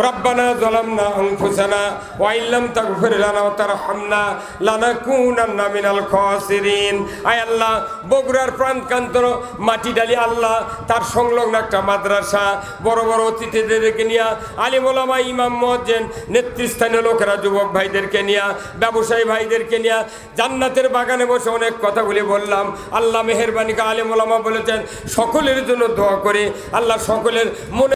ربنا ظلمنا أنفسنا وإن لم تغفر لنا وترحمنا لنكونن من الخاسرين। আয় আল্লাহ, বগুড়ার প্রাণকান্তর মাটিডালি আল্লাহ, তার সংলগ্ন একটা মাদ্রাসা, বড় বড় অতিথিদেরকে নিয়ে, আলিম ওলামা, ইমাম মুয়াজ্জিন, নেতৃস্থানীয় লোকেরা, যুবক ভাইদেরকে নিয়ে, ব্যবসায়ী ভাইদেরকে নিয়ে জান্নাতের বাগানে বসে অনেক কথাগুলি বললাম। আল্লাহ মেহেরবানি করে আলিম ওলামা বলেছেন সকলের জন্য দোয়া করে, আল্লাহ সকলের মনে